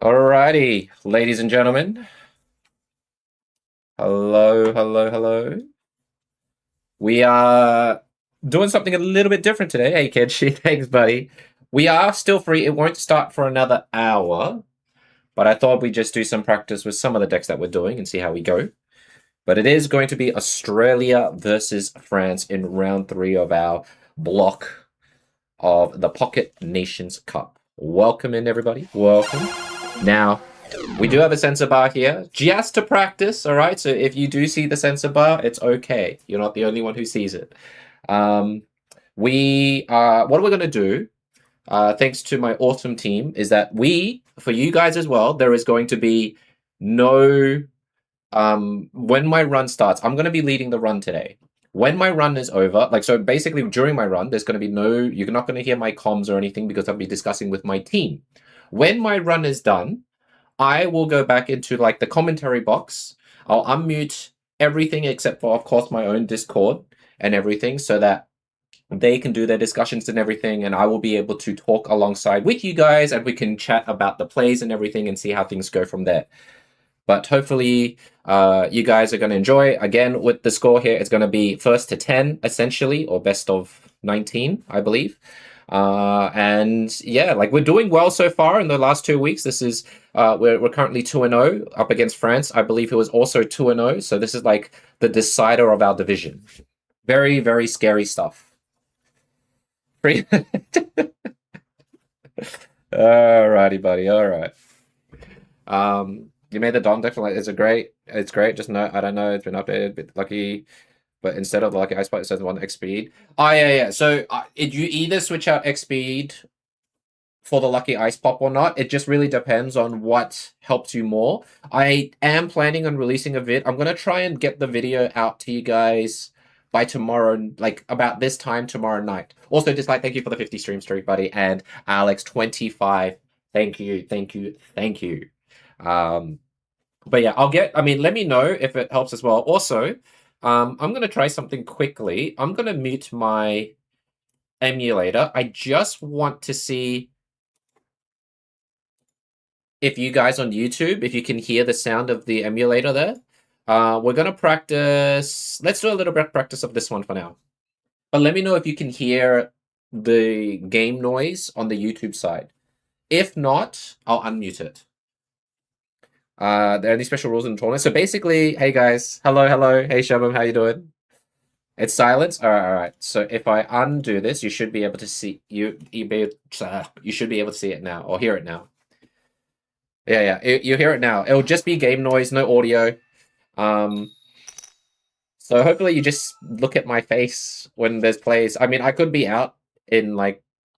Alrighty, ladies and gentlemen. Hello, hello, hello. We are doing something a little bit different today. Hey, Kenshi, thanks, buddy. We are still free. It won't start for another hour, but I thought we'd just do some practice with some of the decks that we're doing and see how we go. But it is going to be Australia versus France in round 3 of our block of the Pocket Nations Cup. Welcome in, everybody. Welcome. Now, we do have a sensor bar here, just to practice, all right? So if you do see the sensor bar, it's okay. You're not the only one who sees it. What we're going to do, thanks to my awesome team, is that for you guys as well, there is going to be no, when my run starts, I'm going to be leading the run today. When my run is over, so basically during my run, there's going to be you're not going to hear my comms or anything because I'll be discussing with my team. When my run is done, I will go back into the commentary box. I'll unmute everything except for, of course, my own Discord and everything so that they can do their discussions and everything, and I will be able to talk alongside with you guys, and we can chat about the plays and everything and see how things go from there. But hopefully you guys are going to enjoy. Again, with the score here, it's going to be first to 10, essentially, or best of 19, I believe. And yeah, we're doing well so far in the last 2 weeks. This is we're currently 2-0 up against France. I believe it was also 2-0. So this is the decider of our division. Very, very scary stuff. Alrighty, buddy. All right. You made the Dom deck. It's great. Just no, I don't know. It's been updated. A bit lucky. But instead of Lucky Ice Spot, it says one X speed. Oh, yeah. So you either switch out X speed for the Lucky Ice Pop or not. It just really depends on what helps you more. I am planning on releasing a vid. I'm going to try and get the video out to you guys by tomorrow, about this time tomorrow night. Also, just thank you for the 50 stream streak, buddy. And Alex25, thank you. But yeah, let me know if it helps as well. Also, I'm going to try something quickly. I'm going to mute my emulator. I just want to see if you guys on YouTube, if you can hear the sound of the emulator there. We're going to practice. Let's do a little bit of practice of this one for now. But let me know if you can hear the game noise on the YouTube side. If not, I'll unmute it. There are any special rules in the tournament. So basically, hey guys, hello. Hey Shabam, how you doing? It's silence. All right. So if I undo this, you should be able to see you should be able to see it now or hear it now. Yeah. You hear it now. It'll just be game noise, no audio. So hopefully you just look at my face when there's plays. I mean, I could be out in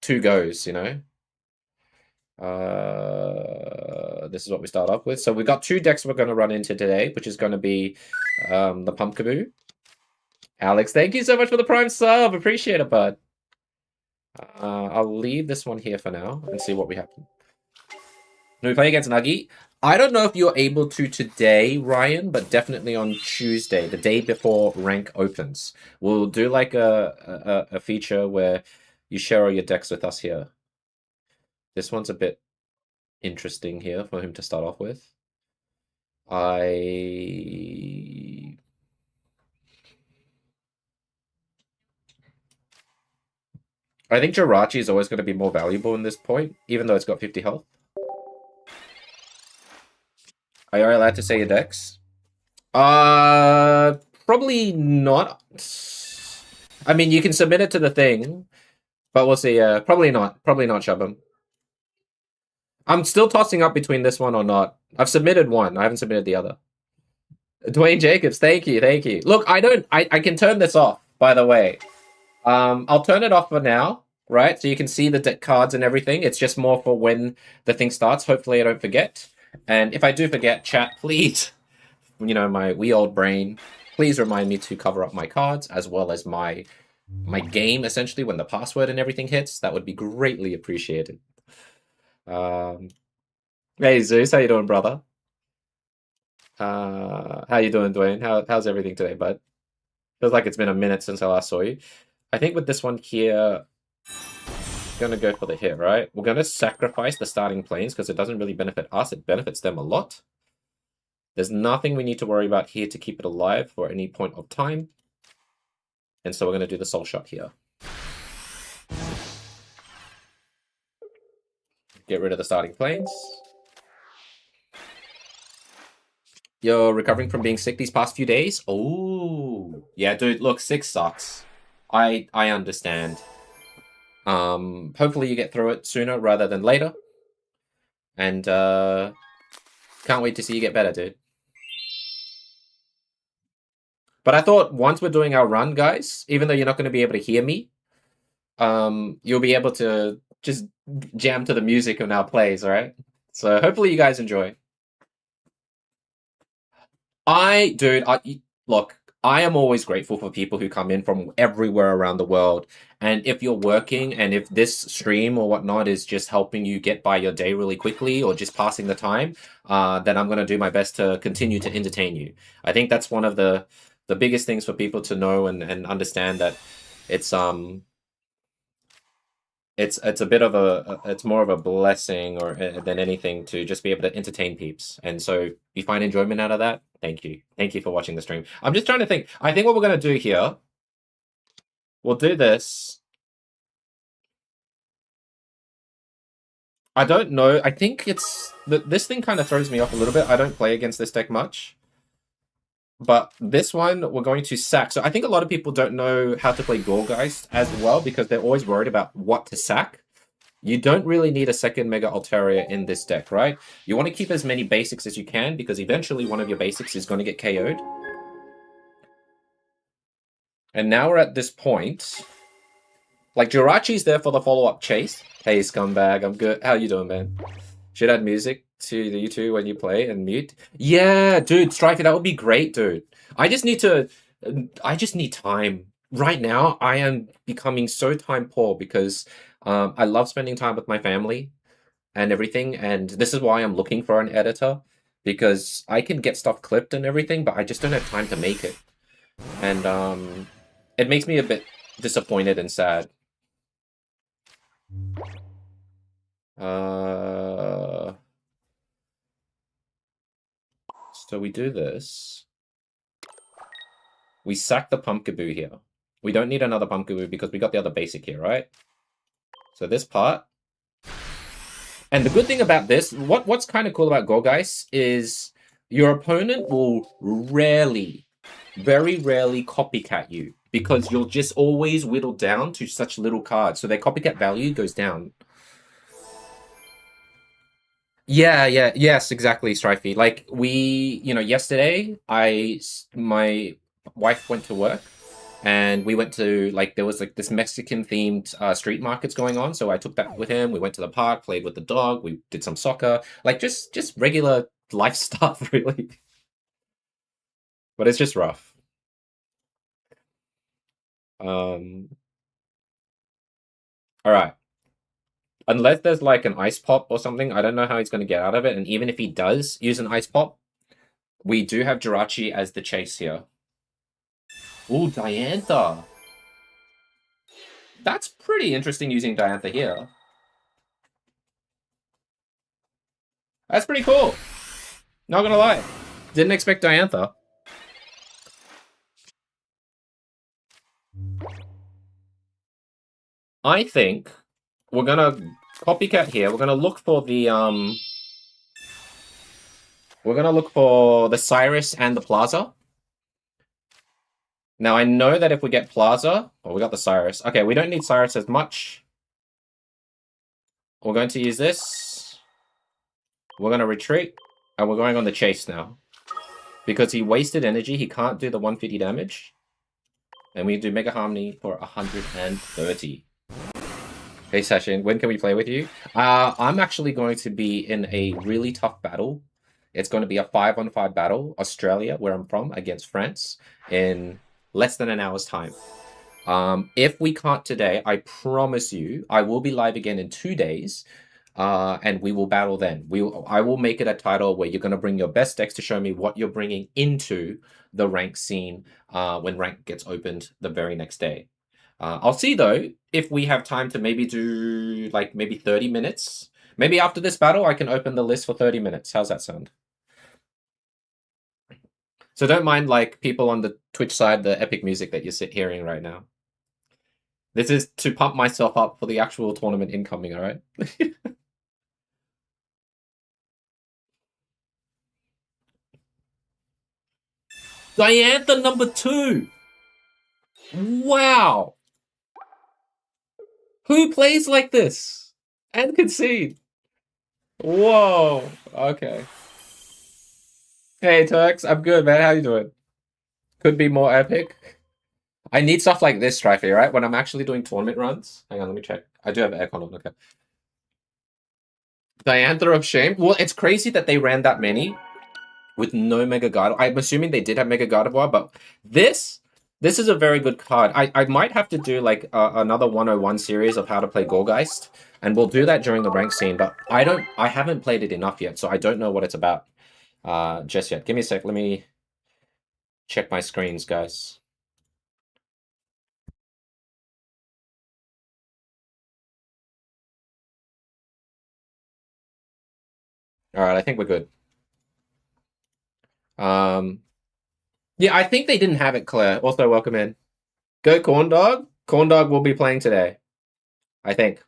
2 goes, you know. This is what we start off with. So we've got 2 decks we're going to run into today, which is going to be the Pumpkaboo. Alex, thank you so much for the Prime sub. Appreciate it, bud. I'll leave this one here for now and see what we happen. We play against Nuggy. I don't know if you're able to today, Ryan, but definitely on Tuesday, the day before rank opens. We'll do a feature where you share all your decks with us here. This one's a bit interesting here for him to start off with. I think Jirachi is always going to be more valuable in this point, even though it's got 50 health. Are you allowed to say your decks? Probably not. I mean, you can submit it to the thing, but we'll see. Probably not. Probably not, Shabam. I'm still tossing up between this one or not. I've submitted one. I haven't submitted the other. Dwayne Jacobs, thank you. Look, I can turn this off, by the way. I'll turn it off for now, right? So you can see the deck cards and everything. It's just more for when the thing starts. Hopefully I don't forget. And if I do forget, chat, please, my wee old brain, please remind me to cover up my cards as well as my game, essentially, when the password and everything hits. That would be greatly appreciated. Hey Zeus, how you doing, brother? How you doing, Dwayne? How's everything today, bud? Feels like it's been a minute since I last saw you. I think with this one here, gonna go for the hit, right? We're gonna sacrifice the starting planes because it doesn't really benefit us. It benefits them a lot. There's nothing we need to worry about here to keep it alive for any point of time. And so we're gonna do the soul shot here. Get rid of the starting planes. You're recovering from being sick these past few days? Oh, yeah, dude, look, sick sucks. I understand. Hopefully you get through it sooner rather than later. And can't wait to see you get better, dude. But I thought once we're doing our run, guys, even though you're not going to be able to hear me, you'll be able to just jam to the music of our plays, all right? So hopefully you guys enjoy. Look, I am always grateful for people who come in from everywhere around the world. And if you're working and if this stream or whatnot is just helping you get by your day really quickly or just passing the time, then I'm going to do my best to continue to entertain you. I think that's one of the biggest things for people to know and understand that it's a bit of it's more of a blessing or than anything to just be able to entertain peeps. And so if you find enjoyment out of that, thank you for watching the stream. I'm just trying to think. I think what we're going to do here, we'll do this. I don't know. I think this thing kind of throws me off a little bit. I don't play against this deck much. But this one, we're going to sack. So I think a lot of people don't know how to play Gorgeist as well because they're always worried about what to sack. You don't really need a second Mega Altaria in this deck, right? You want to keep as many basics as you can because eventually one of your basics is going to get KO'd. And now we're at this point. Like, Jirachi's there for the follow-up chase. Hey, scumbag, I'm good. How you doing, man? Should add music to you two when you play and mute? Yeah, dude, Striker, that would be great, dude. I just need time. Right now, I am becoming so time poor because I love spending time with my family and everything, and this is why I'm looking for an editor, because I can get stuff clipped and everything, but I just don't have time to make it. And it makes me a bit disappointed and sad. So we do this. We sack the Pumpkaboo here. We don't need another Pumpkaboo because we got the other basic here, right? So this part. And the good thing about this, what's kind of cool about Gorgeist is your opponent will rarely, very rarely copycat you because you'll just always whittle down to such little cards. So their copycat value goes down. Yes, exactly, Strifey. Like, yesterday, my wife went to work, and we went to, like, there was, like, this Mexican-themed street markets going on, so I took that with him. We went to the park, played with the dog, we did some soccer, like, just regular life stuff, really. But it's just rough. All right. Unless there's like an ice pop or something, I don't know how he's going to get out of it. And even if he does use an ice pop, we do have Jirachi as the chase here. Ooh, Diantha. That's pretty interesting using Diantha here. That's pretty cool. Not gonna lie. Didn't expect Diantha. I think we're gonna copycat here. We're gonna look for the Cyrus and the Plaza. Now I know that if we get Plaza, we got the Cyrus. Okay, we don't need Cyrus as much. We're going to use this. We're gonna retreat, and we're going on the chase now. Because he wasted energy, he can't do the 150 damage. And we do Mega Harmony for 130. Hey Session, when can we play with you? I'm actually going to be in a really tough battle. It's going to be a 5-on-5 battle, Australia, where I'm from, against France, in less than an hour's time. If we can't today, I promise you, I will be live again in 2 days, and we will battle then. I will make it a title where you're going to bring your best decks to show me what you're bringing into the rank scene when rank gets opened the very next day. I'll see though if we have time to maybe do like maybe 30 minutes. Maybe after this battle, I can open the list for 30 minutes. How's that sound? So don't mind like people on the Twitch side, the epic music that you're hearing right now. This is to pump myself up for the actual tournament incoming, all right? Diantha number 2. Wow. Who plays like this and concede? Whoa. Okay. Hey Turks, I'm good, man. How you doing? Could be more epic. I need stuff like this, Strifey, right? When I'm actually doing tournament runs. Hang on, let me check. I do have aircon on, okay. Diantha of Shame. Well, it's crazy that they ran that many with no Mega Gardevoir. I'm assuming they did have Mega Gardevoir, but this is a very good card. I might have to do like another 101 series of how to play Gorgeist, and we'll do that during the rank scene, but I haven't played it enough yet, so I don't know what it's about just yet. Give me a sec. Let me check my screens, guys. All right, I think we're good. Yeah, I think they didn't have it, Claire. Also, welcome in. Go Corndog. Corndog will be playing today, I think.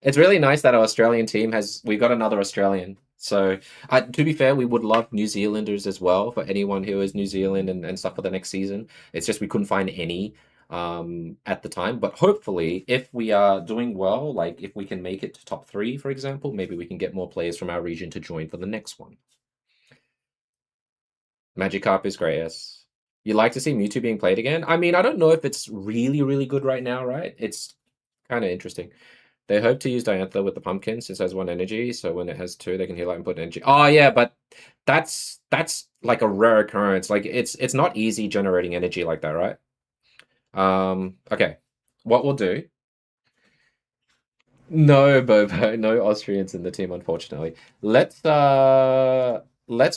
It's really nice that our Australian team we got another Australian. So, to be fair, we would love New Zealanders as well for anyone who is New Zealand and stuff for the next season. It's just we couldn't find any at the time. But hopefully, if we are doing well, like if we can make it to top 3, for example, maybe we can get more players from our region to join for the next one. Magikarp is great, yes. You like to see Mewtwo being played again? I mean, I don't know if it's really, really good right now, right? It's kind of interesting. They hope to use Diantha with the pumpkin since it has 1 energy, so when it has 2, they can heal out and put energy. Oh yeah, but that's like a rare occurrence. Like it's not easy generating energy like that, right? Okay. What we'll do. No, Bobo, no Austrians in the team, unfortunately. Let's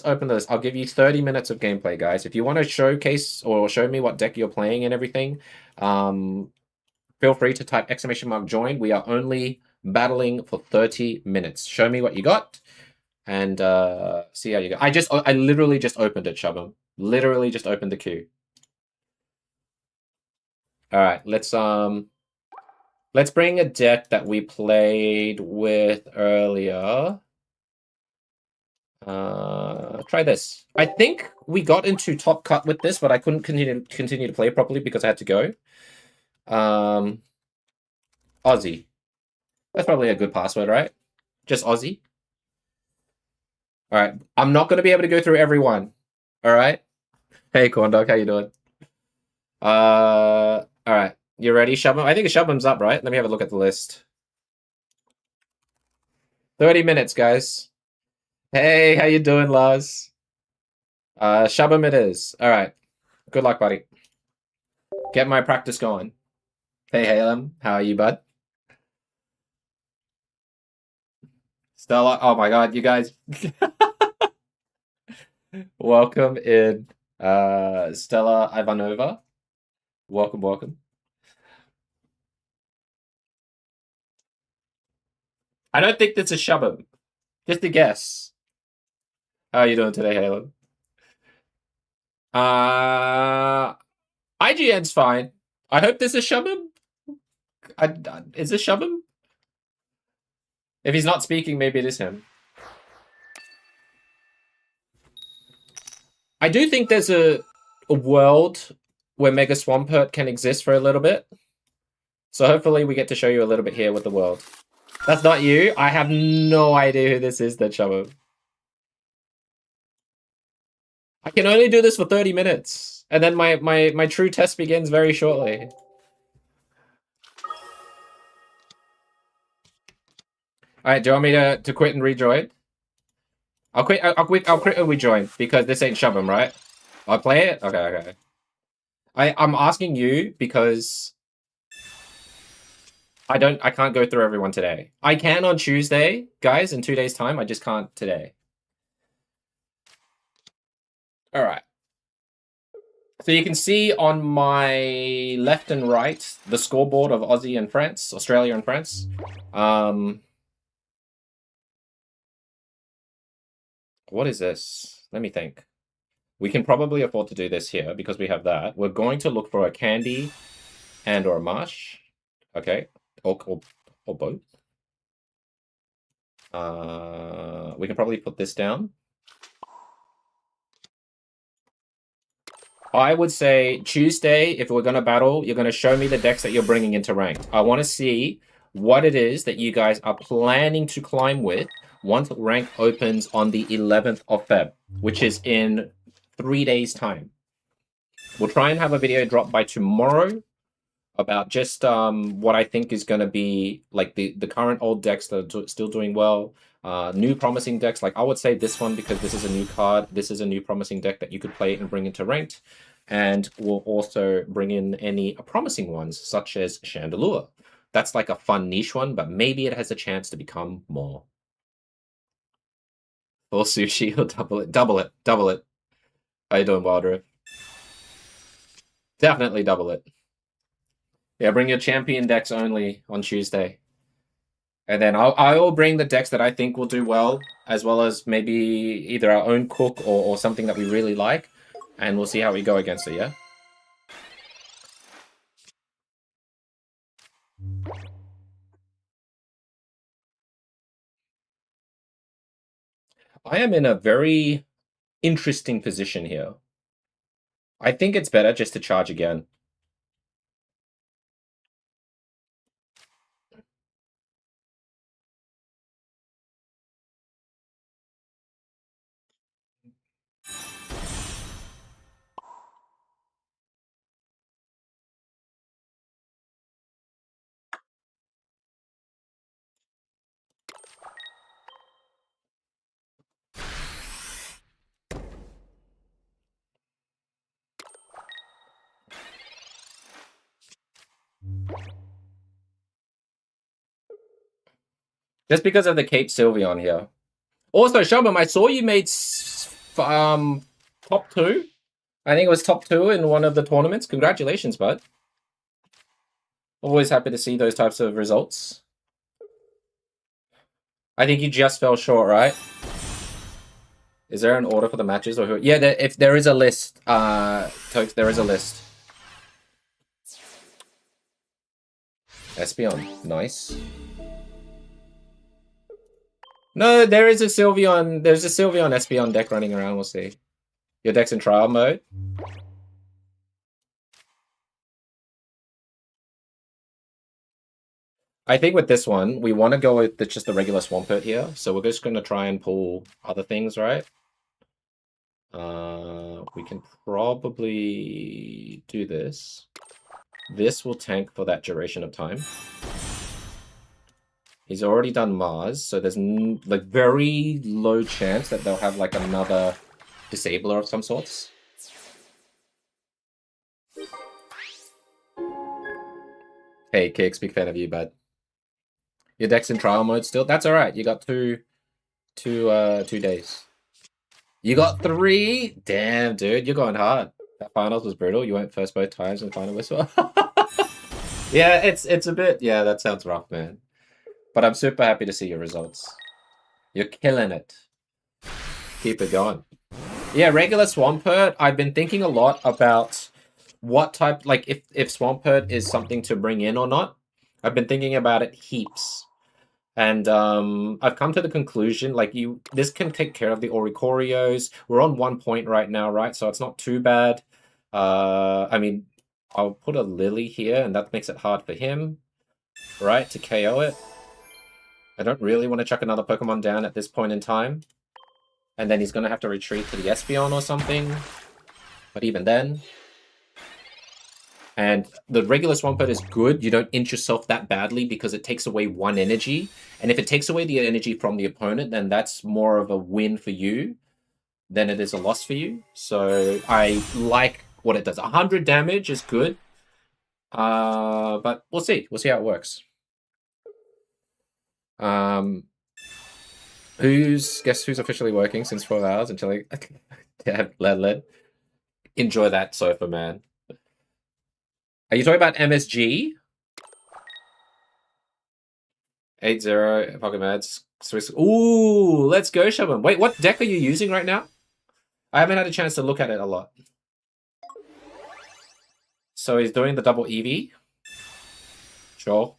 open this. I'll give you 30 minutes of gameplay, guys. If you want to showcase or show me what deck you're playing and everything, feel free to type !join. We are only battling for 30 minutes. Show me what you got and see how you go. I literally just opened it, Shabam. Literally just opened the queue. All right, let's bring a deck that we played with earlier. Try this. I think we got into top cut with this, but I couldn't continue to play properly because I had to go. Aussie. That's probably a good password, right? Just Aussie. All right. I'm not going to be able to go through everyone. All right. Hey, Corndog, how you doing? All right. You ready, Shubham? I think Shubham's up, right? Let me have a look at the list. 30 minutes, guys. Hey, how you doing, Lars? Shubham it is. All right. Good luck, buddy. Get my practice going. Hey, Halem. How are you, bud? Stella. Oh my god, you guys. Welcome in. Stella Ivanova. Welcome, welcome. I don't think that's a Shubham. Just a guess. How are you doing today, Halem? IGN's fine. I hope this is Shubham. Is this Shubham? If he's not speaking, maybe it is him. I do think there's a world where Mega Swampert can exist for a little bit. So hopefully we get to show you a little bit here with the world. That's not you? I have no idea who this is, that Shubham. I can only do this for 30 minutes. And then my true test begins very shortly. Alright, do you want me to quit and rejoin? I'll quit and rejoin because this ain't Shubham, right? I'll play it? Okay. I'm asking you because I can't go through everyone today. I can on Tuesday, guys, in 2 days' time. I just can't today. Alright. So you can see on my left and right the scoreboard of Aussie and France, Australia and France. What is this? Let me think. We can probably afford to do this here because we have that. We're going to look for a candy and or a marsh. Okay. Or both. We can probably put this down. I would say Tuesday, if we're going to battle, you're going to show me the decks that you're bringing into ranked. I want to see what it is that you guys are planning to climb with once rank opens on the 11th of Feb, which is in 3 days' time. We'll try and have a video drop by tomorrow about just what I think is going to be like the current old decks that are still doing well. New promising decks, like I would say this one because this is a new card. This is a new promising deck that you could play and bring into ranked. And we'll also bring in any promising ones, such as Chandelure. That's like a fun niche one, but maybe it has a chance to become more. Full sushi or double it. Double it. Double it. How you doing, Wilder? Definitely double it. Yeah, bring your champion decks only on Tuesday. And then I'll bring the decks that I think will do well as maybe either our own cook or something that we really like. And we'll see how we go against it, yeah? I am in a very interesting position here. I think it's better just to charge again. Just because of the Cape Sylveon here. Also, Shobham, I saw you made top 2. I think it was top 2 in one of the tournaments. Congratulations, bud. Always happy to see those types of results. I think you just fell short, right? Is there an order for the matches or who? Yeah, if there is a list, Tokes, there is a list. Espeon, nice. No, there is a Sylveon. There's a Sylveon Espeon deck running around. We'll see. Your deck's in trial mode. I think with this one, we want to go with just the regular Swampert here. So we're just going to try and pull other things, right? We can probably do this. This will tank for that duration of time. He's already done Mars, so there's like very low chance that they'll have like another disabler of some sorts. Hey, Kicks, big fan of you, bud. Your deck's in trial mode still? That's alright. You got two days. You got 3? Damn, dude, you're going hard. That finals was brutal. You went first both times in the final whistle. Yeah, it's a bit... Yeah, that sounds rough, man. But I'm super happy to see your results. You're killing it. Keep it going. Yeah, regular Swampert, I've been thinking a lot about what type... Like, if Swampert is something to bring in or not. I've been thinking about it heaps. And I've come to the conclusion, like, this can take care of the Oricorios. We're on 1 point right now, right? So it's not too bad. I mean, I'll put a Lily here, and that makes it hard for him, right, to KO it. I don't really want to chuck another Pokemon down at this point in time. And then he's going to have to retreat to the Espeon or something. But even then... And the regular Swampert is good. You don't inch yourself that badly because it takes away 1 energy. And if it takes away the energy from the opponent, then that's more of a win for you than it is a loss for you. So I like what it does. 100 damage is good. But we'll see. We'll see how it works. Guess who's officially working since 12 hours until I... yeah, led. Enjoy that sofa, man. Are you talking about MSG? 8-0, Pokemon's Swiss. Ooh, let's go, Shaman. Wait, what deck are you using right now? I haven't had a chance to look at it a lot. So he's doing the double EV. Sure.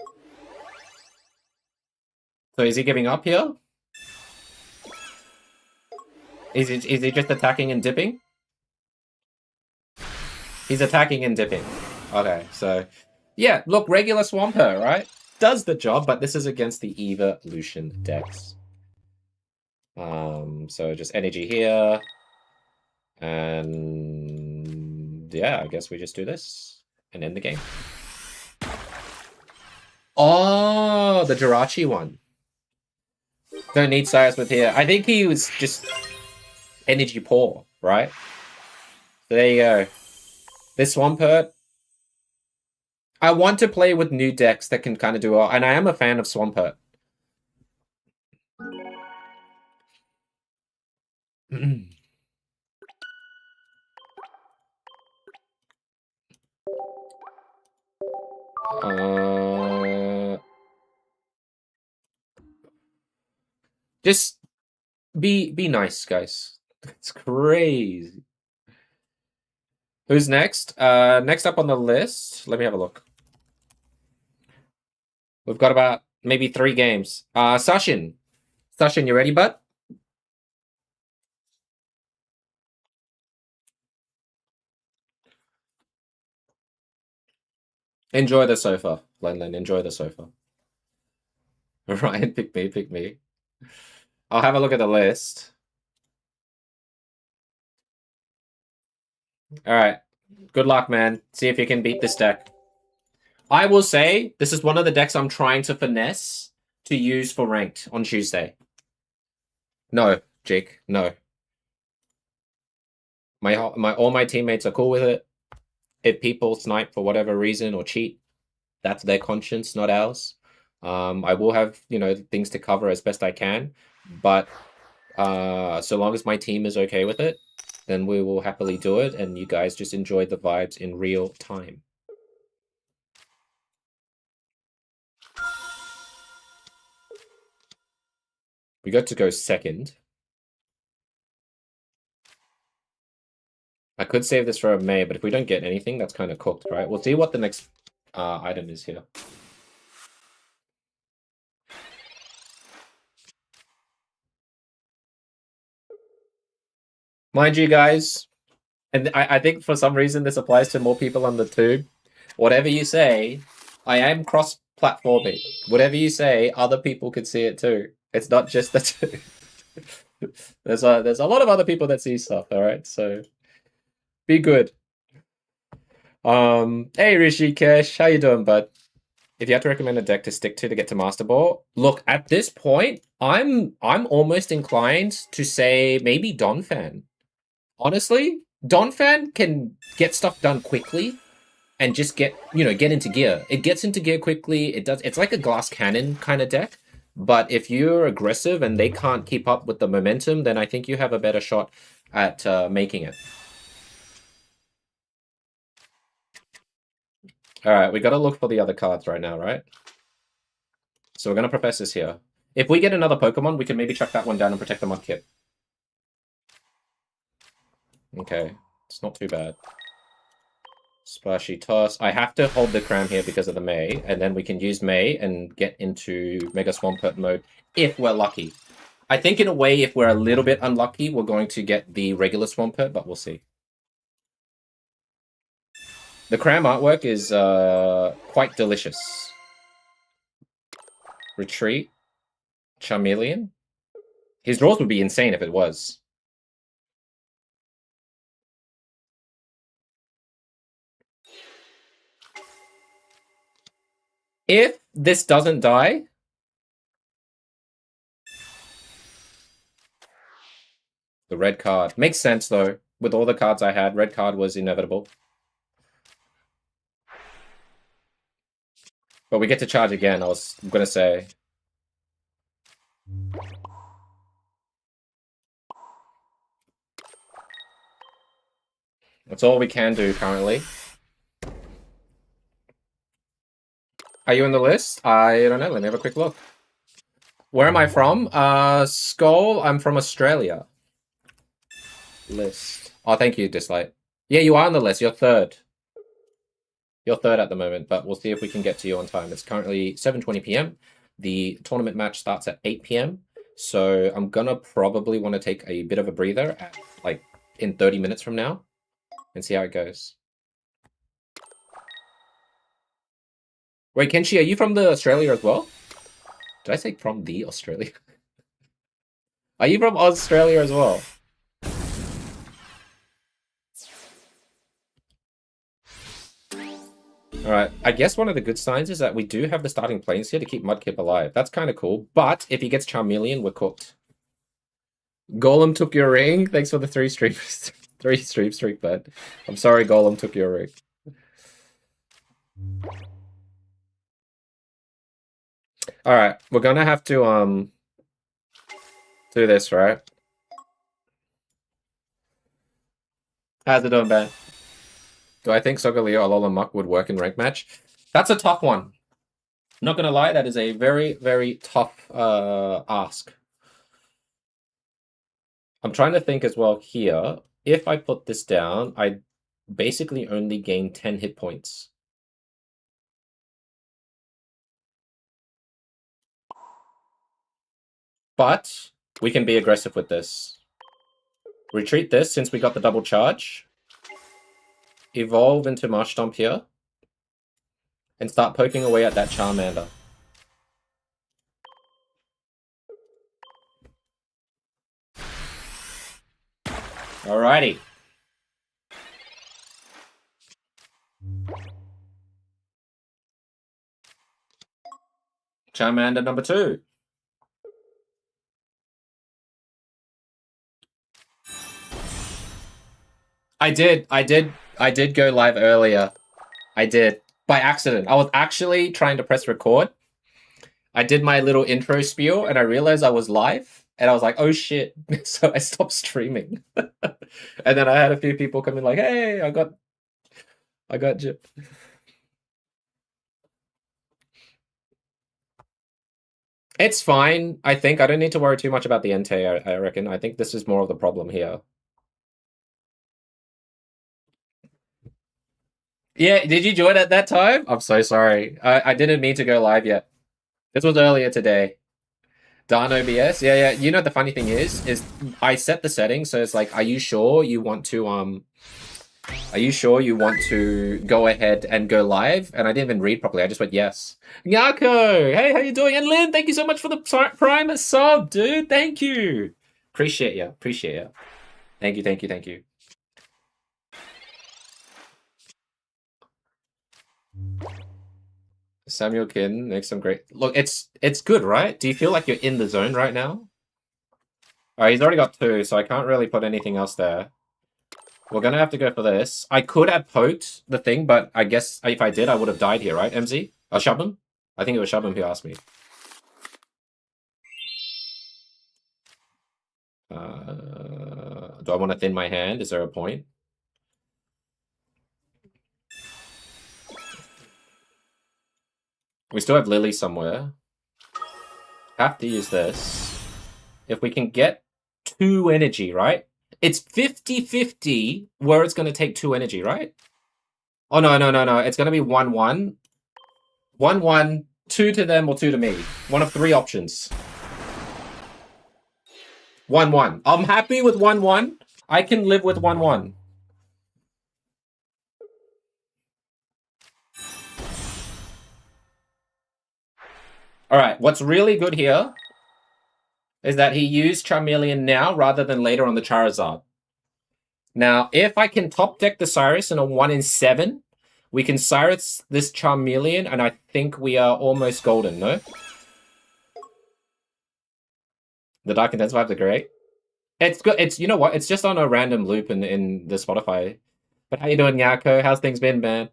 So is he giving up here? Is he just attacking and dipping? He's attacking and dipping. Okay, so yeah, look, regular Swampert, right? Does the job, but this is against the Evolution decks. So just energy here. And yeah, I guess we just do this and end the game. Oh, the Jirachi one. Don't need Cyrus with here. I think he was just energy poor, right? So there you go. This Swampert. I want to play with new decks that can kind of do well, and I am a fan of Swampert. Just be nice, guys. It's crazy. Who's next? Next up on the list. Let me have a look. We've got about maybe 3 games. Sashin. Sashin, you ready, bud? Enjoy the sofa, Lenlin. Enjoy the sofa. Ryan, pick me. I'll have a look at the list. Alright. Good luck, man. See if you can beat this deck. I will say, this is one of the decks I'm trying to finesse to use for ranked on Tuesday. No, Jake, no. All my teammates are cool with it. If people snipe for whatever reason or cheat, that's their conscience, not ours. I will have, things to cover as best I can, but so long as my team is okay with it, then we will happily do it, and you guys just enjoy the vibes in real time. We got to go second. I could save this for a May, but if we don't get anything, that's kind of cooked, right? We'll see what the next item is here. Mind you, guys, and I think for some reason this applies to more people on the tube. Whatever you say, I am cross-platforming. Whatever you say, other people could see it too. It's not just the two. There's a lot of other people that see stuff, all right? So be good. Hey Rishikesh, how you doing, bud? If you had to recommend a deck to stick to get to Master Ball, look, at this point, I'm almost inclined to say maybe Donphan. Honestly, Donphan can get stuff done quickly and just get into gear. It gets into gear quickly. It's like a glass cannon kind of deck. But if you're aggressive and they can't keep up with the momentum, then I think you have a better shot at making it. All right, we got to look for the other cards right now, right? So we're going to profess this here. If we get another Pokemon, we can maybe chuck that one down and protect the Mudkip. Okay, it's not too bad. Splashy Toss. I have to hold the Cram here because of the May, and then we can use May and get into Mega Swampert mode if we're lucky. I think in a way, if we're a little bit unlucky, we're going to get the regular Swampert, but we'll see. The Cram artwork is quite delicious. Retreat. Charmeleon. His draws would be insane if it was. If this doesn't die... The red card. Makes sense, though. With all the cards I had, red card was inevitable. But we get to charge again, I was going to say. That's all we can do currently. Are you on the list? I don't know. Let me have a quick look. Where am I from? Skull. I'm from Australia. List. Oh, thank you, Dislike. Yeah, you are on the list. You're third. You're third at the moment, but we'll see if we can get to you on time. It's currently 7:20 p.m. The tournament match starts at 8 p.m. So I'm gonna probably want to take a bit of a breather at, like, in 30 minutes from now and see how it goes. Wait, Kenshi, are you from the Australia as well? Did I say from the Australia? Are you from Australia as well? Alright, I guess one of the good signs is that we do have the starting planes here to keep Mudkip alive. That's kind of cool, but if he gets Charmeleon, we're cooked. Golem took your ring. Thanks for the 3 streams. 3 stream streak, but I'm sorry Golem took your ring. Alright, we're gonna have to do this, right? How's it doing, Ben? Do I think Sogaleo Alola Muck would work in rank match? That's a tough one. Not gonna lie, that is a very, very tough ask. I'm trying to think as well here. If I put this down, I basically only gain 10 hit points. But we can be aggressive with this. Retreat this since we got the double charge. Evolve into Marshtomp here. And start poking away at that Charmander. Alrighty. Charmander number 2. I did go live earlier. I did. By accident. I was actually trying to press record. I did my little intro spiel and I realized I was live and I was like, oh shit. So I stopped streaming. And then I had a few people come in like, hey, I got gypped. It's fine, I think. I don't need to worry too much about the Entei, I reckon. I think this is more of the problem here. Yeah, did you join at that time? I'm so sorry. I didn't mean to go live yet. This was earlier today. Darn OBS? Yeah. You know the funny thing is I set the settings, so it's like, are you sure you want to go ahead and go live? And I didn't even read properly. I just went yes. Nyako! Hey, how you doing? And Lynn, thank you so much for the Prime sub, dude. Thank you. Appreciate you. Thank you. Samuel Kin makes some great... Look, it's good, right? Do you feel like you're in the zone right now? Alright, he's already got 2, so I can't really put anything else there. We're gonna have to go for this. I could have poked the thing, but I guess if I did, I would have died here, right, MZ? Or Shubham? I think it was Shubham who asked me. Do I want to thin my hand? Is there a point? We still have Lily somewhere. Have to use this. If we can get 2 energy, right? It's 50-50 where it's going to take 2 energy, right? Oh, no. It's going to be 1-1. 1-1, 2 to them or 2 to me. One of 3 options. 1-1. I'm happy with 1-1. I can live with 1-1. Alright, what's really good here is that he used Charmeleon now rather than later on the Charizard. Now, if I can top deck the Cyrus in a 1-in-7, we can Cyrus this Charmeleon, and I think we are almost golden, no? The Dark Intense vibes are great. It's good. It's, you know what? It's just on a random loop in the Spotify. But how you doing, Yako? How's things been, man?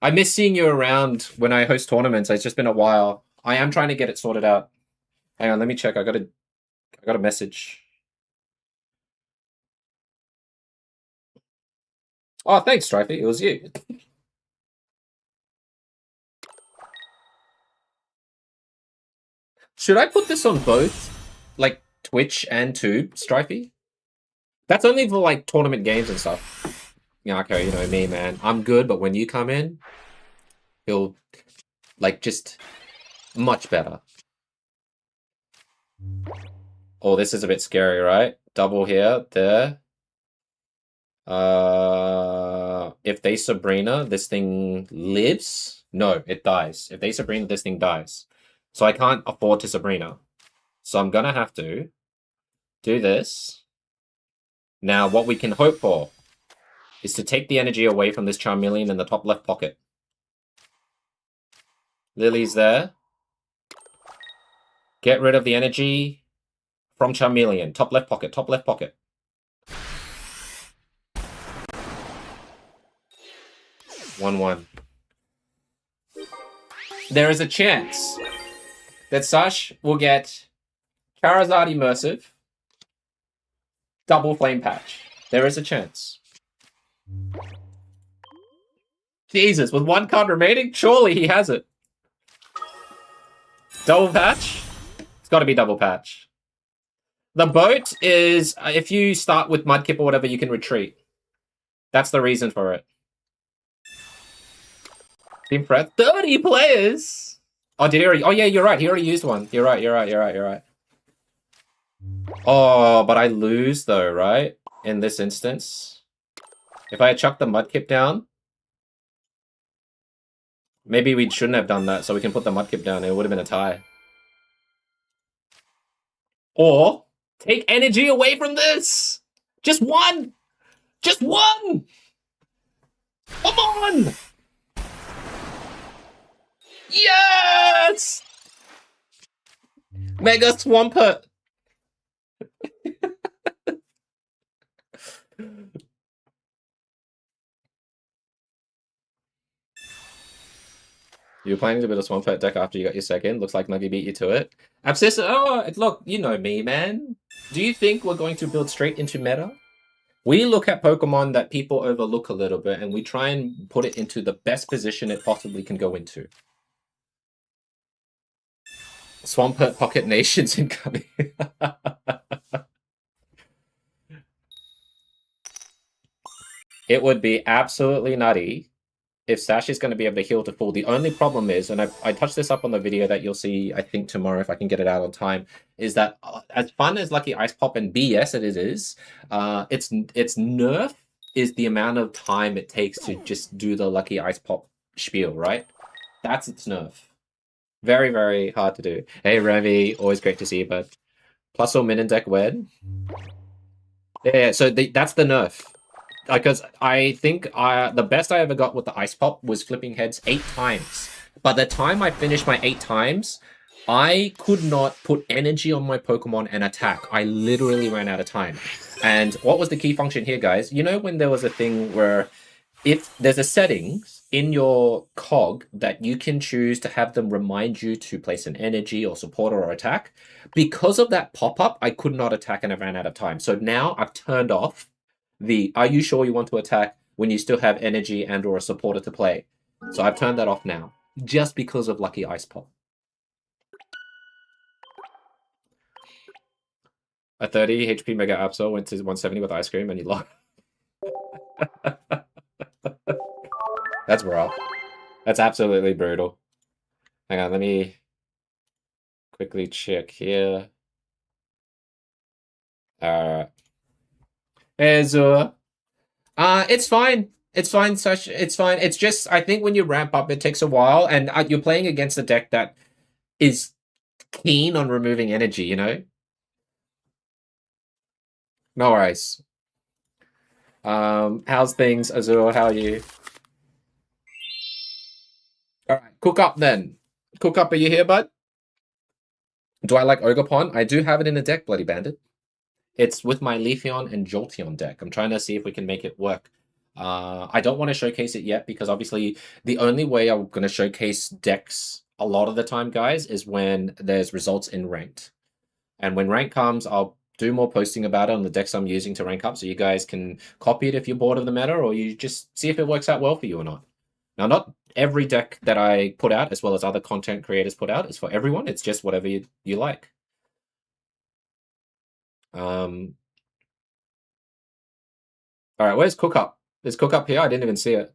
I miss seeing you around when I host tournaments. It's just been a while. I am trying to get it sorted out. Hang on, let me check. I got a message. Oh, thanks, Stripey. It was you. Should I put this on both, like Twitch and Tube, Stripey? That's only for like tournament games and stuff. Yeah, okay, you know me, man. I'm good, but when you come in, you'll like just much better. Oh, this is a bit scary, right? Double here, there. If they Sabrina, this thing lives. No, it dies. If they Sabrina, this thing dies. So I can't afford to Sabrina. So I'm gonna have to do this. Now, what we can hope for is to take the energy away from this Charmeleon in the top left pocket. Lily's there. Get rid of the energy from Charmeleon. Top left pocket, top left pocket. One. There is a chance that Sash will get Charizard Immersive, double Flame Patch. There is a chance. Jesus, with one card remaining, surely he has it. Double Patch? It's got to be double patch. The boat is, if you start with Mudkip or whatever, you can retreat. That's the reason for it. Team Fred, 30 players! Oh, did he already? Oh, yeah, you're right. He already used one. You're right. Oh, but I lose, though, right? In this instance. If I had chucked the Mudkip down, maybe we shouldn't have done that, so we can put the Mudkip down. It would have been a tie. Or take energy away from this. Just one. Just one. Come on. Yes. Mega Swampert. You were planning to build a Swampert deck after you got your second. Looks like Nuggy beat you to it. Abscissa, oh, look, you know me, man. Do you think we're going to build straight into meta? We look at Pokemon that people overlook a little bit, and we try and put it into the best position it possibly can go into. Swampert Pocket Nations incoming. It would be absolutely nutty if Sash is going to be able to heal to full. The only problem is, and I touched this up on the video that you'll see, I think, tomorrow, if I can get it out on time, is that as fun as Lucky Ice Pop and BS it is, its nerf is the amount of time it takes to just do the Lucky Ice Pop spiel, right? That's its nerf. Very, very hard to do. Hey, Remy, always great to see you, bud. Plus or min in deck wed. Yeah, so that's the nerf. Because I think the best I ever got with the Ice Pop was flipping heads 8 times. By the time I finished my 8 times, I could not put energy on my Pokemon and attack. I literally ran out of time. And what was the key function here, guys? You know when there was a thing where if there's a settings in your cog that you can choose to have them remind you to place an energy or support or attack, because of that pop-up, I could not attack and I ran out of time. So now I've turned off the are you sure you want to attack when you still have energy and or a supporter to play. So I've turned that off now, just because of Lucky Ice Pop. A 30 HP Mega Absol went to 170 with ice cream and you lost. That's rough. That's absolutely brutal. Hang on, let me quickly check here. Alright. Hey, Azure. It's fine. It's fine, Sash. It's fine. It's just, I think when you ramp up, it takes a while, and you're playing against a deck that is keen on removing energy, you know? No worries. How's things, Azure? How are you? Alright, Cook Up then. Cook Up, are you here, bud? Do I like Ogerpon? I do have it in a deck, Bloody Bandit. It's with my Leafeon and Jolteon deck. I'm trying to see if we can make it work. I don't want to showcase it yet because obviously the only way I'm going to showcase decks a lot of the time, guys, is when there's results in ranked. And when rank comes, I'll do more posting about it on the decks I'm using to rank up, so you guys can copy it if you're bored of the meta, or you just see if it works out well for you or not. Now, not every deck that I put out, as well as other content creators put out, is for everyone. It's just whatever you like. All right, where's Cook Up? Is Cook Up here? I didn't even see it.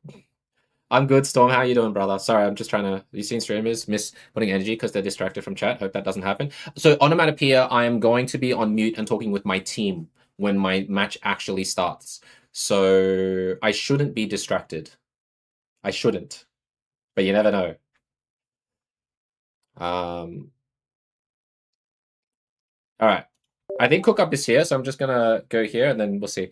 I'm good, Storm. How you doing, brother? Sorry, I'm just trying to... You seen streamers miss putting energy because they're distracted from chat? Hope that doesn't happen. So, onomatopoeia, I am going to be on mute and talking with my team when my match actually starts. So, I shouldn't be distracted. I shouldn't. But you never know. All right. I think Cook Up is here, so I'm just gonna go here and then we'll see.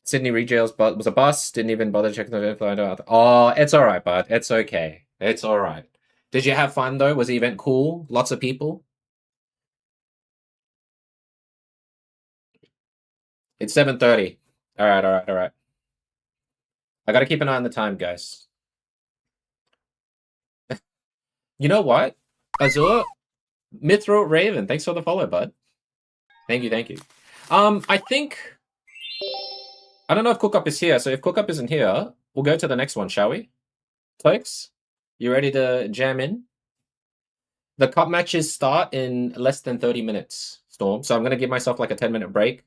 Sydney Rejails was a bust. Didn't even bother checking the event. Oh, it's all right, bud. It's okay. It's all right. Did you have fun though? Was the event cool? Lots of people. It's 7:30. All right, all right, all right. I gotta keep an eye on the time, guys. You know what? Azure, Mithril Raven. Thanks for the follow, bud. Thank you, thank you. I think I don't know if Cook Up is here. So if Cook Up isn't here, we'll go to the next one, shall we? Tokes, you ready to jam in? The cup matches start in less than 30 minutes, Storm. So I'm going to give myself like a 10-minute break,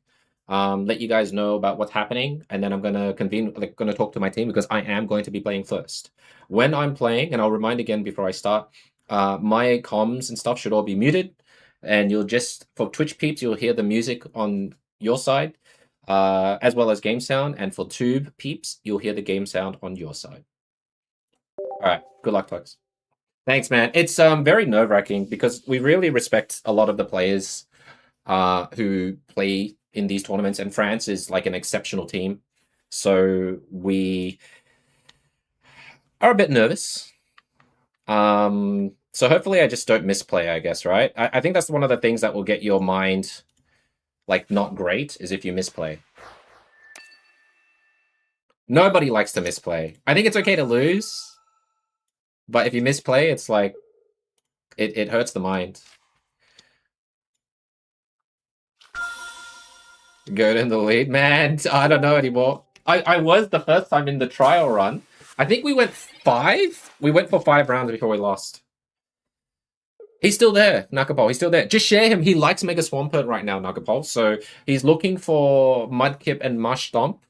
let you guys know about what's happening, and then I'm going to convene, like, going to talk to my team because I am going to be playing first. When I'm playing, and I'll remind again before I start, my comms and stuff should all be muted, and you'll just, for Twitch peeps, you'll hear the music on your side, as well as game sound, and for Tube peeps, you'll hear the game sound on your side. All right, good luck, folks. Thanks, man. It's very nerve-wracking because we really respect a lot of the players who play in these tournaments, and France is like an exceptional team. So we are a bit nervous. So hopefully I just don't misplay, I guess, right? I think that's one of the things that will get your mind like not great is if you misplay. Nobody likes to misplay. I think it's okay to lose, but if you misplay, it's like it hurts the mind. Good in the lead, man. I don't know anymore. I was the first time in the trial run. I think we went 5. We went for 5 rounds before we lost. He's still there, Nakapol. He's still there. Just share him. He likes Mega Swampert right now, Nakapol. So he's looking for Mudkip and Mush Stomp.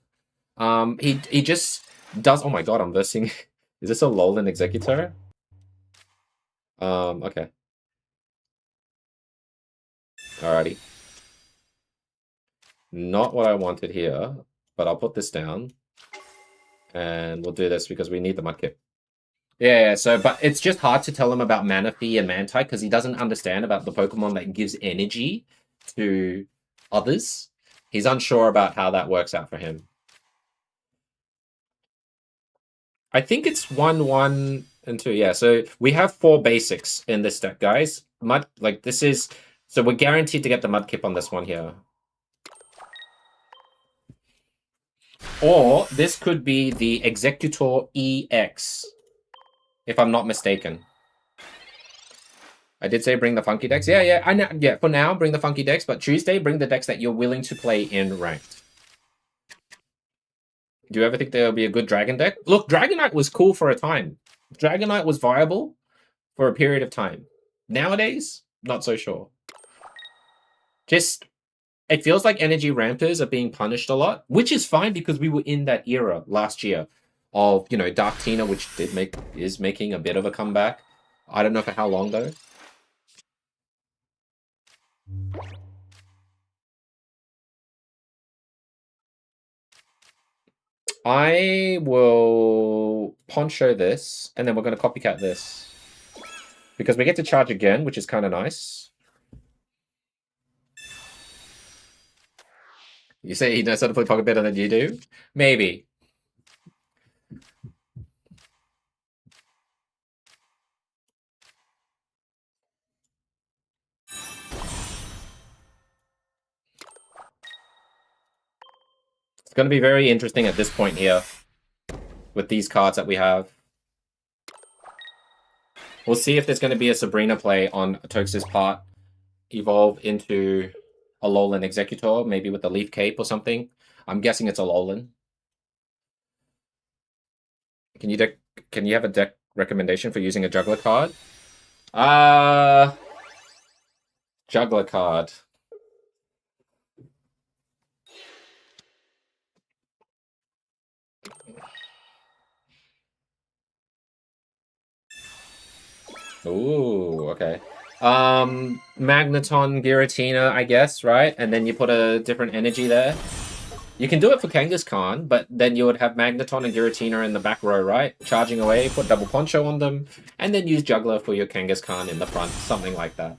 He just does. Oh my god, I'm versing. Is this a Alolan Executor? Okay. Alrighty. Not what I wanted here, but I'll put this down. And we'll do this because we need the Mudkip. Yeah, so, but it's just hard to tell him about Manaphy and Mantine because he doesn't understand about the Pokemon that gives energy to others. He's unsure about how that works out for him. I think it's 1, 1, and 2. Yeah, so we have 4 basics in this deck, guys. This is... So we're guaranteed to get the Mudkip on this one here. Or this could be the Executor EX, if I'm not mistaken. I did say bring the funky decks. Yeah, I know. Yeah, for now, bring the funky decks, but Tuesday, bring the decks that you're willing to play in ranked. Do you ever think there'll be a good Dragon deck? Look, Dragonite was cool for a time. Dragonite was viable for a period of time. Nowadays, not so sure. Just, it feels like energy rampers are being punished a lot, which is fine because we were in that era last year of, you know, Dark Tina, which is making a bit of a comeback. I don't know for how long though. I will poncho this, and then we're going to copycat this. Because we get to charge again, which is kind of nice. You say he knows how to play Pocket better than you do? Maybe. It's going to be very interesting at this point here with these cards that we have. We'll see if there's going to be a Sabrina play on Tox's part. Evolve into Alolan Executor, maybe with the Leaf Cape or something. I'm guessing it's Alolan. Can you have a deck recommendation for using a Juggler card? Juggler card. Ooh, okay. Magneton, Giratina, I guess, right? And then you put a different energy there. You can do it for Kangaskhan, but then you would have Magneton and Giratina in the back row, right? Charging away, put double poncho on them, and then use Juggler for your Kangaskhan in the front, something like that.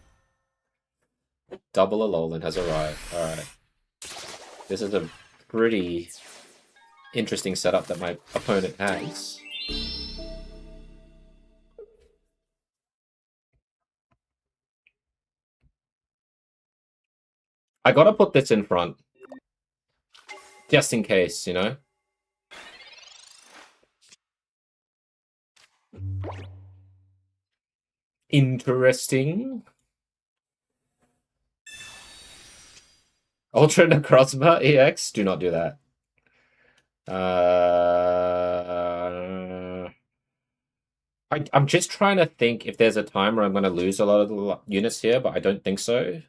Double Alolan has arrived. Alright. This is a pretty interesting setup that my opponent has. I gotta put this in front. Just in case, you know? Interesting. Ultra Necrozma EX? Do not do that. I'm just trying to think if there's a time where I'm going to lose a lot of the units here, but I don't think so.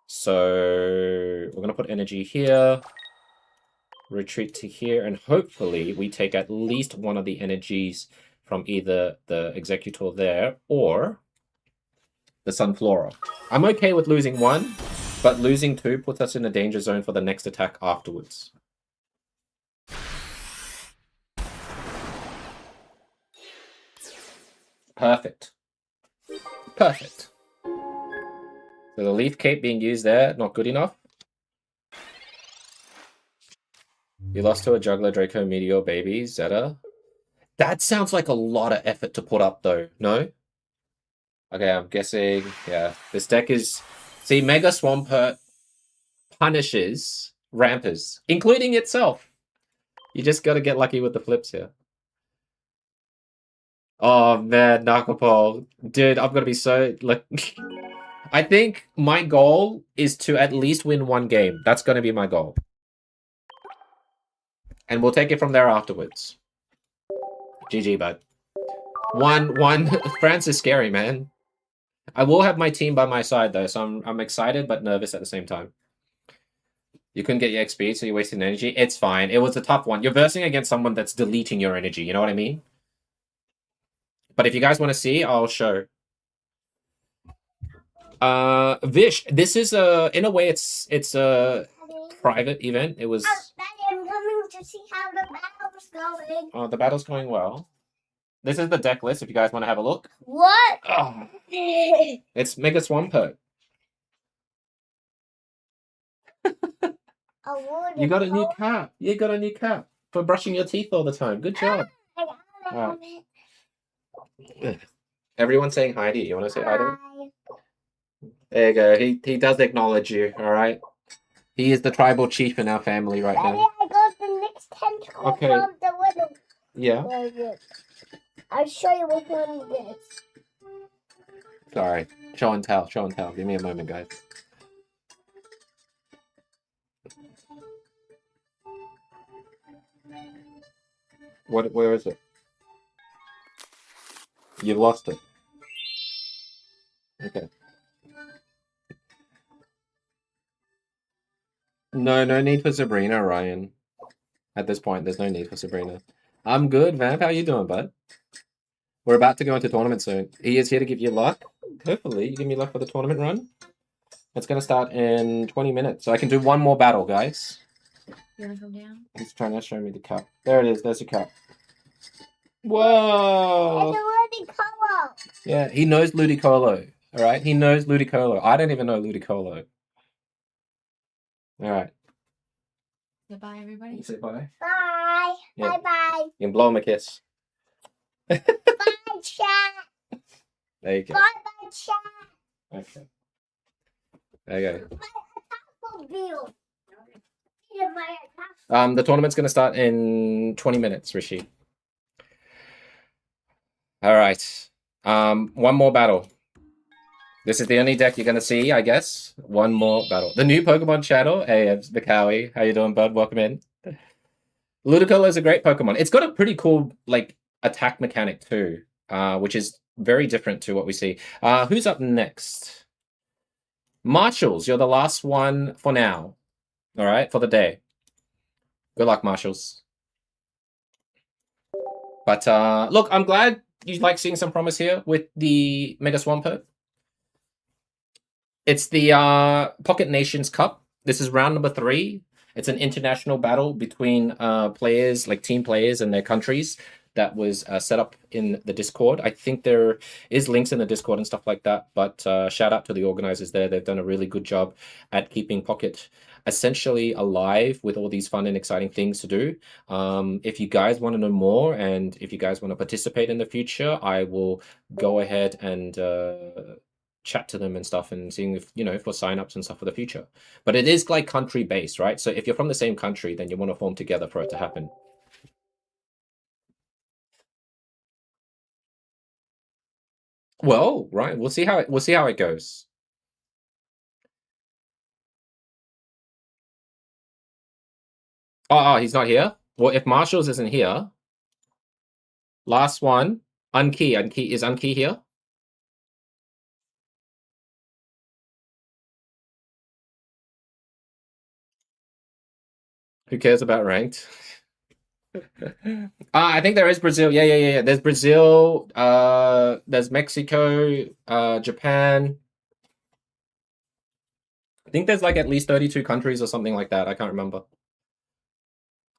So we're going to put energy here. Retreat to here, and hopefully we take at least one of the energies from either the Executor there or the Sunflora. I'm okay with losing one, but losing two puts us in a danger zone for the next attack afterwards. Perfect. Perfect. So the Leaf Cape being used there, not good enough. You lost to a Juggler, Draco, Meteor, Baby, Zeta. That sounds like a lot of effort to put up, though, no? Okay, I'm guessing, yeah. This deck is... See, Mega Swampert punishes Rampers, including itself. You just gotta get lucky with the flips here. Oh, man, Narcopole. Dude, I'm gonna be so... like. I think my goal is to at least win one game. That's gonna be my goal. And we'll take it from there afterwards. GG, bud. One. France is scary, man. I will have my team by my side, though, so I'm excited but nervous at the same time. You couldn't get your XP, so you're wasting energy. It's fine. It was a tough one. You're versing against someone that's deleting your energy, you know what I mean? But if you guys want to see, I'll show. Vish, this is in a way, it's a private event. It was... I'm coming to see how the battle's going. Oh, the battle's going well. This is the deck list if you guys want to have a look. What? Oh, it's Mega Swampert. You got a new cap. You got a new cap for brushing your teeth all the time. Good job. Right. Everyone's saying hi to you. You want to say hi to him? There you go. He does acknowledge you, all right? He is the tribal chief in our family right now. I got the next tentacle from the window. Yeah? I'll show you which one it is. Sorry. Show and tell. Show and tell. Give me a moment, guys. Where is it? You lost it. Okay. No need for Sabrina, Ryan. At this point, there's no need for Sabrina. I'm good, Vamp. How you doing, bud? We're about to go into tournament soon. He is here to give you luck. Hopefully, you give me luck for the tournament run. It's going to start in 20 minutes. So I can do one more battle, guys. You want to come down? He's trying to show me the cup. There it is. There's your cup. Whoa! It's a Ludicolo. Yeah, he knows Ludicolo. All right? He knows Ludicolo. I don't even know Ludicolo. All right. Say bye, everybody. You say bye? Bye. Yeah. Bye-bye. You can blow him a kiss. Bye, chat. There you go. Bye-bye, chat. Okay. There you go. The tournament's going to start in 20 minutes, Rishi. All right. One more battle. This is the only deck you're going to see, I guess. One more battle. The new Pokemon channel. Hey, it's Mikawi. How you doing, bud? Welcome in. Ludicolo is a great Pokemon. It's got a pretty cool, like, attack mechanic too, which is very different to what we see. Who's up next? Marshalls, you're the last one for now. All right, for the day. Good luck, Marshalls. But look, I'm glad you like seeing some promise here with the Mega Swampert. It's the Pocket Nations Cup. This is round number 3. It's an international battle between players, like team players and their countries that was set up in the Discord. I think there is links in the Discord and stuff like that, but shout out to the organizers there. They've done a really good job at keeping Pocket essentially alive with all these fun and exciting things to do. If you guys want to know more and if you guys want to participate in the future, I will go ahead and chat to them and stuff and seeing if, you know, for signups and stuff for the future. But it is like country based, right? So if you're from the same country, then you want to form together for it to happen. Well, right, we'll see how it goes. Oh, he's not here. Well, if Marshalls isn't here, last one, Unkey. Is Unkey here? Who cares about ranked? I think there is Brazil. Yeah. There's Brazil. There's Mexico. Japan. I think there's like at least 32 countries or something like that. I can't remember.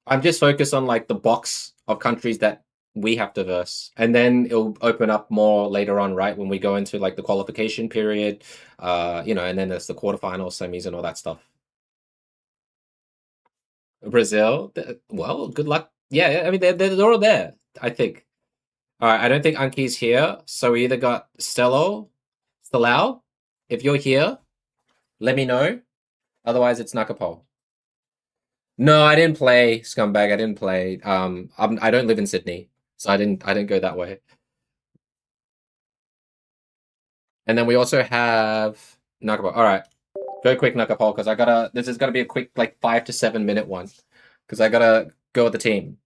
I'm just focused on like the box of countries that we have to verse, and then it'll open up more later on, right? When we go into like the qualification period, you know, and then there's the quarterfinals, semis, and all that stuff. Brazil, well, good luck. Yeah, I mean they're all there. I think. All right, I don't think Anki's here, so we either got Stellau. If you're here, let me know. Otherwise, it's Nakapol. No, I didn't play Scumbag. I didn't play. I don't live in Sydney, so I didn't go that way. And then we also have Nakapol. All right, go quick Nakapol because I gotta. This is gonna be a quick like 5 to 7 minute one because I gotta go with the team.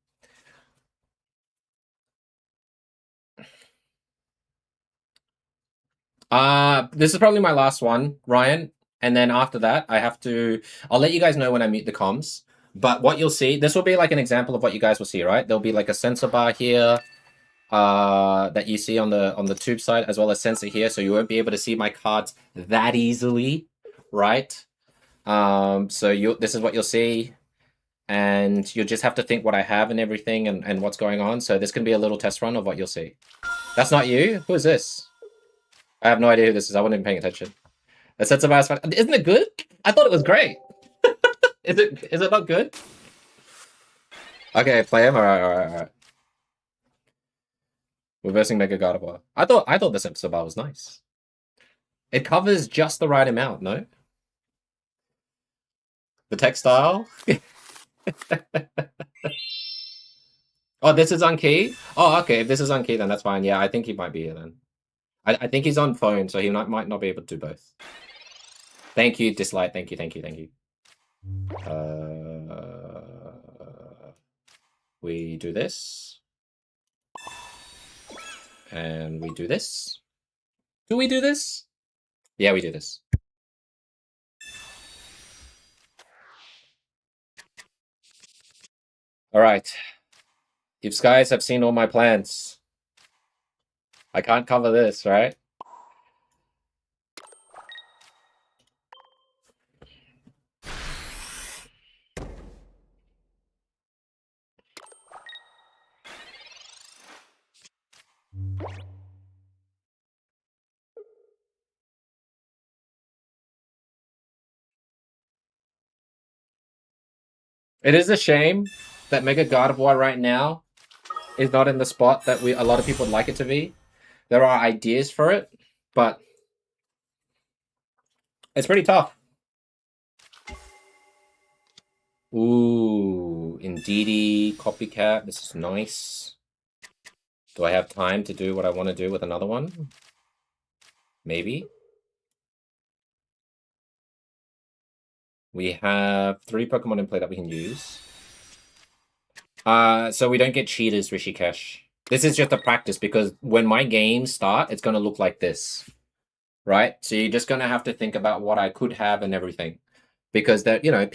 This is probably my last one, Ryan. And then after that, I'll let you guys know when I mute the comms. But what you'll see, this will be like an example of what you guys will see, right? There'll be like a sensor bar here, that you see on the tube side, as well as sensor here, so you won't be able to see my cards that easily, right? So this is what you'll see, and you'll just have to think what I have and everything and what's going on. So this can be a little test run of what you'll see. That's not you? Who is this? I have no idea who this is. I wasn't even paying attention. A sense of ass. Isn't it good? I thought it was great. Is it not good? Okay, play him. All right. Reversing Mega Gardevoir. I thought this episode bar was nice. It covers just the right amount, no? The textile. Oh, this is on key? Oh, okay. If this is on key, then that's fine. Yeah, I think he might be here then. I think he's on phone, so he might not be able to do both. Thank you, Dislike. Thank you. We do this. And we do this. Do we do this? Yeah, we do this. All right. You guys have seen all my plans. I can't cover this, right? It is a shame that Mega Gardevoir right now is not in the spot that a lot of people would like it to be. There are ideas for it, but it's pretty tough. Ooh, Indeedee, Copycat. This is nice. Do I have time to do what I want to do with another one? Maybe. We have 3 Pokemon in play that we can use. So we don't get cheaters, Rishikesh. This is just a practice because when my games start, it's going to look like this. Right? So you're just going to have to think about what I could have and everything. Because there, you know,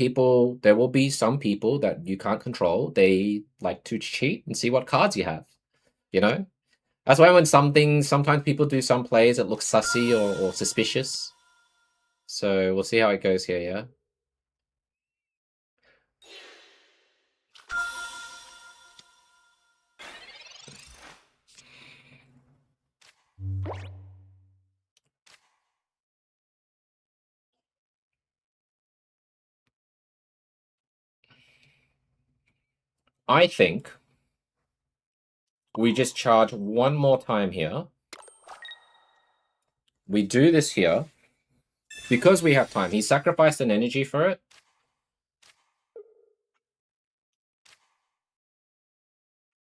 there will be some people that you can't control. They like to cheat and see what cards you have. You know? That's why when sometimes people do some plays that look sussy or suspicious. So we'll see how it goes here, yeah? I think we just charge one more time here. We do this here. Because we have time. He sacrificed an energy for it.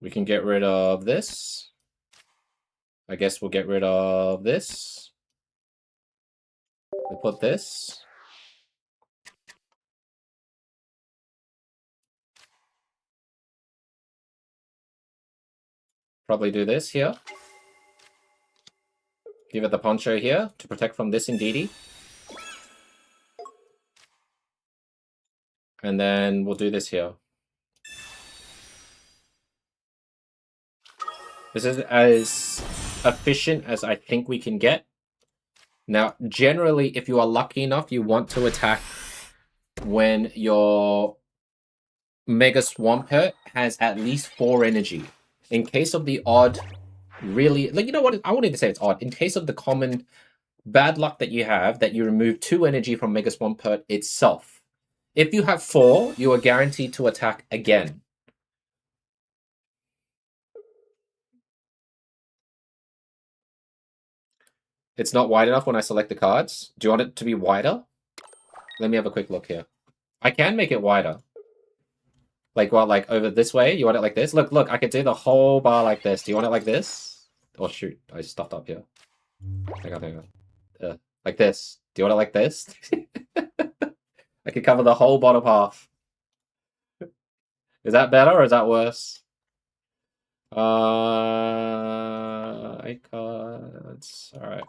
We can get rid of this. I guess we'll get rid of this. We'll put this. Probably do this here. Give it the poncho here to protect from this Indeedee. And then we'll do this here. This is as efficient as I think we can get. Now, generally, if you are lucky enough, you want to attack when your Mega Swampert has at least 4 energy. In case of the odd, really, like, you know what? I won't even say it's odd. In case of the common bad luck that you have, that you remove 2 energy from Mega Swampert itself. If you have 4, you are guaranteed to attack again. It's not wide enough when I select the cards. Do you want it to be wider? Let me have a quick look here. I can make it wider. Like, what, like over this way? You want it like this? Look, look, I could do the whole bar like this. Do you want it like this? Oh, shoot. I stuffed up here. Hang on. Like this. Do you want it like this? I could cover the whole bottom half. Is that better or is that worse? Icons. Alright.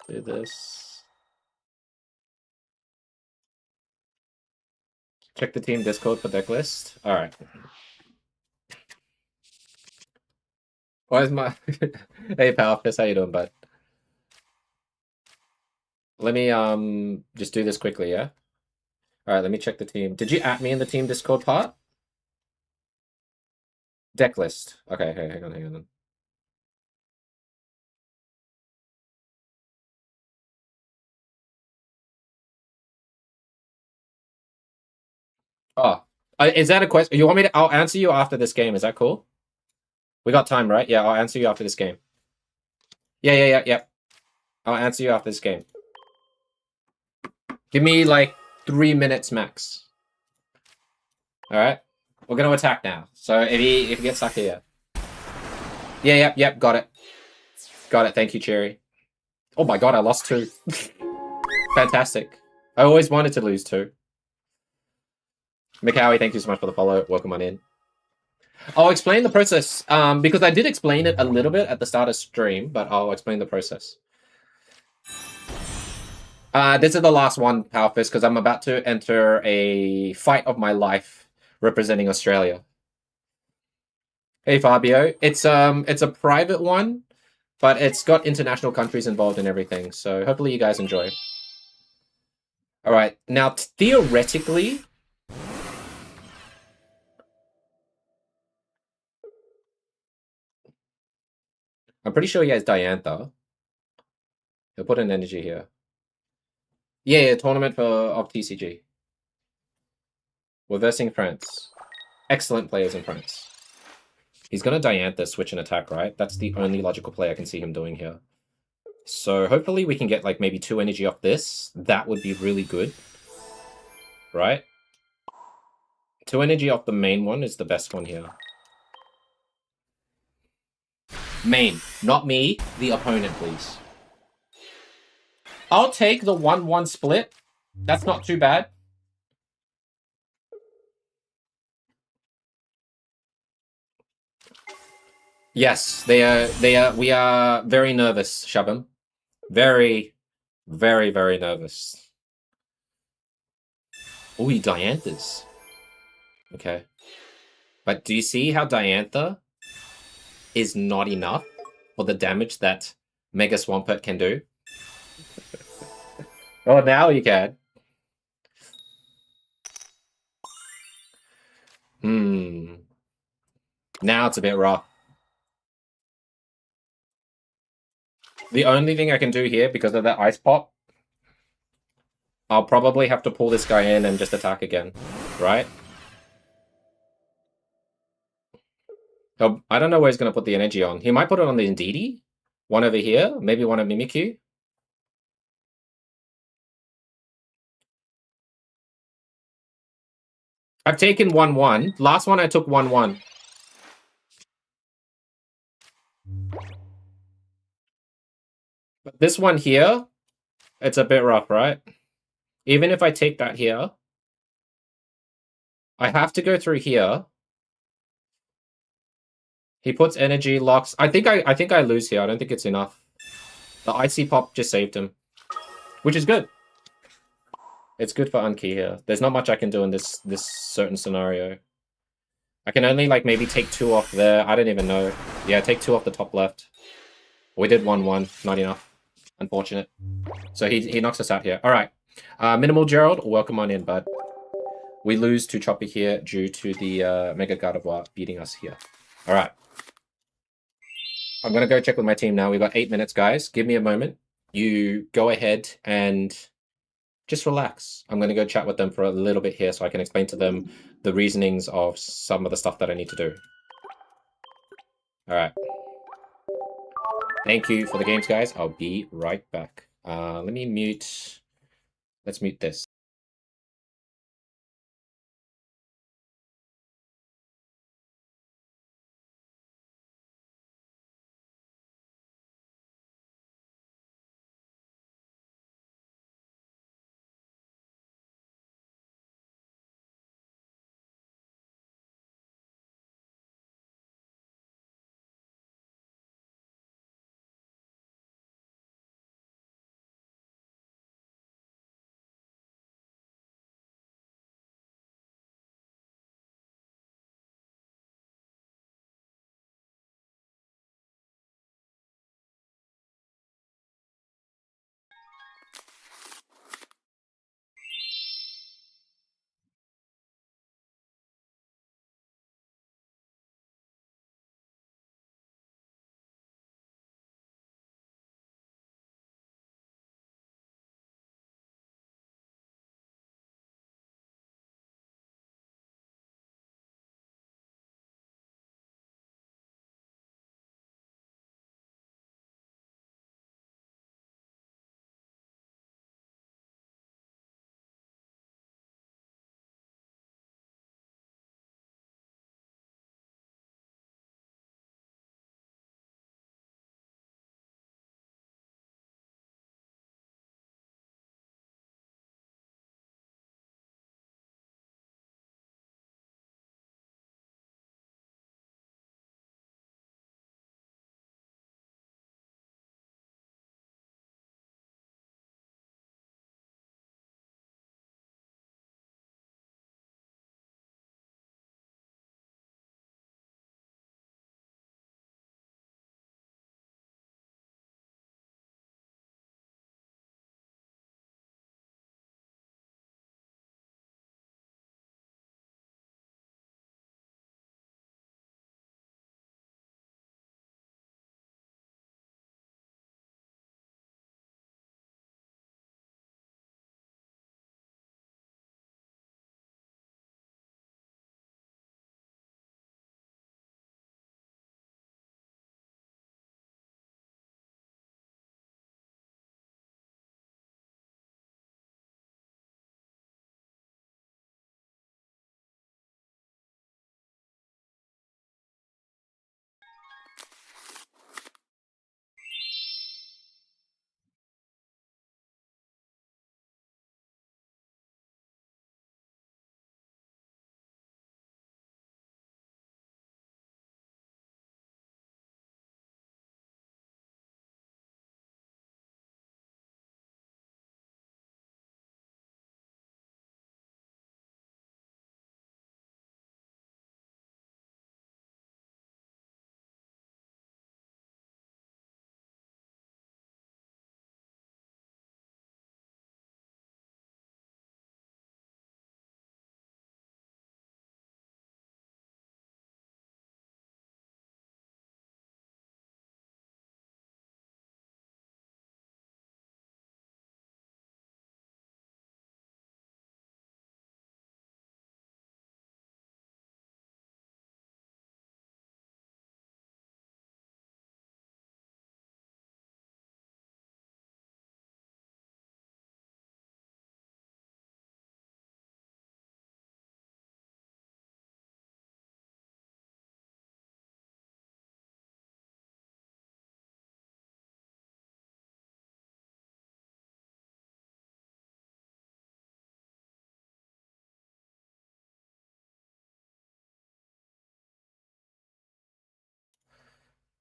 Do this. Check the team Discord for deck list. Alright. Why is my... Hey, Powerfist, how you doing, bud? Let me just do this quickly, yeah? Alright, let me check the team. Did you at me in the team Discord part? Deck list. Okay, hang on. Oh, is that a question? You want me to? I'll answer you after this game. Is that cool? We got time, right? Yeah, I'll answer you after this game. Yeah. I'll answer you after this game. Give me like 3 minutes max. All right, we're gonna attack now. So if he gets stuck here, yep, got it. Thank you, Cherry. Oh my god, I lost 2. Fantastic. I always wanted to lose 2. Mikawi, thank you so much for the follow. Welcome on in. I'll explain the process, because I did explain it a little bit at the start of stream, but I'll explain the process. This is the last one, Powerfist, because I'm about to enter a fight of my life representing Australia. Hey, Fabio. It's a private one, but it's got international countries involved and everything, so hopefully you guys enjoy. All right, now theoretically... I'm pretty sure he has Diantha. He'll put an energy here. Yeah, tournament of TCG. We're versing France. Excellent players in France. He's going to Diantha, switch and attack, right? That's the only logical play I can see him doing here. So hopefully we can get like maybe 2 energy off this. That would be really good. Right? 2 energy off the main one is the best one here. Main, not me, the opponent, please. I'll take the 1-1 split That's not too bad. Yes, we are very nervous, Shabam. Very, very, very nervous. Oh, he Dianthas. Okay. But do you see how Diantha is not enough for the damage that Mega Swampert can do? Oh, now you can. Now it's a bit rough. The only thing I can do here, because of that ice pop, I'll probably have to pull this guy in and just attack again, right? I don't know where he's going to put the energy on. He might put it on the Indeedee. One over here, maybe one at Mimikyu. I've taken 1-1. Last one I took 1-1. But this one here, it's a bit rough, right? Even if I take that here, I have to go through here. He puts energy, locks. I think I lose here. I don't think it's enough. The icy pop just saved him, which is good. It's good for Unki here. There's not much I can do in this certain scenario. I can only like maybe take 2 off there. I don't even know. Yeah, take 2 off the top left. We did 1-1. Not enough. Unfortunate. So he knocks us out here. All right. Minimal Gerald, welcome on in, bud. We lose to Choppy here due to the Mega Gardevoir beating us here. All right. I'm going to go check with my team now. We've got 8 minutes, guys. Give me a moment. You go ahead and just relax. I'm going to go chat with them for a little bit here so I can explain to them the reasonings of some of the stuff that I need to do. All right. Thank you for the games, guys. I'll be right back. Let me mute. Let's mute this.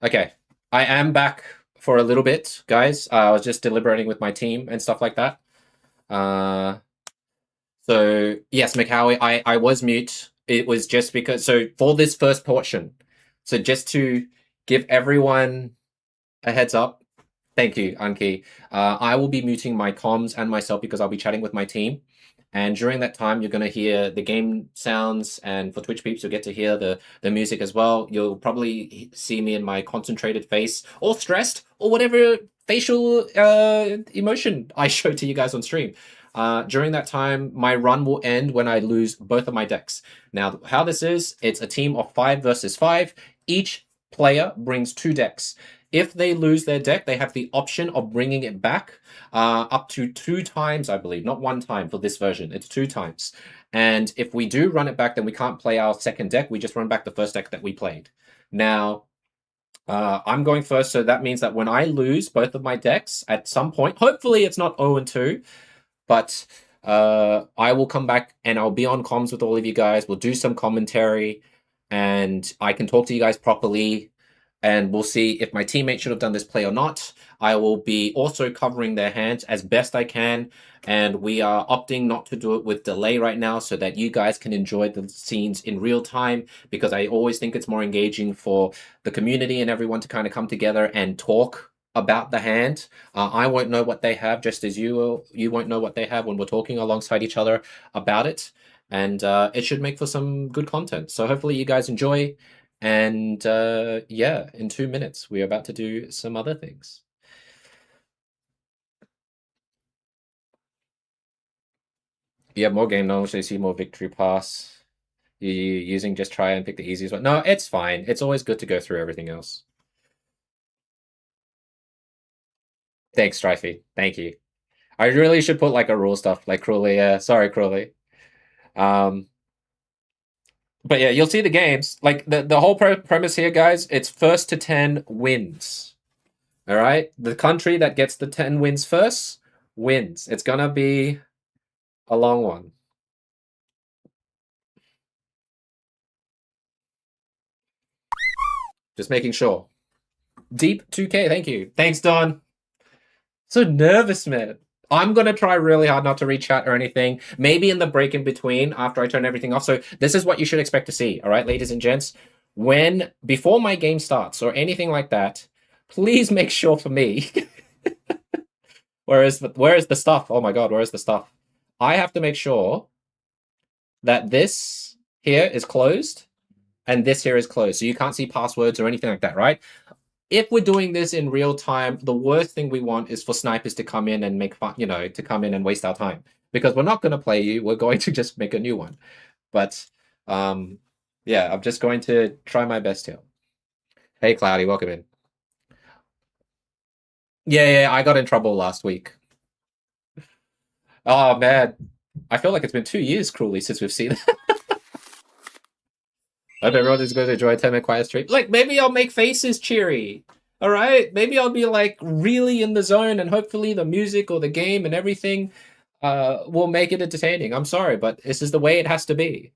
Okay, I am back for a little bit, guys. I was just deliberating with my team and stuff like that. Uh, so yes, McHowie, I was mute. It was just because for this first portion. So just to give everyone a heads up. Thank you, Anki. I will be muting my comms and myself because I'll be chatting with my team. And during that time, you're going to hear the game sounds. And for Twitch peeps, you'll get to hear the music as well. You'll probably see me in my concentrated face or stressed or whatever facial emotion I show to you guys on stream. During that time, my run will end when I lose both of my decks. Now, how this is, it's a team of 5 versus 5. Each player brings 2 decks. If they lose their deck, they have the option of bringing it back up to 2 times, I believe. Not 1 time for this version. It's 2 times. And if we do run it back, then we can't play our second deck. We just run back the first deck that we played. Now, I'm going first, so that means that when I lose both of my decks at some point, hopefully it's not 0-2, but I will come back and I'll be on comms with all of you guys. We'll do some commentary and I can talk to you guys properly. And we'll see if my teammate should have done this play or not. I will be also covering their hands as best I can. And we are opting not to do it with delay right now so that you guys can enjoy the scenes in real time, because I always think it's more engaging for the community and everyone to kind of come together and talk about the hand. I won't know what they have, just as you won't know what they have when we're talking alongside each other about it. And it should make for some good content. So hopefully you guys enjoy. And yeah, in 2 minutes, we're about to do some other things. You have more game knowledge, so you see more victory pass. You using just try and pick the easiest one. No, it's fine. It's always good to go through everything else. Thanks, Strifey. Thank you. I really should put like a rule stuff like Cruelly. Sorry, Cruelly. But yeah, you'll see the games. Like the whole premise here, guys, it's first to 10 wins. All right? The country that gets the 10 wins first wins. It's going to be a long one. Just making sure. Deep 2K, thank you. Thanks, Don. So nervous, man. I'm going to try really hard not to reach out or anything. Maybe in the break in between after I turn everything off. So this is what you should expect to see. All right, ladies and gents. Before my game starts or anything like that, please make sure for me. Where is the stuff? Oh my God, where is the stuff? I have to make sure that this here is closed and this here is closed. So you can't see passwords or anything like that, right? If we're doing this in real time, the worst thing we want is for snipers to come in and make fun, to come in and waste our time, because we're not going to play you. We're going to just make a new one. But yeah, I'm just going to try my best here. Hey, Cloudy, welcome in. Yeah, I got in trouble last week. Oh, man. I feel like it's been 2 years, Cruelly, since we've seen it. I hope everyone is going to enjoy a 10-minute quiet stream. Like, maybe I'll make faces cheery. All right? Maybe I'll be, like, really in the zone, and hopefully the music or the game and everything will make it entertaining. I'm sorry, but this is the way it has to be.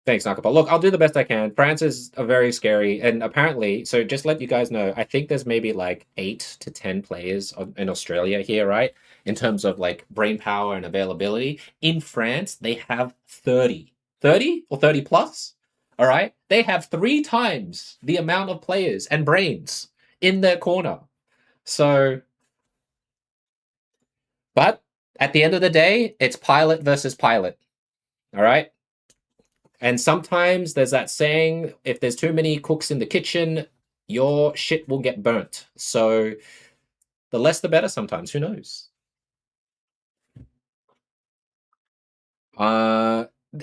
Thanks, Nakapa. Look, I'll do the best I can. France is very scary, and apparently, so just let you guys know, I think there's maybe like 8 to 10 players in Australia here, right? In terms of like brain power and availability. In France, they have 30. 30 or 30 plus? All right? They have 3 times the amount of players and brains in their corner. So, but at the end of the day, it's pilot versus pilot. All right? And sometimes there's that saying, if there's too many cooks in the kitchen, your shit will get burnt. So the less the better sometimes. Who knows?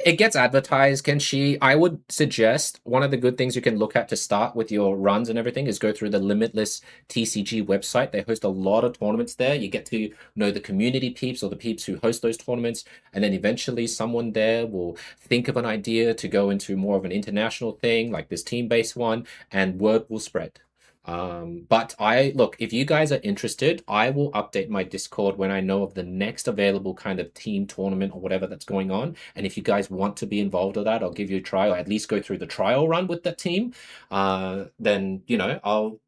It gets advertised, Kenshi. I would suggest one of the good things you can look at to start with your runs and everything is go through the Limitless TCG website. They host a lot of tournaments there. You get to know the community peeps or the peeps who host those tournaments. And then eventually someone there will think of an idea to go into more of an international thing, like this team-based one, and word will spread. But I look, if you guys are interested, I will update my Discord when I know of the next available kind of team tournament or whatever that's going on. And if you guys want to be involved with that, I'll give you a try or at least go through the trial run with that team. Then, you know, I'll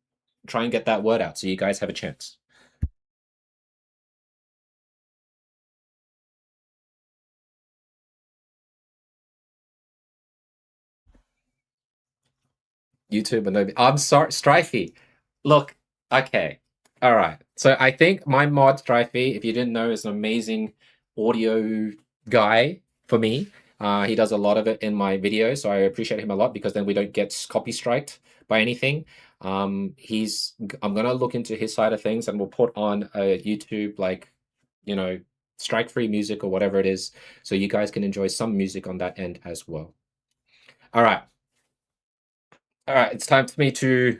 try and get that word out so you guys have a chance. YouTube and Adobe. I'm sorry, Strifey. Look, okay. All right. So I think my mod Strifey, if you didn't know, is an amazing audio guy for me. He does a lot of it in my videos, so I appreciate him a lot because then we don't get copy striked by anything. I'm gonna look into his side of things and we'll put on a YouTube like, you know, strike-free music or whatever it is, so you guys can enjoy some music on that end as well. All right. All right, it's time for me to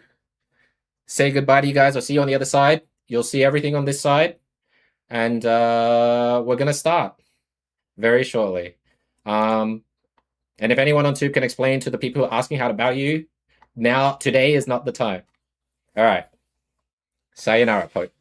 say goodbye to you guys. I'll see you on the other side. You'll see everything on this side. And we're going to start very shortly. And if anyone on Tube can explain to the people who are asking how to bout you, now, today is not the time. All right. Sayonara, poke.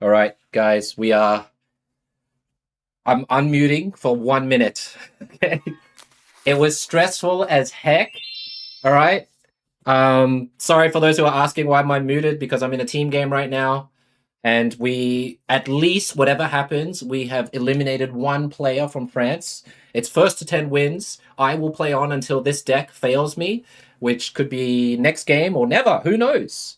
All right, guys, I'm unmuting for 1 minute. Okay. It was stressful as heck. All right. Sorry for those who are asking why am I muted, because I'm in a team game right now. And we, at least, whatever happens, we have eliminated one player from France. It's first to 10 wins. I will play on until this deck fails me, which could be next game or never. Who knows?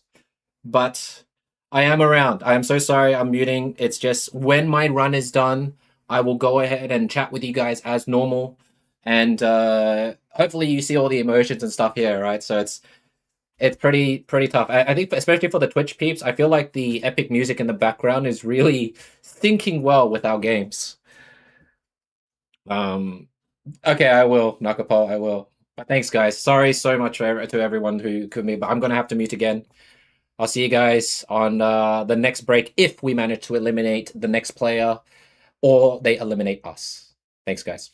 But I am around. I am so sorry I'm muting. It's just when my run is done, I will go ahead and chat with you guys as normal. And hopefully you see all the emotions and stuff here, right? So it's pretty tough. I think especially for the Twitch peeps, I feel like the epic music in the background is really syncing well with our games. Okay, I will, Nakapal, I will. But thanks, guys. Sorry so much to everyone who could me, but I'm gonna have to mute again. I'll see you guys on the next break if we manage to eliminate the next player or they eliminate us. Thanks, guys.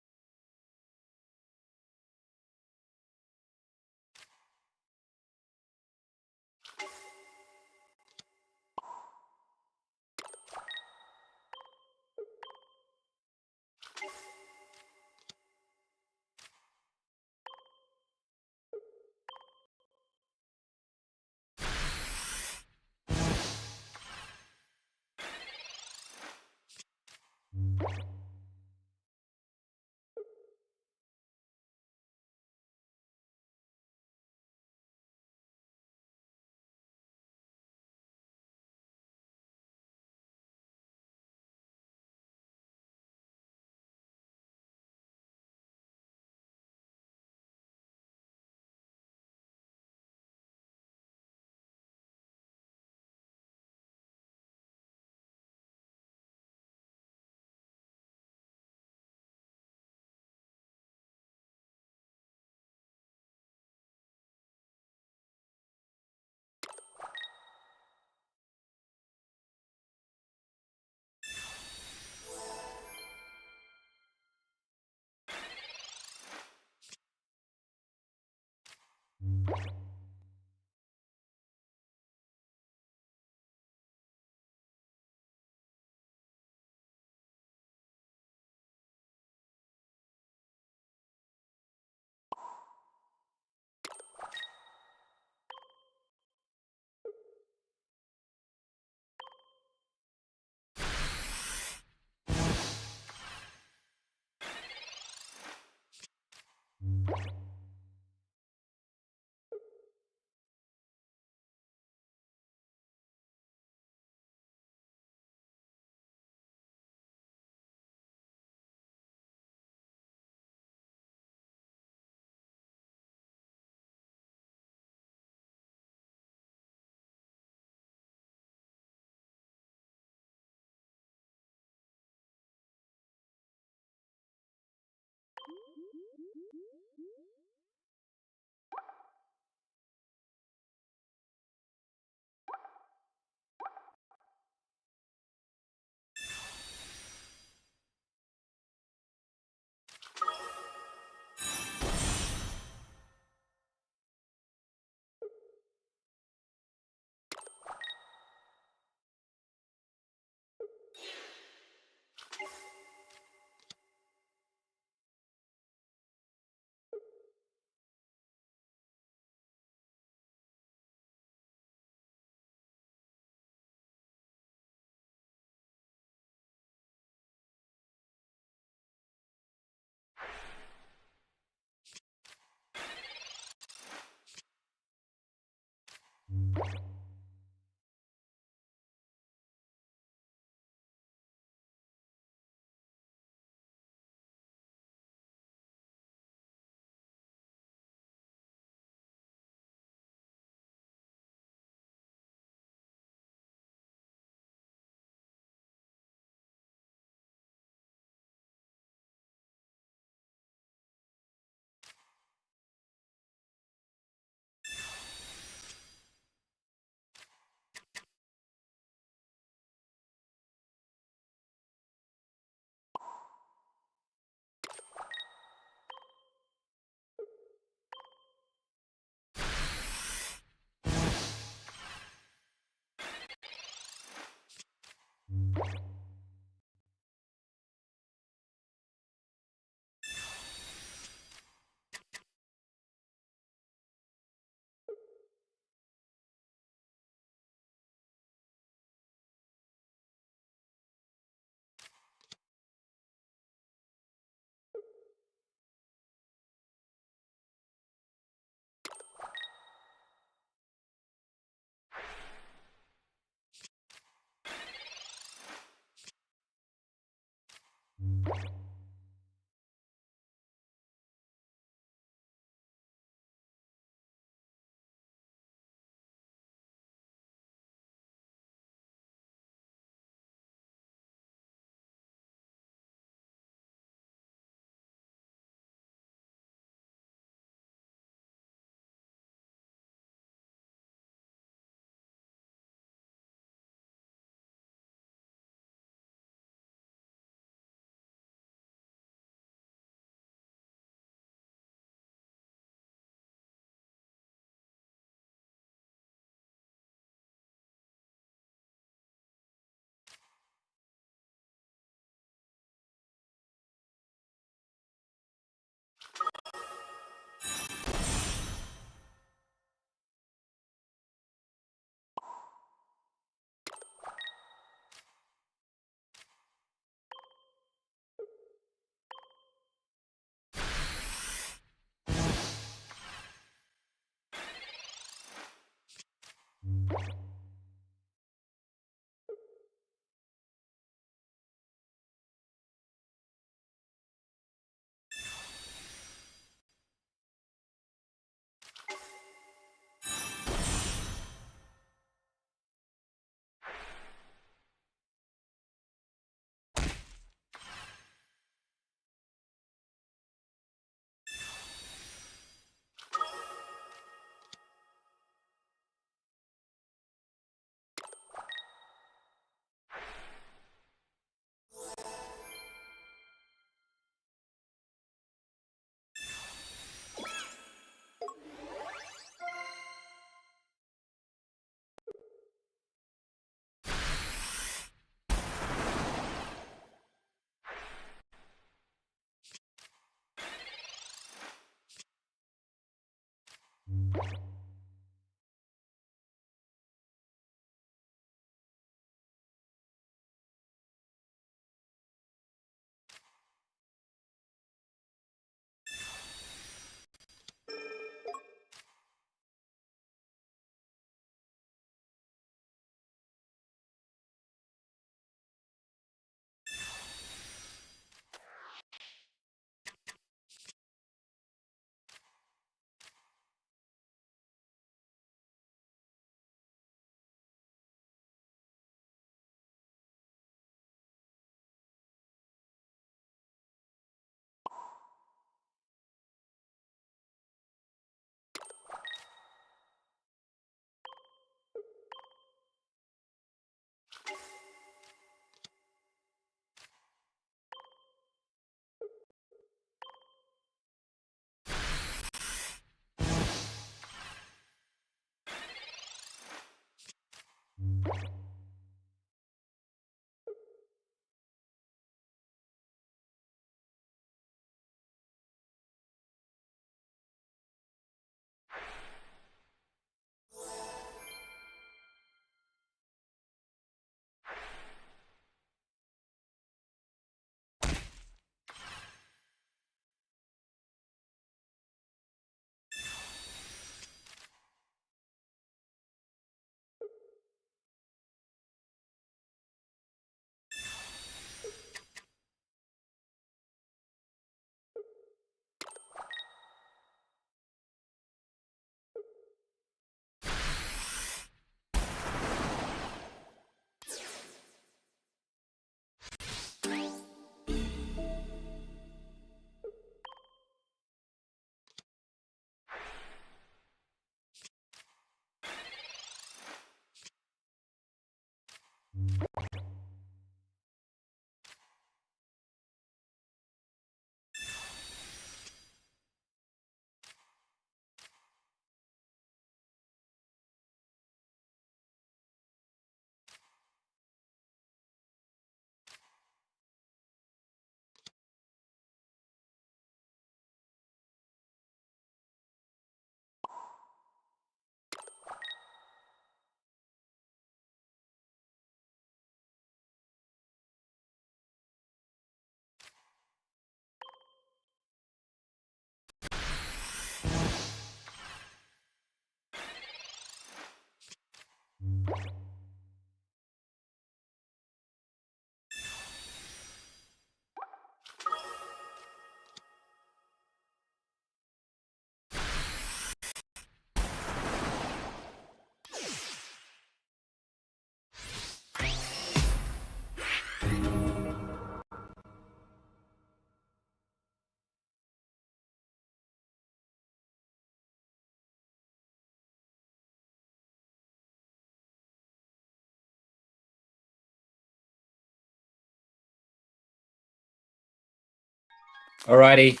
Alrighty.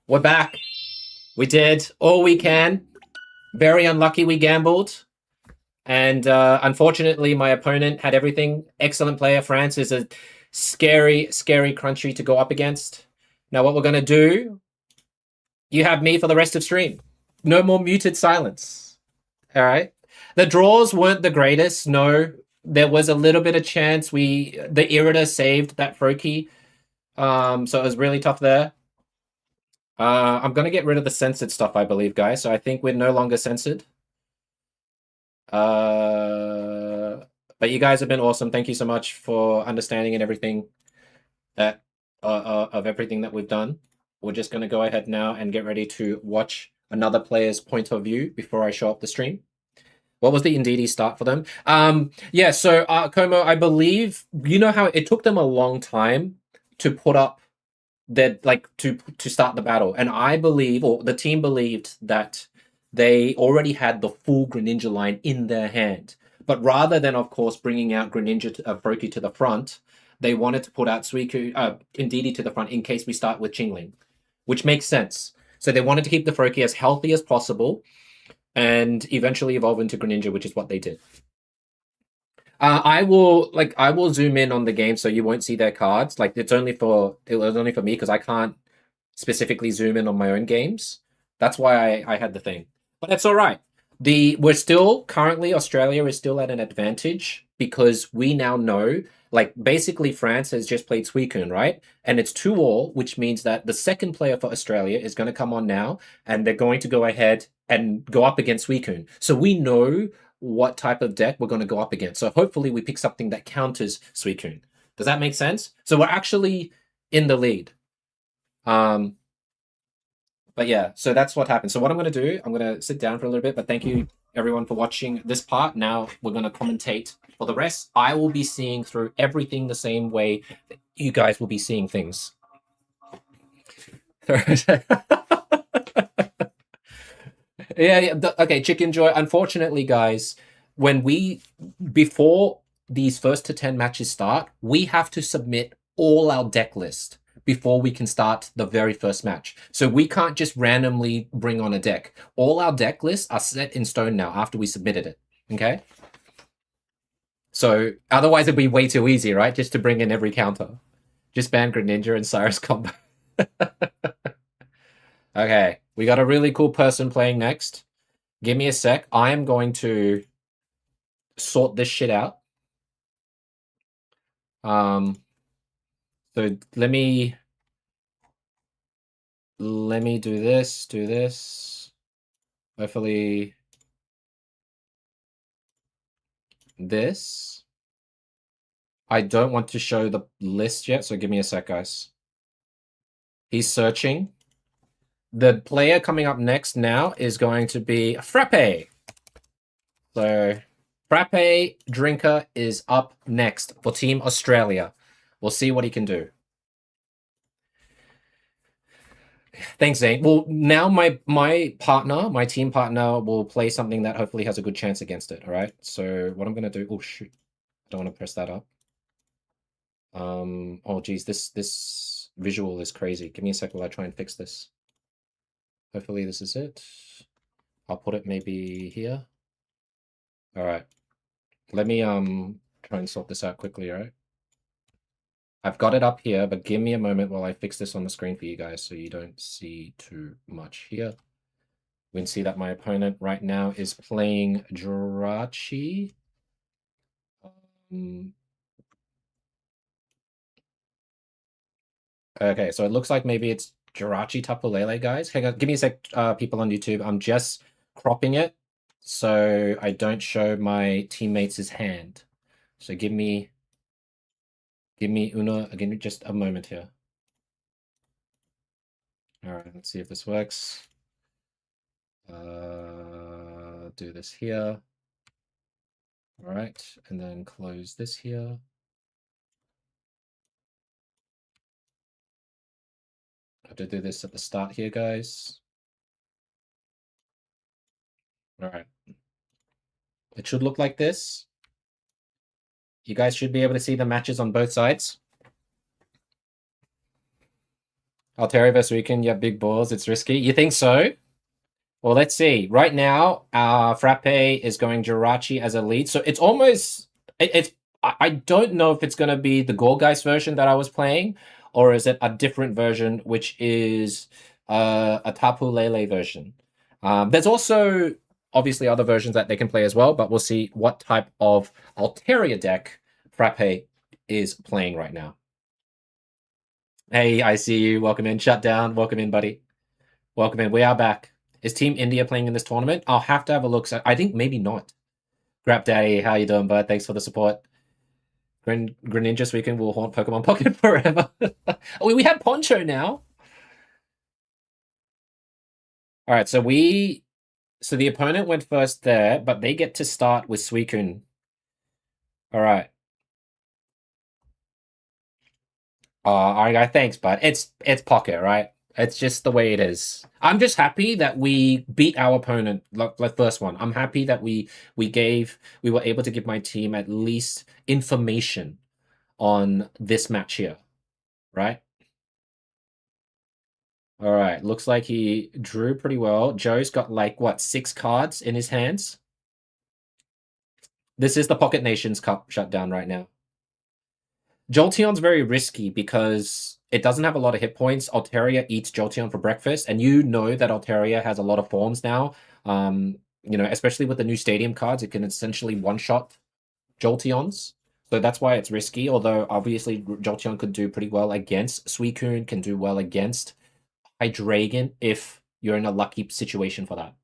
We're back. We did all we can. Very unlucky we gambled. And unfortunately, my opponent had everything. Excellent player. France is a scary, scary country to go up against. Now, what we're going to do, you have me for the rest of stream. No more muted silence. All right. The draws weren't the greatest. No, there was a little bit of chance. The Irida saved that Froakie. So it was really tough there. I'm going to get rid of the censored stuff, I believe, guys. So I think we're no longer censored. But you guys have been awesome. Thank you so much for understanding and everything that of everything that we've done. We're just going to go ahead now and get ready to watch another player's point of view before I show up the stream. What was the Indeedee start for them? Yeah, so Como, I believe you know how it took them a long time to put up their to start the battle, and I believe, or the team believed, that they already had the full Greninja line in their hand. But rather than, of course, bringing out Greninja Froakie to the front, they wanted to put out Suicune, Indeedee to the front in case we start with Chingling, which makes sense. So they wanted to keep the Froakie as healthy as possible and eventually evolve into Greninja, which is what they did. I will zoom in on the game so you won't see their cards. Like it was only for me because I can't specifically zoom in on my own games. That's why I had the thing. But that's all right. We're still currently, Australia is still at an advantage because we now know, like, basically France has just played Suicune, right? And it's 2-all, which means that the second player for Australia is going to come on now and they're going to go ahead and go up against Suicune. So we know what type of deck we're going to go up against. So hopefully we pick something that counters Suicune. Does that make sense? So we're actually in the lead. But yeah, so that's what happened. So what I'm going to do, I'm going to sit down for a little bit, but thank you everyone for watching this part. Now we're going to commentate for the rest. I will be seeing through everything the same way that you guys will be seeing things. Yeah. Okay, Chicken Joy. Unfortunately, guys, before these first to 10 matches start, we have to submit all our deck list before we can start the very first match. So we can't just randomly bring on a deck. All our deck lists are set in stone now after we submitted it. Okay? So otherwise it'd be way too easy, right? Just to bring in every counter. Just ban Greninja and Cyrus combo. Okay, we got a really cool person playing next. Give me a sec. I am going to sort this shit out. So let me do this. Hopefully this. I don't want to show the list yet, so give me a sec, guys. He's searching. The player coming up next now is going to be Frappe. So Frappe Drinker is up next for Team Australia. We'll see what he can do. Thanks, Zane. Well, now my team partner will play something that hopefully has a good chance against it. All right. So what I'm gonna do? Oh shoot! I don't want to press that up. Oh geez, this visual is crazy. Give me a sec while I try and fix this. Hopefully this is it. I'll put it maybe here. All right. Let me try and sort this out quickly. All right. I've got it up here, but give me a moment while I fix this on the screen for you guys so you don't see too much here. We can see that my opponent right now is playing Jirachi. Okay, so it looks like maybe it's Jirachi Tapulele, guys. Hang on, give me a sec, people on YouTube. I'm just cropping it so I don't show my teammates' hand. So give me just a moment here. All right, let's see if this works. Do this here. All right, and then close this here. I have to do this at the start here, guys. All right. It should look like this. You guys should be able to see the matches on both sides. Altaria versus Weekend, yeah, big balls. It's risky. You think so? Well, let's see. Right now, Frappe is going Jirachi as a lead, so it's almost it's. I don't know if it's going to be the Gorgeist version that I was playing, or is it a different version, which is a Tapu Lele version. There's also obviously other versions that they can play as well, but we'll see what type of Altaria deck Frappe is playing right now. Hey, I see you. Welcome in. Shut down. Welcome in, buddy. Welcome in. We are back. Is Team India playing in this tournament? I'll have to have a look. So I think maybe not. Grap Daddy, how you doing, bud? Thanks for the support. Greninja Weekend will haunt Pokemon Pocket forever. We have Poncho now. All right, so the opponent went first there, but they get to start with Suicune. All right. All right, guy. Thanks, bud. It's Pocket, right? It's just the way it is. I'm just happy that we beat our opponent, like first one. I'm happy that we were able to give my team at least information on this match here, right? All right, looks like he drew pretty well. Joe's got like what, 6 cards in his hands. This is the Pocket Nations Cup shutdown right now. Jolteon's very risky because it doesn't have a lot of hit points. Altaria eats Jolteon for breakfast, and you know that Altaria has a lot of forms now. Especially with the new stadium cards, it can essentially one-shot Jolteons. So that's why it's risky, although obviously Jolteon could do pretty well against Suicune, can do well against Hydreigon if you're in a lucky situation for that.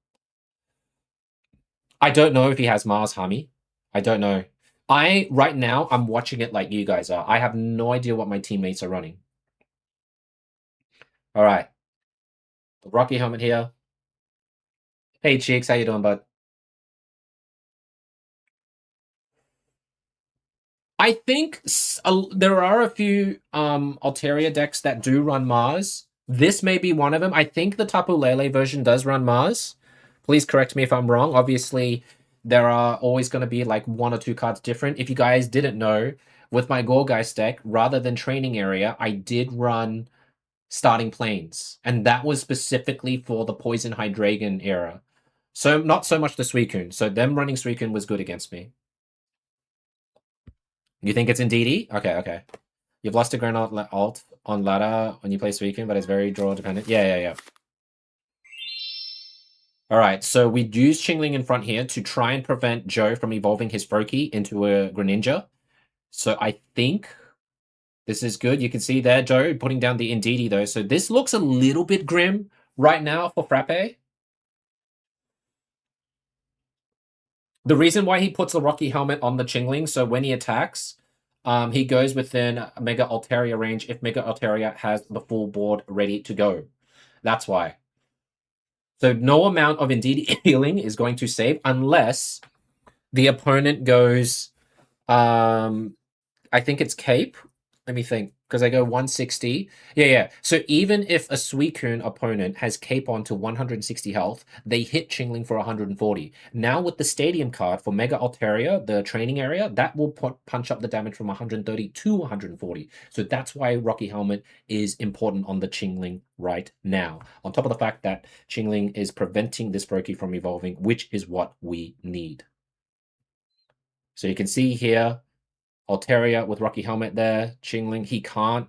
I don't know if he has Mars Hami. I don't know. Right now, I'm watching it like you guys are. I have no idea what my teammates are running. All right. The Rocky helmet here. Hey, Cheeks, how you doing, bud? I think there are a few Altaria decks that do run Mars. This may be one of them. I think the Tapu Lele version does run Mars. Please correct me if I'm wrong. Obviously, there are always going to be like 1 or 2 cards different. If you guys didn't know, with my Gorgeist deck, rather than Training Area, I did run Starting Plains. And that was specifically for the Poison Hydreigon era. So not so much the Suicune. So them running Suicune was good against me. You think it's in DD? Okay, okay. You've lost a Granite alt on ladder when you play Suicune, but it's very draw dependent. Yeah. All right, so we use Chingling in front here to try and prevent Joe from evolving his Froakie into a Greninja. So I think this is good. You can see there, Joe putting down the Indeedee though. So this looks a little bit grim right now for Frappe. The reason why he puts the Rocky helmet on the Chingling, so when he attacks, he goes within Mega Altaria range if Mega Altaria has the full board ready to go. That's why. So no amount of Indeed healing is going to save unless the opponent goes, I think it's Cape. Let me think, because I go 160. Yeah. So even if a Suicune opponent has Cape on to 160 health, they hit Chingling for 140. Now with the Stadium card for Mega Altaria, the training area, that will punch up the damage from 130 to 140. So that's why Rocky Helmet is important on the Chingling right now. On top of the fact that Chingling is preventing this Froakie from evolving, which is what we need. So you can see here, Altaria with Rocky Helmet there, Chingling, he can't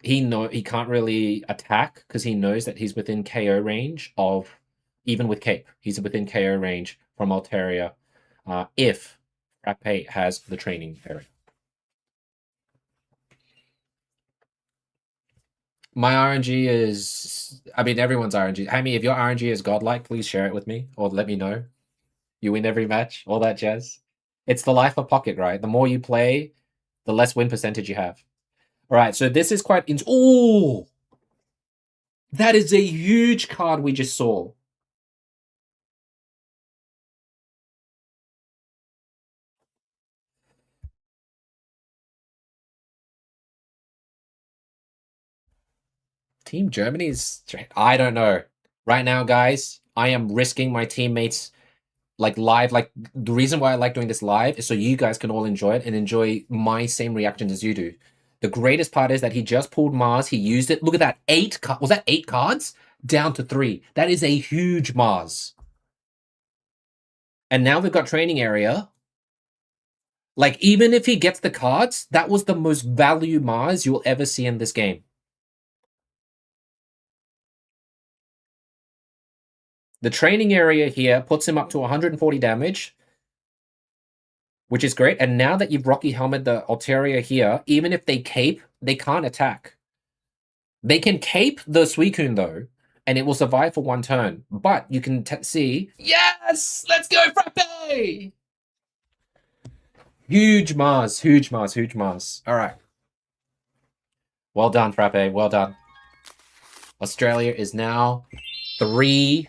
he can't really attack because he knows that he's within KO range of, even with Cape, he's within KO range from Altaria if Frappe has the training area. My RNG is, I mean, everyone's RNG. Hammy, if your RNG is godlike, please share it with me or let me know. You win every match, all that jazz. It's the life of Pocket, right? The more you play, the less win percentage you have. All right, so this is quite... Oh! That is a huge card we just saw. Team Germany's... I don't know. Right now, guys, I am risking my teammates like live. Like, the reason why I like doing this live is so you guys can all enjoy it and enjoy my same reactions as you do. The greatest part is that he just pulled Mars. He used it. Look at that. Was that 8 cards? Down to 3. That is a huge Mars. And now we've got training area. Like, even if he gets the cards, that was the most value Mars you'll ever see in this game. The training area here puts him up to 140 damage, which is great. And now that you've Rocky Helmet the Altaria here, even if they cape, they can't attack. They can cape the Suicune, though, and it will survive for 1 turn. But you can see... Yes! Let's go, Frappe! Huge Mars, huge Mars, huge Mars. All right. Well done, Frappe. Well done. Australia is now 3-2.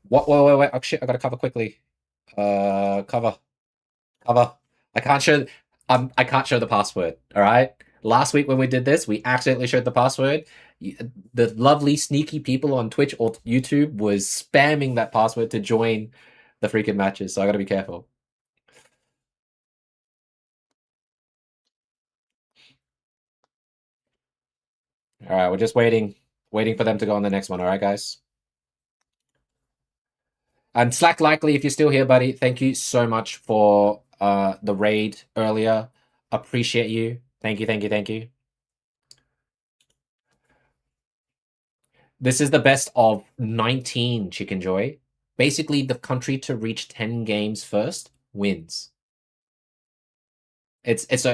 What? Wait. Oh, shit, I gotta cover quickly. Cover. I can't show the password, all right? Last week when we did this, we accidentally showed the password. The lovely, sneaky people on Twitch or YouTube was spamming that password to join the freaking matches, so I gotta be careful. All right, we're just waiting for them to go on the next one, all right, guys? And Slack Likely, if you're still here, buddy, thank you so much for the raid earlier. Appreciate you. Thank you. This is the best of 19, Chicken Joy. Basically, the country to reach 10 games first wins.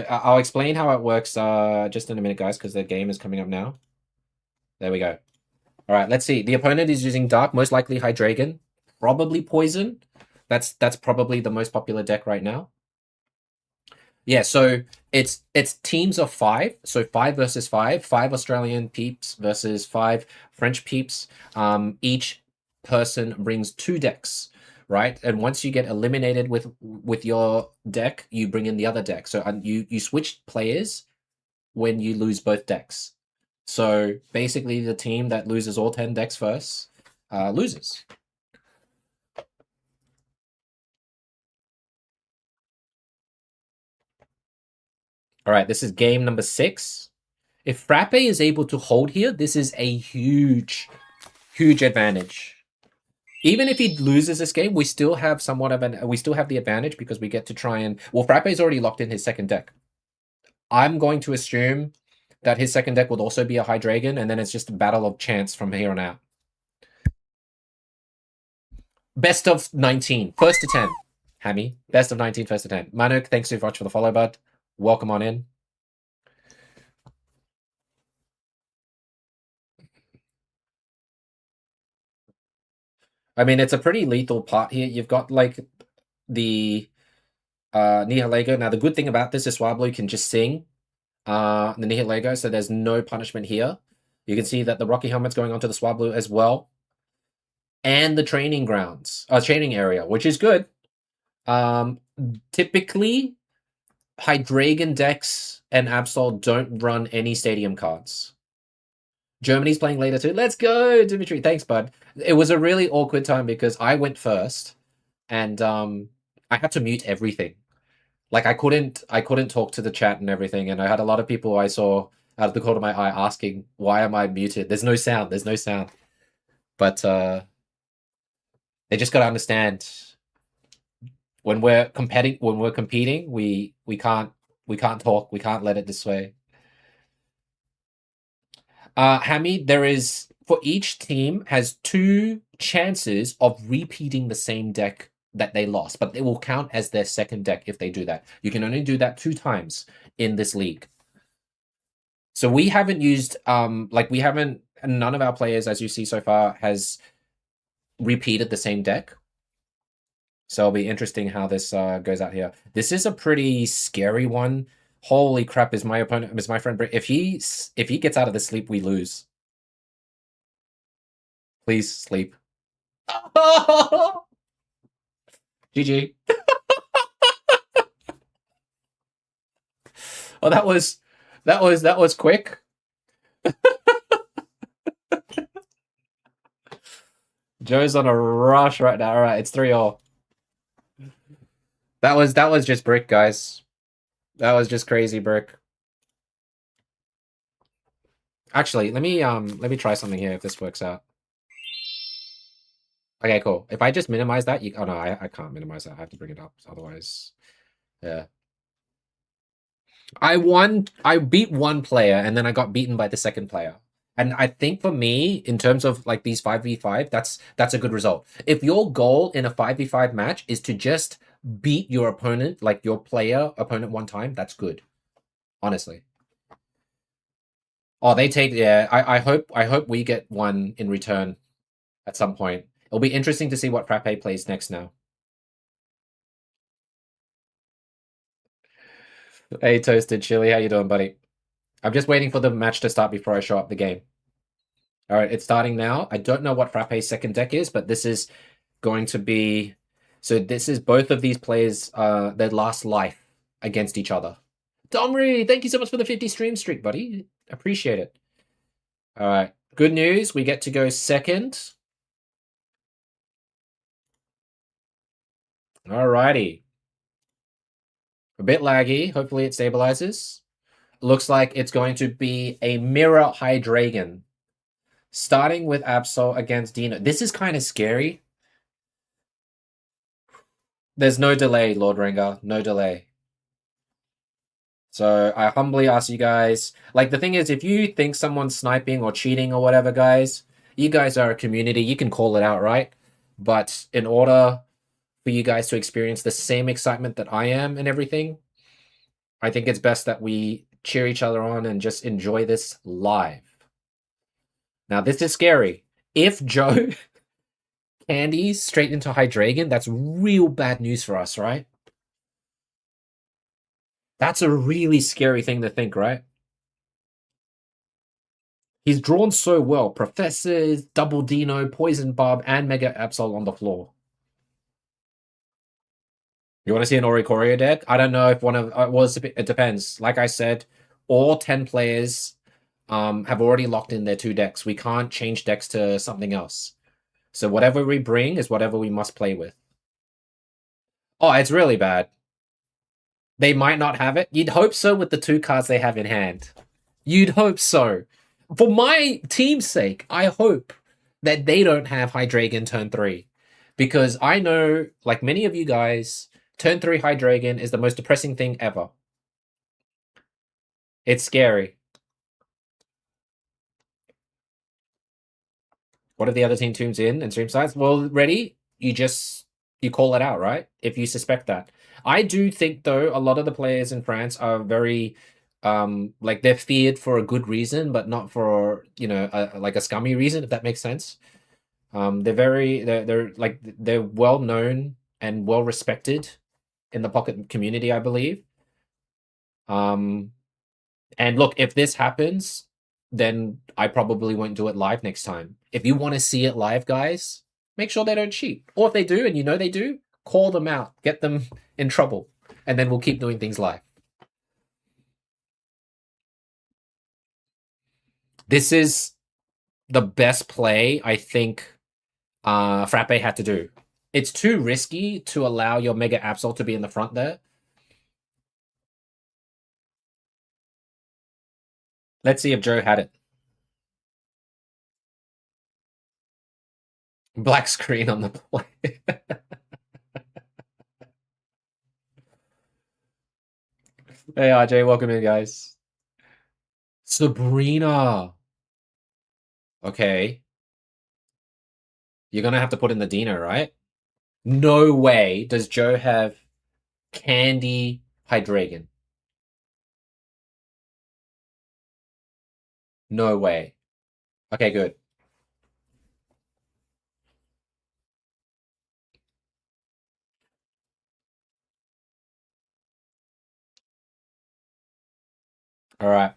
I'll explain how it works just in a minute, guys, because the game is coming up now. There we go. All right, let's see. The opponent is using Dark, most likely Hydreigon, probably Poison. That's probably the most popular deck right now. Yeah, so it's teams of 5. So 5 versus 5. 5 Australian peeps versus 5 French peeps. Each person brings 2 decks, right? And once you get eliminated with your deck, you bring in the other deck. So you switch players when you lose both decks. So basically, the team that loses all 10 decks first loses. All right, this is game number 6. If Frappe is able to hold here, this is a huge advantage. Even if he loses this game, we still have the advantage because we get to try and... Well, Frappe's already locked in his second deck. I'm going to assume that his second deck would also be a Hydreigon, and then it's just a battle of chance from here on out. Best of 19, first to 10. Hammy, best of 19, first to 10. Manuk, thanks so much for the follow, bud. Welcome on in. I mean, it's a pretty lethal part here. You've got, like, the Nihilego. Now, the good thing about this is Swablu can just sing the Nihilego, so there's no punishment here. You can see that the Rocky Helmet's going onto the Swablu as well. And the training area, which is good. Typically, Hydreigon decks and Absol don't run any stadium cards. Germany's playing later too. Let's go, Dimitri. Thanks, bud. It was a really awkward time because I went first, and I had to mute everything. Like I couldn't talk to the chat and everything, and I had a lot of people I saw out of the corner of my eye asking, "Why am I muted? There's no sound. There's no sound." But they just got to understand when we're competing, we can't talk. We can't let it this way. Hammy, there is, for each team has 2 chances of repeating the same deck that they lost, but it will count as their second deck if they do that. You can only do that 2 times in this league. So we haven't used, none of our players, as you see so far, has repeated the same deck. So it'll be interesting how this goes out here. This is a pretty scary one. Holy crap, is my friend Brick. If he gets out of this sleep, we lose. Please sleep. GG. Oh, that was quick. Joe's on a rush right now. All right, it's 3-0. That was just Brick, guys. That was just crazy, Brick. Actually, let me try something here if this works out. Okay, cool. If I just minimize that, oh no, I can't minimize that. I have to bring it up. Otherwise, yeah. I beat one player and then I got beaten by the second player. And I think for me, in terms of like these 5v5, that's a good result. If your goal in a 5v5 match is to just beat your opponent, like your opponent one time, that's good. Honestly. Oh, they take, yeah. I hope we get one in return at some point. It'll be interesting to see what Frappe plays next now. Hey, Toasted Chili, how you doing, buddy? I'm just waiting for the match to start before I show up the game. All right, it's starting now. I don't know what Frappe's second deck is, but this is going to be... So this is both of these players, their last life against each other. Domri, thank you so much for the 50 stream streak, buddy. Appreciate it. All right, good news. We get to go second. All righty. A bit laggy. Hopefully it stabilizes. Looks like it's going to be a Mirror Hydreigon. Starting with Absol against Dino. This is kind of scary. There's no delay, Lord Rengar. No delay. So I humbly ask you guys, like the thing is, if you think someone's sniping or cheating or whatever, guys, you guys are a community. You can call it out, right? But in order for you guys to experience the same excitement that I am and everything, I think it's best that we cheer each other on and just enjoy this live. Now, this is scary. If Joe candies straight into Hydreigon, that's real bad news for us, right? That's a really scary thing to think, right? He's drawn so well. Professors, Double Dino, Poison Barb, and Mega Absol on the floor. You want to see an Oricorio deck? I don't know if one of... it depends. Like I said, all 10 players have already locked in their 2 decks. We can't change decks to something else. So whatever we bring is whatever we must play with. Oh, it's really bad. They might not have it. You'd hope so with the 2 cards they have in hand. You'd hope so. For my team's sake, I hope that they don't have Hydreigon turn 3. Because I know, like many of you guys, turn 3 Hydreigon is the most depressing thing ever. It's scary. What are the other team tunes in and stream sides? Well, ready? You call it out, right? If you suspect that. I do think, though, a lot of the players in France are very... like they're feared for a good reason, but not for, you know, like a scummy reason, if that makes sense. They're well known and well respected in the Pocket community, I believe. And look, if this happens, then I probably won't do it live next time. If you want to see it live, guys, make sure they don't cheat. Or if they do, and you know they do, call them out, get them in trouble, and then we'll keep doing things live. This is the best play I think Frappe had to do. It's too risky to allow your Mega Absol to be in the front there. Let's see if Joe had it. Black screen on the play. Hey RJ, welcome in, guys. Sabrina. Okay. You're gonna have to put in the Dino, right? No way does Joe have Candy Hydreigon. No way. Okay, good. All right.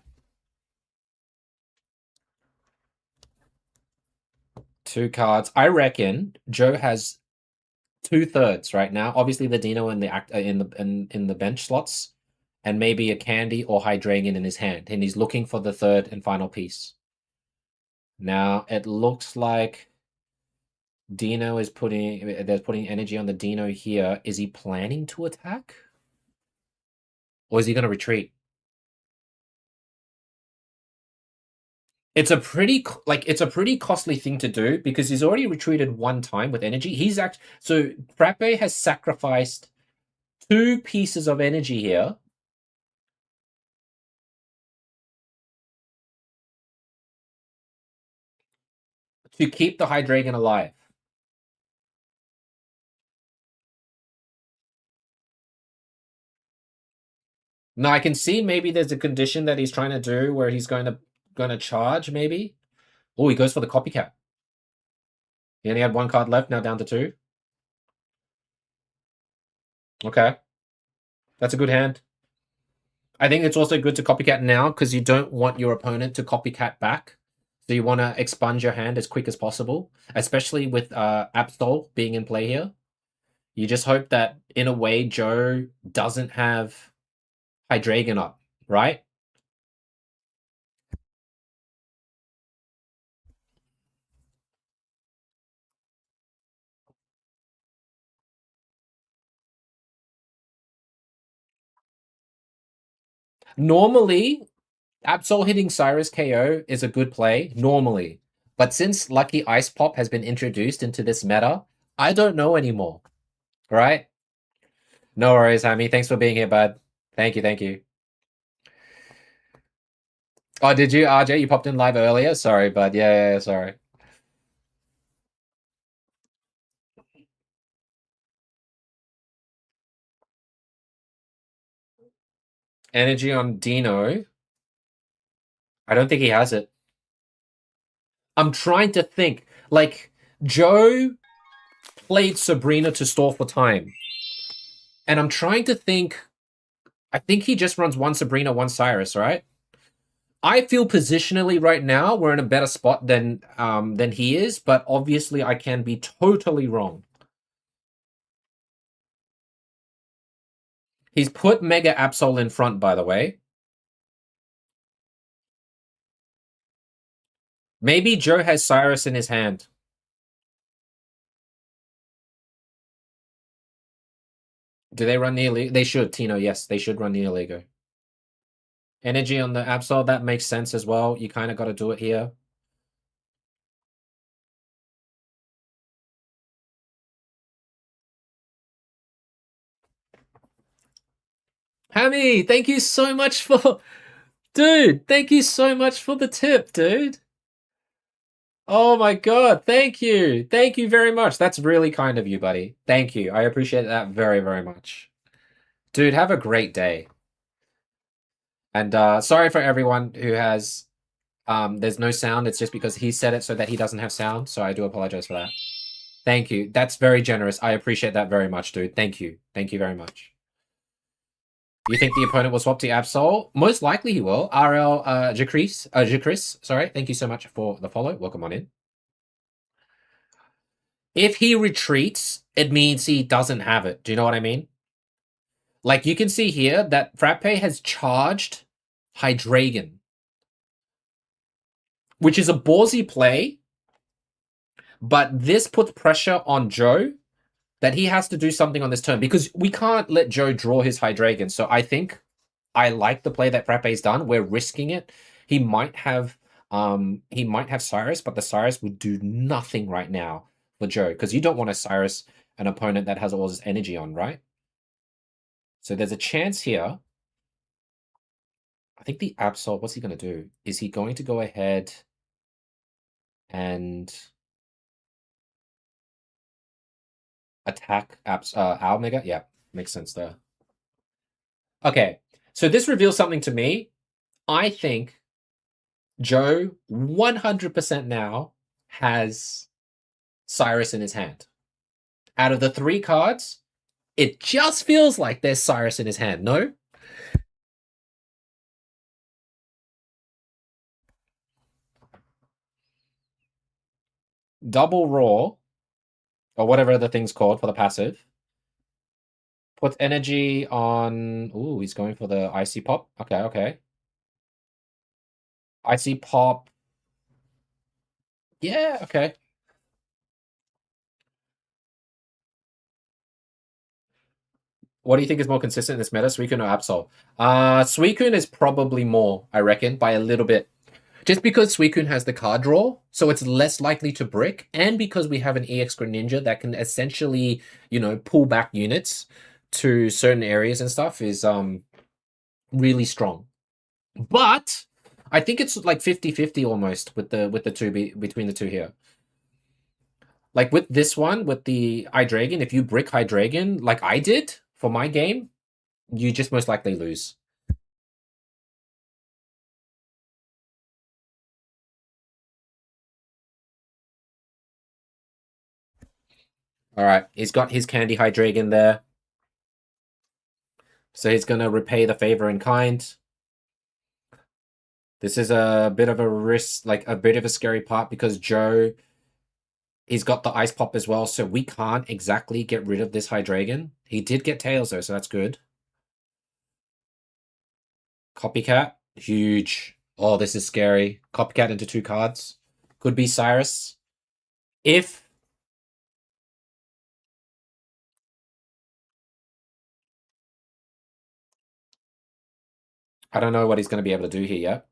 2 cards. I reckon Joe has 2/3 right now. Obviously, the Dino in the bench slots, and maybe a Candy or Hydreigon in his hand, and he's looking for the 3rd and final piece. Now it looks like Dino is they're putting energy on the Dino here. Is he planning to attack, or is he going to retreat? It's a pretty costly thing to do because he's already retreated one time with energy. So Frappe has sacrificed 2 pieces of energy here to keep the Hydreigon alive. Now I can see maybe there's a condition that he's trying to do where he's going to charge maybe. Oh, he goes for the copycat. He only had 1 card left, now down to 2. Okay. That's a good hand. I think it's also good to copycat now because you don't want your opponent to copycat back. So you want to expunge your hand as quick as possible, especially with Absol being in play here. You just hope that, in a way, Joe doesn't have Hydreigon up, right? Normally, Absol hitting Cyrus KO is a good play, normally. But since Lucky Ice Pop has been introduced into this meta, I don't know anymore, right? No worries, Hammy. Thanks for being here, bud. Thank you, thank you. Oh, did you, RJ? You popped in live earlier? Sorry, bud. Yeah, sorry. Energy on Dino. I don't think he has it. I'm trying to think. Like, Joe played Sabrina to stall for time. And I'm trying to think. I think he just runs 1 Sabrina, 1 Cyrus, right? I feel positionally right now we're in a better spot than he is, but obviously I can be totally wrong. He's put Mega Absol in front, by the way. Maybe Joe has Cyrus in his hand. Do they run Neoligo? They should, Tino. Yes, they should run Neoligo. Energy on the Absol, that makes sense as well. You kind of got to do it here. Hammy, thank you so much for... Dude, thank you so much for the tip, dude. Oh my god, thank you. Thank you very much. That's really kind of you, buddy. Thank you. I appreciate that very, very much. Dude, have a great day. And sorry for everyone who has... there's no sound. It's just because he said it so that he doesn't have sound. So I do apologize for that. Thank you. That's very generous. I appreciate that very much, dude. Thank you. Thank you very much. You think the opponent will swap to Absol? Most likely he will. RL Jacris, sorry. Thank you so much for the follow. Welcome on in. If he retreats, it means he doesn't have it. Do you know what I mean? Like, you can see here that Frappe has charged Hydreigon, which is a ballsy play, but this puts pressure on Joe that he has to do something on this turn because we can't let Joe draw his Hydreigon. So I think I like the play that Frappe's done. We're risking it. He might have Cyrus, but the Cyrus would do nothing right now for Joe because you don't want to Cyrus an opponent that has all his energy on, right? So there's a chance here. I think the Absol, what's he going to do? Is he going to go ahead and attack our Mega? Yeah, makes sense there. Okay, so this reveals something to me. I think Joe 100% now has Cyrus in his hand. Out of the 3 cards, it just feels like there's Cyrus in his hand, no? Double Raw, or whatever the thing's called for the passive. Puts energy on... Ooh, he's going for the Icy Pop. Okay. Icy Pop. Yeah, okay. What do you think is more consistent in this meta, Suicune or Absol? Suicune is probably more, I reckon, by a little bit. Just because Suicune has the card draw, so it's less likely to brick, and because we have an EX Greninja that can essentially, pull back units to certain areas and stuff is really strong. But I think it's like 50-50 almost with the two between the two here. Like with this one, with the Hydreigon, if you brick Hydreigon like I did for my game, you just most likely lose. All right, he's got his Candy Hydreigon there. So he's going to repay the favor in kind. This is a bit of a risk, like a bit of a scary part because Joe, he's got the Ice Pop as well, so we can't exactly get rid of this Hydreigon. He did get Tails though, so that's good. Copycat, huge. Oh, this is scary. Copycat into 2 cards. Could be Cyrus. If I don't know what he's going to be able to do here yet.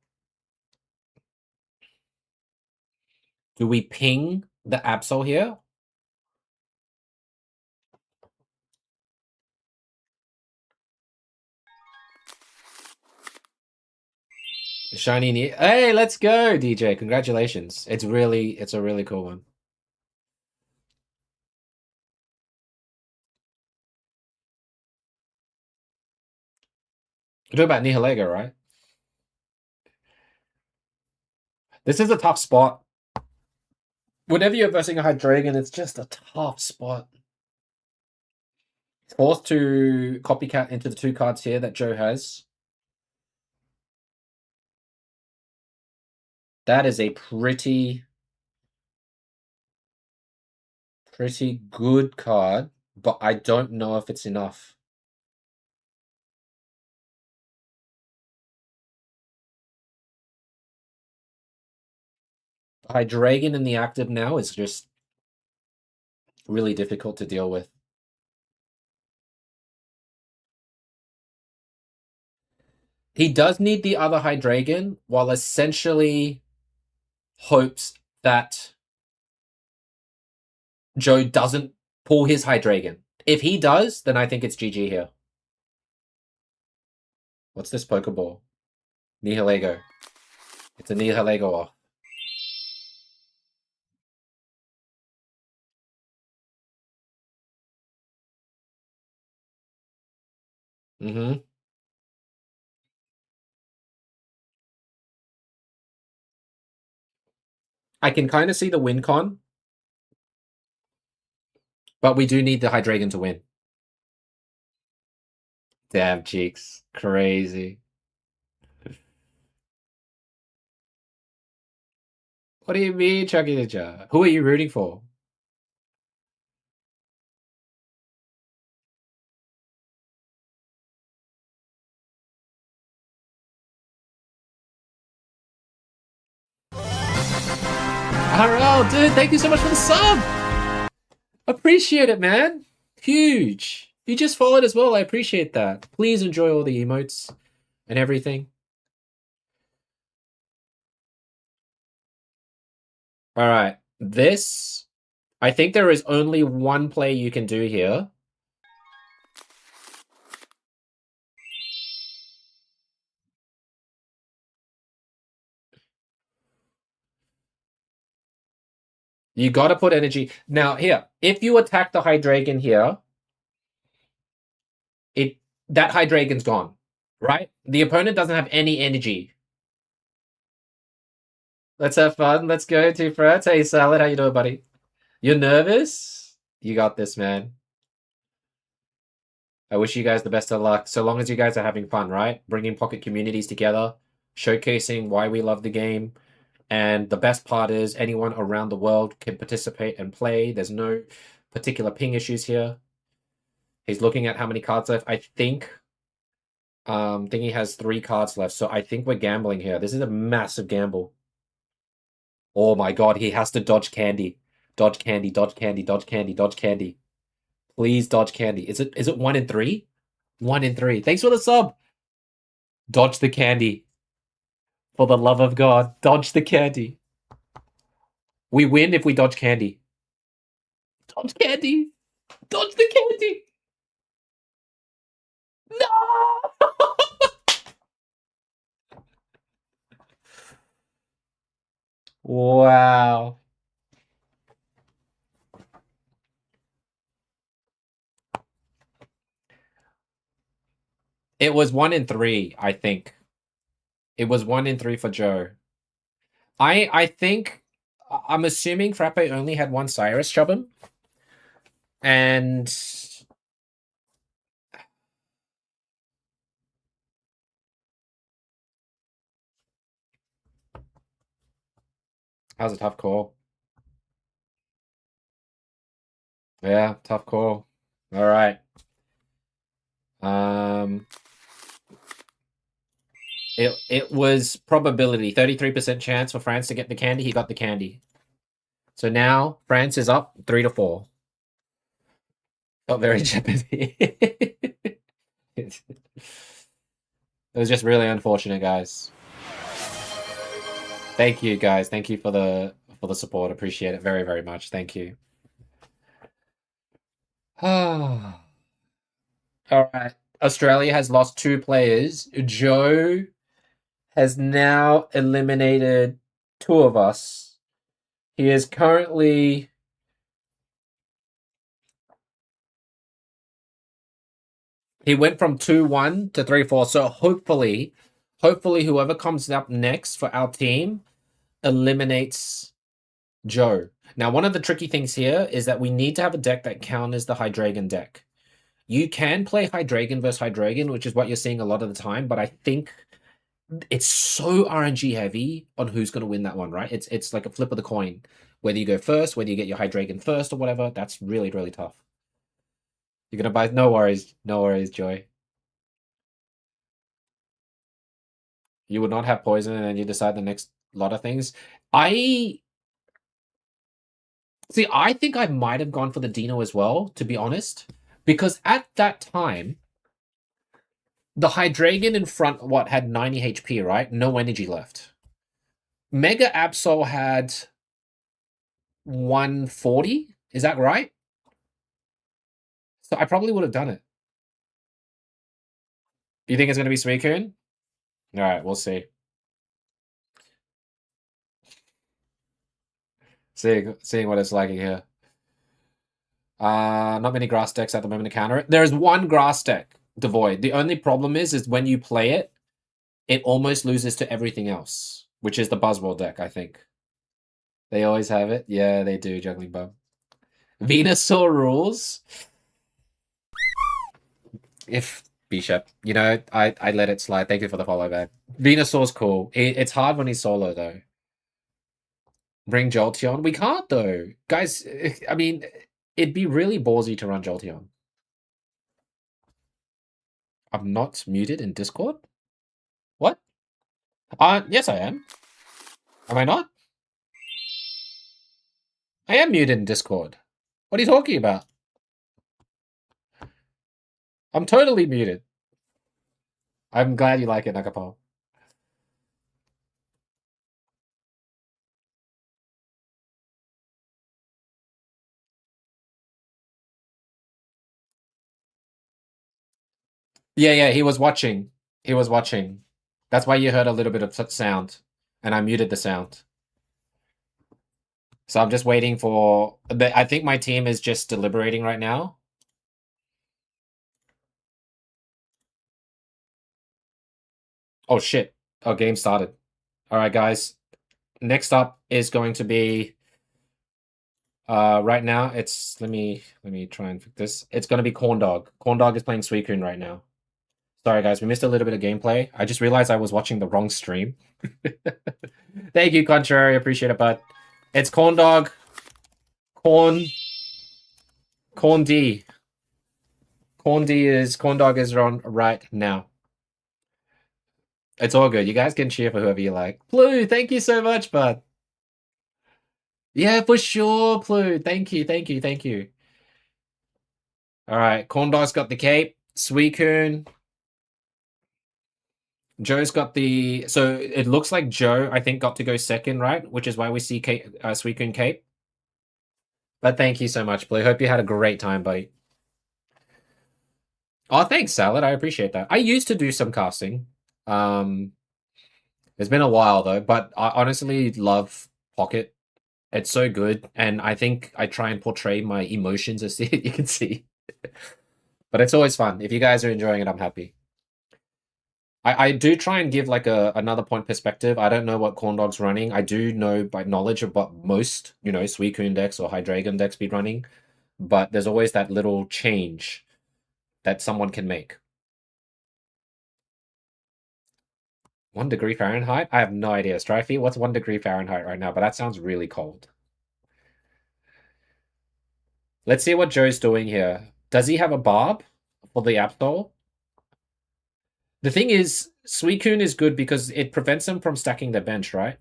Do we ping the Absol here? Shiny Hey, let's go, DJ. Congratulations. It's a really cool one. You're talking about Nihilego, right? This is a tough spot. Whenever you're versing a Hydreigon, it's just a tough spot. Forced to copycat into the 2 cards here that Joe has. That is a pretty good card, but I don't know if it's enough. Hydreigon in the active now is just really difficult to deal with. He does need the other Hydreigon, while essentially hopes that Joe doesn't pull his Hydreigon. If he does, then I think it's GG here. What's this Pokeball? Nihilego. It's a Nihilego off. Mm-hmm. I can kind of see the win con, but we do need the Hydreigon to win. Damn, cheeks. Crazy. What do you mean, Chucky Ninja? Who are you rooting for? RL, dude, thank you so much for the sub! Appreciate it, man. Huge. You just followed as well. I appreciate that. Please enjoy all the emotes and everything. All right. This, I think there is only one play you can do here. You got to put energy. Now, here, if you attack the Hydreigon here, that Hydreigon's gone, right? The opponent doesn't have any energy. Let's have fun. Let's go, two friends. Hey, Salad, how you doing, buddy? You're nervous? You got this, man. I wish you guys the best of luck. So long as you guys are having fun, right? Bringing pocket communities together, showcasing why we love the game. And the best part is anyone around the world can participate and play. There's no particular ping issues here. He's looking at how many cards left. I think he has 3 cards left. So I think we're gambling here. This is a massive gamble. Oh my god, he has to dodge candy. Dodge candy, dodge candy, dodge candy, dodge candy. Please dodge candy. Is it 1 in 3? 1 in 3. Thanks for the sub. Dodge the candy. For the love of God, dodge the candy. We win if we dodge candy. Dodge candy. Dodge the candy. No! Wow. It was 1 in 3, I think. It was 1 in 3 for Joe. I think I'm assuming Frappe only had one Cyrus Chubbin. And that was a tough call. Yeah, tough call. All right. It was probability, 33% chance for France to get the candy. He got the candy. So now France is up 3-4. Felt very jeopardy. It was just really unfortunate, guys. Thank you, guys. Thank you for the support. Appreciate it very, very much. Thank you. All right. Australia has lost 2 players. Joe has now eliminated 2 of us. He is currently he went from 2-1 to 3-4. So hopefully whoever comes up next for our team eliminates Joe. Now, one of the tricky things here is that we need to have a deck that counters the Hydreigon deck. You can play Hydreigon versus Hydreigon, which is what you're seeing a lot of the time, but I think it's so RNG heavy on who's going to win that one, right? It's like a flip of the coin. Whether you go first, whether you get your Hydreigon first or whatever, that's really, really tough. You're going to buy... No worries, Joy. You would not have poison and then you decide the next lot of things. I think I might have gone for the Dino as well, to be honest. Because at that time, the Hydreigon in front, had 90 HP, right? No energy left. Mega Absol had 140. Is that right? So I probably would have done it. You think it's going to be Suicune? All right, we'll see. Seeing what it's like here. Not many grass decks at the moment to counter it. There's one grass deck, Devoid. The only problem is when you play it, it almost loses to everything else, which is the Buzzwole deck, I think. They always have it. Yeah, they do, Juggling Bum. Venusaur rules. If Bishop, I let it slide. Thank you for the follow back. Venusaur's cool. It's hard when he's solo though. Bring Jolteon. We can't though, guys. I mean, it'd be really ballsy to run Jolteon. I'm not muted in Discord. What? Yes, I am. Am I not? I am muted in Discord. What are you talking about? I'm totally muted. I'm glad you like it, Nakapal. Yeah, he was watching. He was watching. That's why you heard a little bit of sound. And I muted the sound. So I'm just waiting for... I think my team is just deliberating right now. Oh, shit. Oh, game started. All right, guys. Next up is going to be... right now, it's... Let me try and fix this. It's going to be Corndog. Corndog is playing Suicune right now. Sorry, guys. We missed a little bit of gameplay. I just realized I was watching the wrong stream. Thank you, Contrary. Appreciate it, bud. It's Corndog. Corn D. Corndog is on right now. It's all good. You guys can cheer for whoever you like. Blue, thank you so much, bud. Yeah, for sure, Blue. Thank you. All right, Corndog's got the cape. Suicune. Joe's got the... So it looks like Joe, I think, got to go second, right? Which is why we see Suicune Cape. But thank you so much, Blue. Hope you had a great time, buddy. Oh, thanks, Salad. I appreciate that. I used to do some casting. It's been a while, though. But I honestly love Pocket. It's so good. And I think I try and portray my emotions, as you can see. But it's always fun. If you guys are enjoying it, I'm happy. I do try and give like another point perspective. I don't know what Corndog's running. I do know by knowledge of what most, Suicune decks or Hydreigon decks be running, but there's always that little change that someone can make. 1 degree Fahrenheit? I have no idea. Strifey, what's 1 degree Fahrenheit right now? But that sounds really cold. Let's see what Joe's doing here. Does he have a barb for the Absol? The thing is, Suicune is good because it prevents them from stacking their bench, right?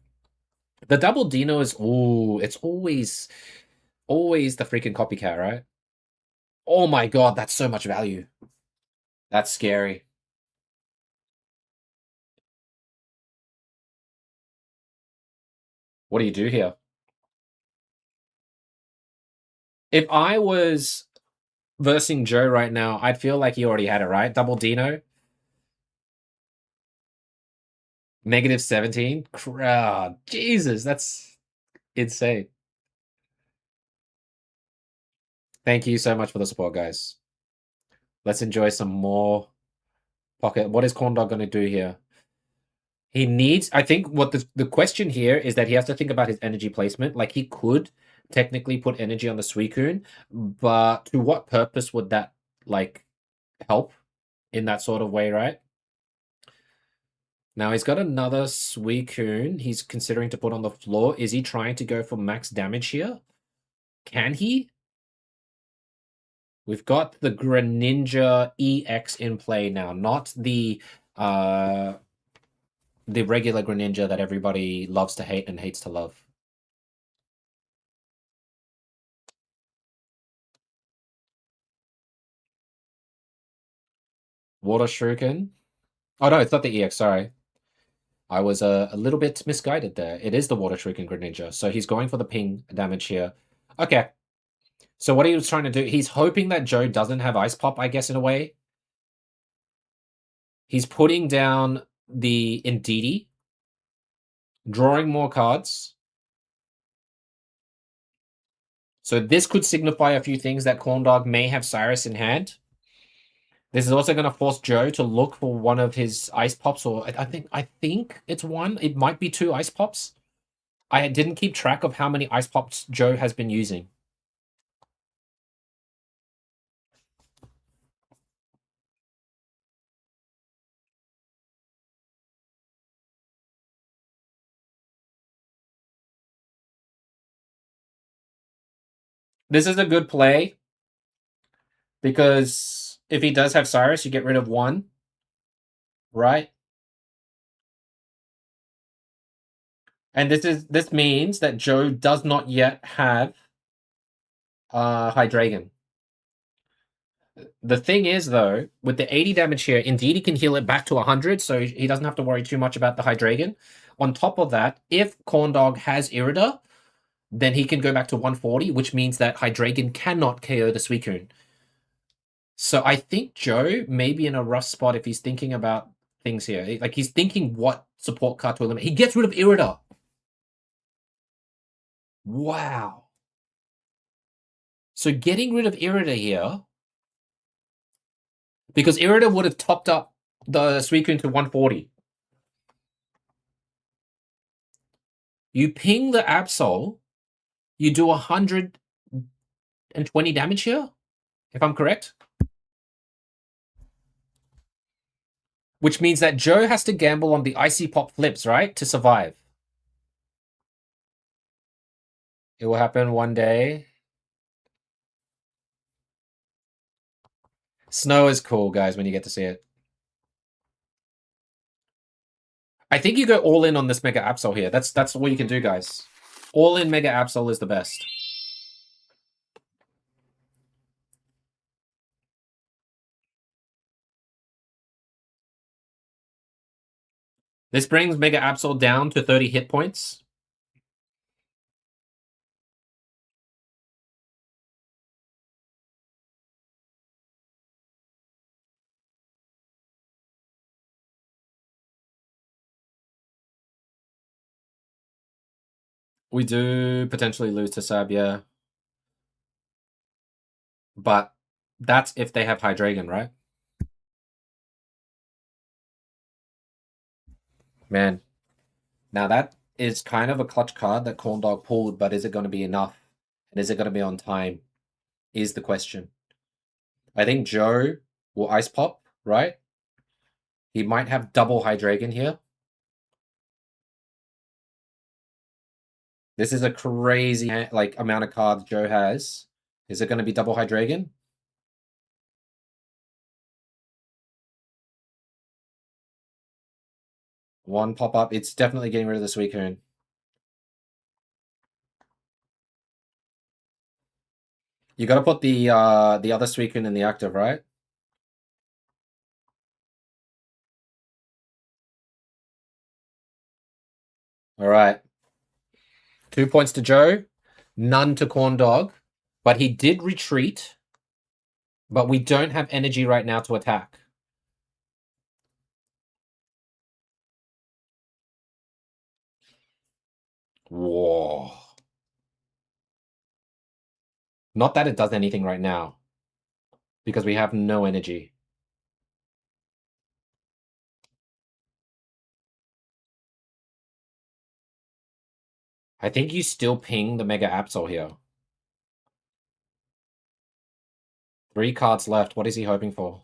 The double Dino is, it's always the freaking copycat, right? Oh my god, that's so much value. That's scary. What do you do here? If I was versing Joe right now, I'd feel like he already had it, right? Double Dino. -17. Jesus, that's insane. Thank you so much for the support, guys. Let's enjoy some more Pocket. What is Corndog going to do here? He needs... I think what the question here is that he has to think about his energy placement. Like, he could technically put energy on the Suicune, but to what purpose would that, like, help in that sort of way, right? Now, he's got another Suicune he's considering to put on the floor. Is he trying to go for max damage here? Can he? We've got the Greninja EX in play now, not the regular Greninja that everybody loves to hate and hates to love. Water Shuriken. Oh no, it's not the EX, sorry. I was a little bit misguided there. It is the Water Shuriken Greninja, so he's going for the ping damage here. Okay. So what he was trying to do, he's hoping that Joe doesn't have Ice Pop, I guess, in a way. He's putting down the Indeedee, drawing more cards. So this could signify a few things that Corndog may have Cyrus in hand. This is also going to force Joe to look for one of his Ice Pops, or I think it's one. It might be 2 Ice Pops. I didn't keep track of how many Ice Pops Joe has been using. This is a good play because if he does have Cyrus, you get rid of 1, right? And this means that Joe does not yet have Hydreigon. The thing is, though, with the 80 damage here, indeed he can heal it back to 100, so he doesn't have to worry too much about the Hydreigon. On top of that, if Corndog has Irida, then he can go back to 140, which means that Hydreigon cannot KO the Suicune. So I think Joe may be in a rough spot if he's thinking about things here. Like, he's thinking what support card to eliminate. He gets rid of Irida. Wow. So getting rid of Irida here, because Irida would have topped up the Suicune to 140. You ping the Absol, you do 120 damage here, if I'm correct. Which means that Joe has to gamble on the Icy Pop flips, right, to survive. It will happen one day. Snow is cool, guys, when you get to see it. I think you go all in on this Mega Absol here. That's all you can do, guys. All in Mega Absol is the best. This brings Mega Absol down to 30 hit points. We do potentially lose to Sab, yeah. But that's if they have Hydreigon, right? Man. Now that is kind of a clutch card that Corndog pulled, but is it going to be enough? And is it going to be on time? Is the question. I think Joe will Ice Pop, right? He might have double Hydreigon here. This is a crazy amount of cards Joe has. Is it going to be double Hydreigon? One pop up. It's definitely getting rid of the Suicune. You got to put the other Suicune in the active, right? All right. 2 points to Joe, none to Corndog, but he did retreat. But we don't have energy right now to attack. Whoa. Not that it does anything right now, because we have no energy. I think you still ping the Mega Absol here. 3 cards left. What is he hoping for?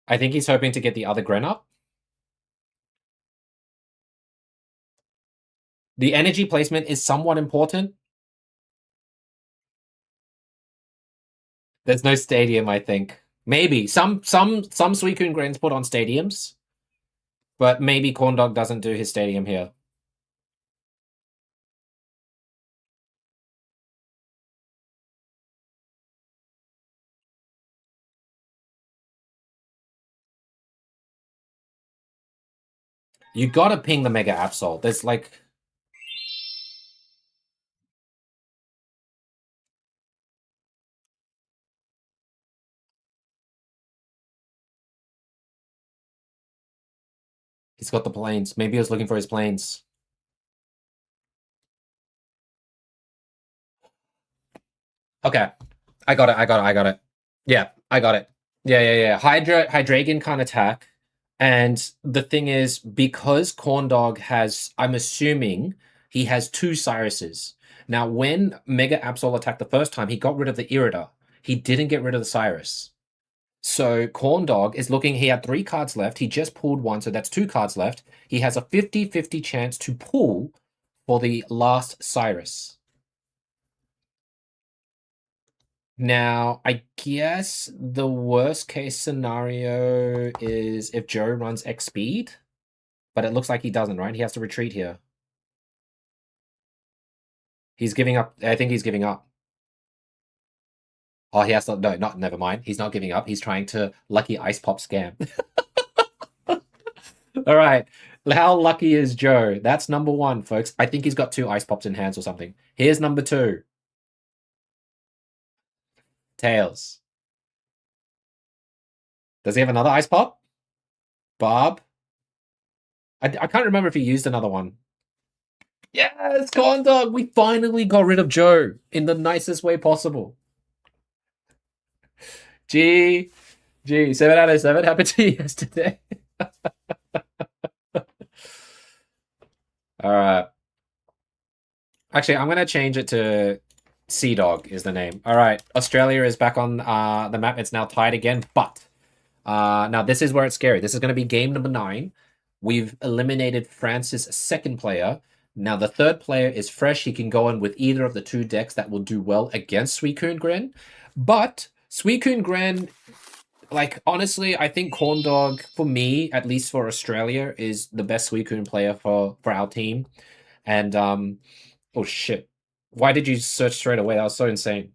I think he's hoping to get the other Gren up. The energy placement is somewhat important. There's no stadium, I think. Maybe. Some Suicune Grens put on stadiums. But maybe Corndog doesn't do his stadium here. You gotta ping the Mega Absol. There's like... He's got the planes. Maybe he was looking for his planes. Okay. I got it. Yeah, I got it. Yeah. Hydreigon can't attack. And the thing is, because Corndog has, I'm assuming, he has 2 Cyruses. Now, when Mega Absol attacked the first time, he got rid of the Irida. He didn't get rid of the Cyrus. So Corndog is looking, he had 3 cards left. He just pulled 1, so that's 2 cards left. He has a 50-50 chance to pull for the last Cyrus. Now, I guess the worst case scenario is if Joe runs X speed, but it looks like he doesn't, right? He has to retreat here. He's giving up. I think he's giving up. Oh, he has to. No, never mind. He's not giving up. He's trying to lucky ice pop scam. All right. How lucky is Joe? That's number 1, folks. I think he's got 2 ice pops in hands or something. Here's number 2. Tails. Does he have another ice pop? Bob? I can't remember if he used another one. Yes, Corndog! We finally got rid of Joe in the nicest way possible. G, 7 out of 7 happened to you yesterday. All right. Actually, I'm going to change it to Sea Dog is the name. All right. Australia is back on the map. It's now tied again, but now this is where it's scary. This is going to be game number 9. We've eliminated France's second player. Now, the third player is fresh. He can go in with either of the 2 decks that will do well against Suicune Gren. But Suicune Gren, like, honestly, I think Corndog, for me, at least for Australia, is the best Suicune player for our team. And, oh, shit. Why did you search straight away? That was so insane.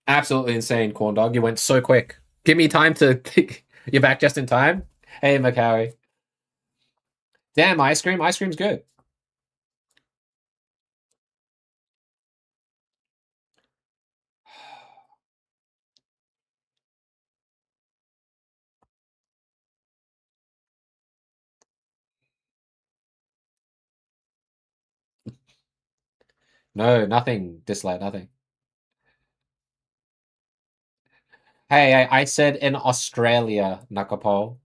Absolutely insane, Corndog. You went so quick. Give me time to think. You're back just in time? Hey, Macawi. Damn, ice cream. Ice cream's good. No, nothing. Dislike, nothing. Hey, I said in Australia, Nakapol.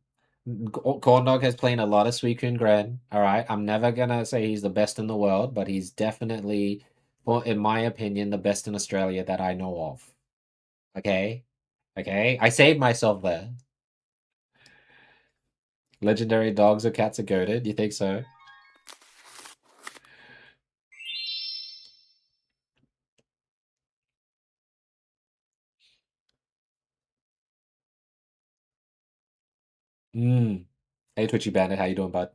Corn Dog has played a lot of Suicune Gren. All right, I'm never gonna say he's the best in the world, but he's definitely, well, in my opinion, the best in Australia that I know of. Okay, okay, I saved myself there. Legendary dogs or cats are goated. You think so? Hmm. Hey, Twitchy Bandit, how you doing, bud?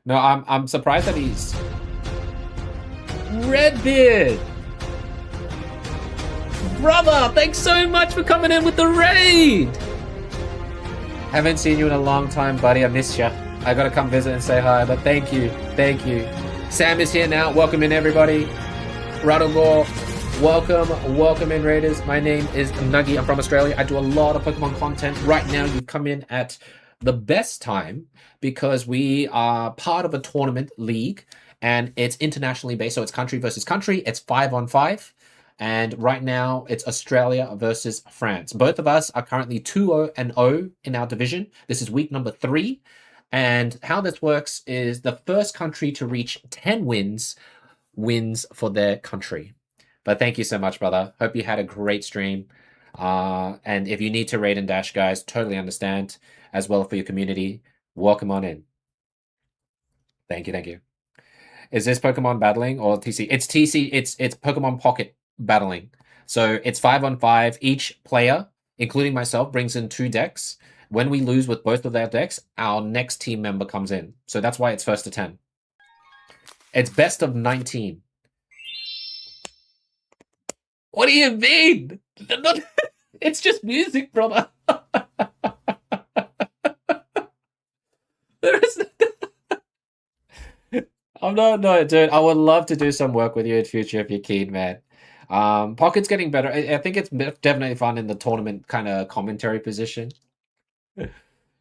No, I'm surprised that he's Redbeard. Brother, thanks so much for coming in with the raid. Haven't seen you in a long time, buddy. I missed you. I gotta come visit and say hi, but thank you. Thank you. Sam is here now. Welcome in, everybody. Radogor, welcome. Welcome in, Raiders. My name is Nuggy. I'm from Australia. I do a lot of Pokemon content. Right now, you've come in at the best time because we are part of a tournament league and it's internationally based. So it's country versus country. It's 5-on-5. And right now, it's Australia versus France. Both of us are currently 2-0 in our division. This is week number 3. And how this works is the first country to reach 10 wins for their country. But thank you so much, brother. Hope you had a great stream. And if you need to raid and dash, guys, totally understand. As well for your community, welcome on in. Thank you, thank you. Is this Pokemon battling or TC? It's TC. It's Pokemon Pocket battling. So it's 5-on-5. Each player, including myself, brings in 2 decks. When we lose with both of their decks, our next team member comes in. So that's why it's first to 10. It's best of 19. What do you mean? It's just music, brother. There is. I'm not, no, dude. I would love to do some work with you in future if you're keen, man. Pocket's getting better. I think it's definitely fun in the tournament kind of commentary position.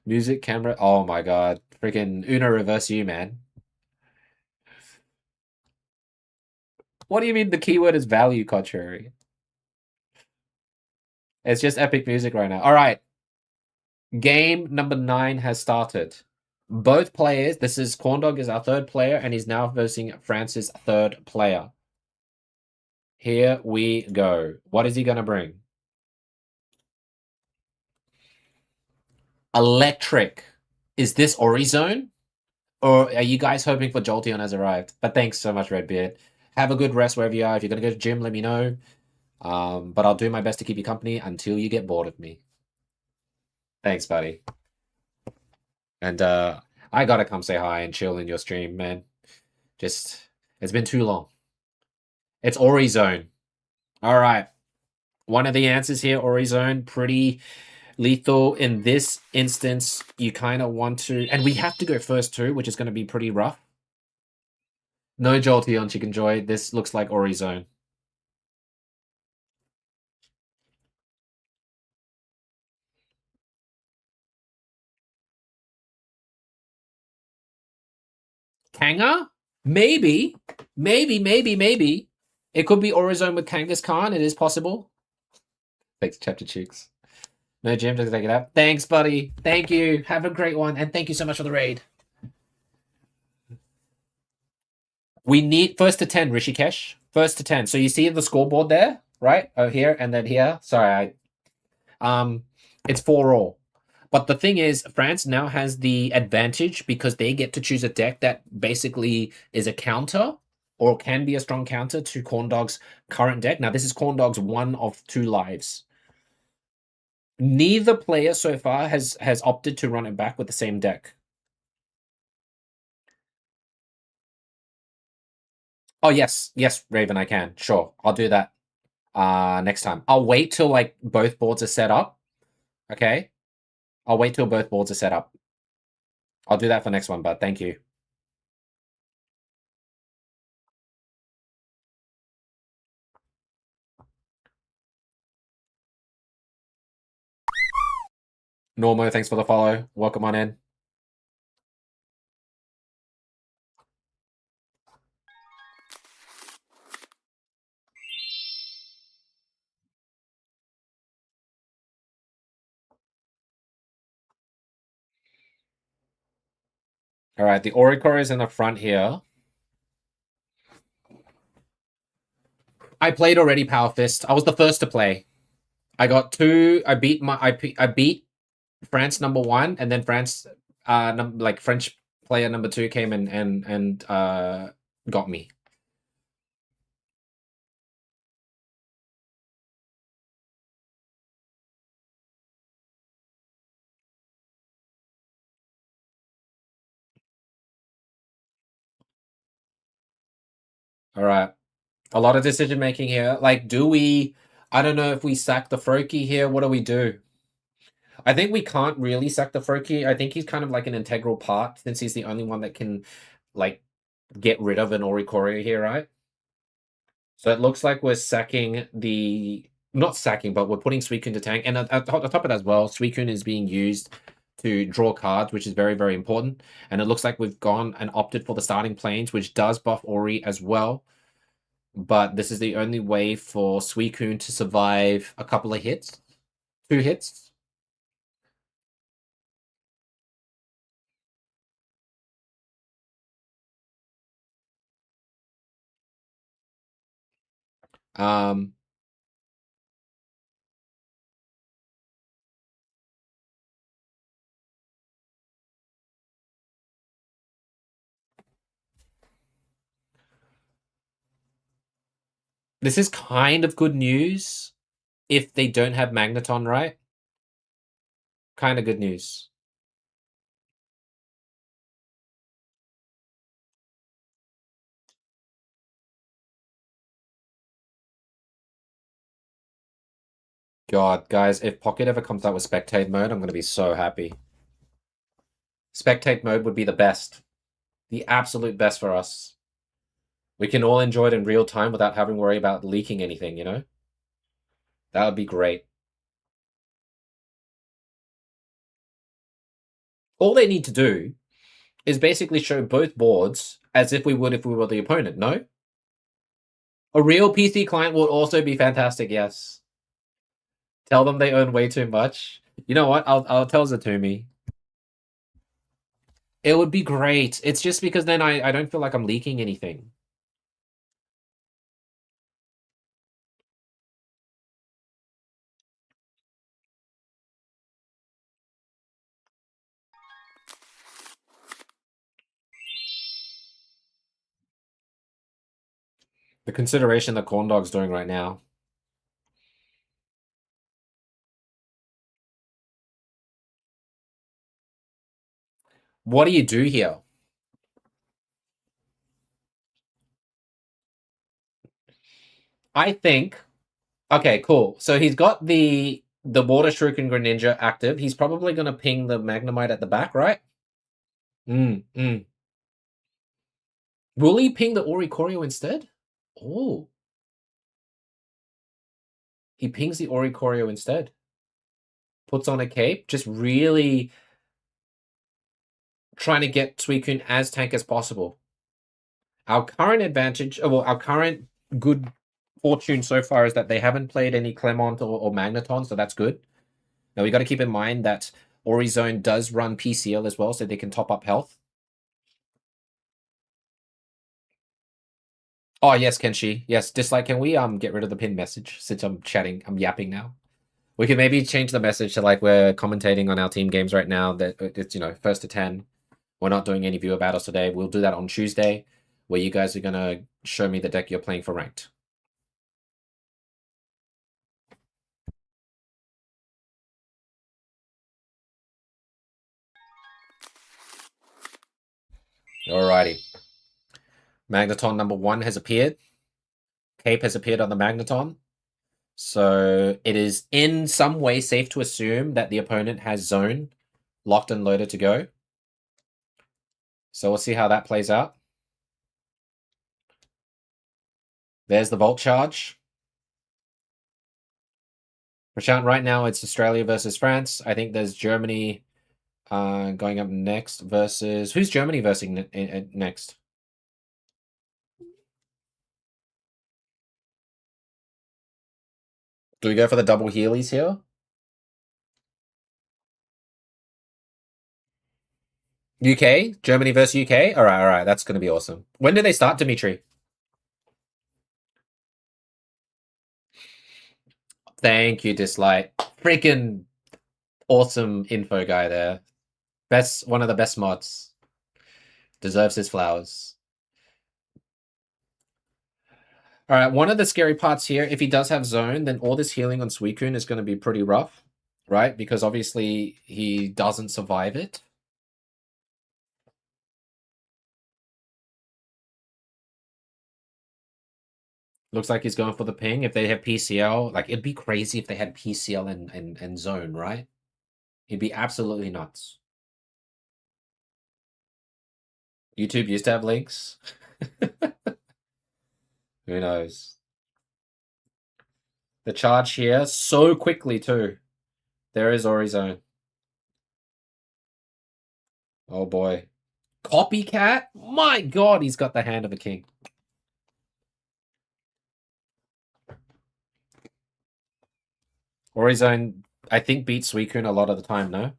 Music, camera. Oh my god, freaking Uno reverse you, man. What do you mean the keyword is value contrary? It's just epic music right now. All right, game number 9 has started. Both players. This is Corndog is our 3rd player, and he's now versing France's 3rd player. Here we go. What is he gonna bring? Electric. Is this Orizone? Or are you guys hoping for Jolteon has arrived? But thanks so much, Redbeard. Have a good rest wherever you are. If you're going to go to gym, let me know. But I'll do my best to keep you company until you get bored of me. Thanks, buddy. And I got to come say hi and chill in your stream, man. Just, it's been too long. It's Orizone. All right. One of the answers here, Orizone, pretty lethal. In this instance, you kind of want to... And we have to go first too, which is going to be pretty rough. No Jolteon, Chicken Joy. This looks like Orizone. Kanga? Maybe. Maybe. It could be Orizone with Kangaskhan. It is possible. Thanks, Chapter Cheeks. No, Jim, doesn't take it up. Thanks, buddy. Thank you. Have a great one. And thank you so much for the raid. We need first to 10, Rishikesh. First to 10. So you see the scoreboard there, right? Oh, here and then here. Sorry, it's 4-all. But the thing is, France now has the advantage because they get to choose a deck that basically is a counter or can be a strong counter to Corndog's current deck. Now, this is Corndog's 1 of 2 lives. Neither player so far has opted to run it back with the same deck. Oh yes, yes, Raven, I can. Sure, I'll do that. Next time. I'll wait till like both boards are set up. Okay. I'll wait till both boards are set up. I'll do that for next one, but thank you. Normo, thanks for the follow. Welcome on in. All right, the Oricor is in the front here. I played already Power Fist. I was the first to play. I got two. I beat France number 1, and then France like French player number 2 came and got me. All right. A lot of decision making here. Like, do we? I don't know if we sack the Froki here. What do we do? I think we can't really sack the Froki. I think he's kind of like an integral part since he's the only one that can, like, get rid of an Orikorio here, right? So it looks like we're sacking the. Not sacking, but we're putting Suicune to tank. And at the top of that as well, Suicune is being used to draw cards, which is very, very important. And it looks like we've gone and opted for the starting planes, which does buff Ori as well. But this is the only way for Suicune to survive a couple of hits. 2 hits. Um, this is kind of good news if they don't have Magneton, right? Kind of good news. God, guys, if Pocket ever comes out with Spectate mode, I'm going to be so happy. Spectate mode would be the best. The absolute best for us. We can all enjoy it in real time without having to worry about leaking anything, you know? That would be great. All they need to do is basically show both boards as if we would if we were the opponent, no? A real PC client would also be fantastic, yes. Tell them they earn way too much. You know what? I'll tell Zatumi. It would be great. It's just because then I don't feel like I'm leaking anything. The consideration that Corn Dog's doing right now. What do you do here? I think. Okay, cool. So he's got the Water Shuriken Greninja active. He's probably gonna ping the Magnemite at the back, right? Mm. Will he ping the Oricorio instead? Oh. He pings the Oricorio instead. Puts on a cape, just really trying to get Suicune as tank as possible. Our current advantage, well, our current good fortune so far is that they haven't played any Clemont or Magneton, so that's good. Now we got to keep in mind that Orizone does run PCL as well, so they can top up health. Oh yes, Kenshi. Yes, dislike. Can we get rid of the pinned message since I'm chatting? I'm yapping now. We can maybe change the message to like we're commentating on our team games right now. That it's 1st to 10. We're not doing any viewer battles today. We'll do that on Tuesday, where you guys are gonna show me the deck you're playing for ranked. Alrighty. Magneton number 1 has appeared. Cape has appeared on the Magneton. So it is in some way safe to assume that the opponent has Zone locked and loaded to go. So we'll see how that plays out. There's the Volt Charge. Prashant, right now it's Australia versus France. I think there's Germany going up next versus... Who's Germany versus next? Do we go for the double Heelys here? UK? Germany versus UK? Alright. That's going to be awesome. When do they start, Dimitri? Thank you, Dislike. Freaking awesome info guy there. One of the best mods. Deserves his flowers. Alright, one of the scary parts here, if he does have Zone, then all this healing on Suicune is going to be pretty rough. Right? Because obviously he doesn't survive it. Looks like he's going for the ping. If they have PCL, like it'd be crazy if they had PCL and Zone, right? It'd be absolutely nuts. YouTube used to have links. Who knows? The charge here, so quickly too. There is Orizone. Oh boy. Copycat? My god, he's got the hand of a king. Orizone, I think, beats Suicune a lot of the time, no?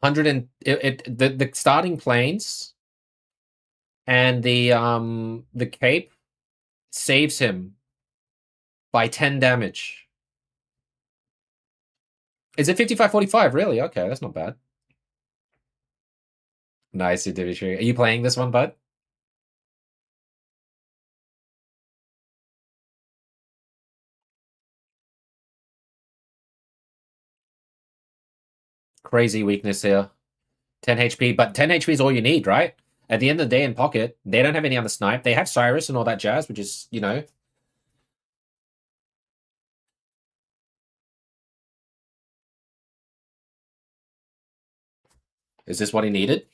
The starting planes and the cape saves him by 10 damage. Is it 55-45? Really? Okay, that's not bad. Nice, Dimitri. Are you playing this one, bud? Crazy weakness here. 10 HP, but 10 HP is all you need, right? At the end of the day in Pocket, they don't have any other snipe. They have Cyrus and all that jazz, which is, you know... Is this what he needed?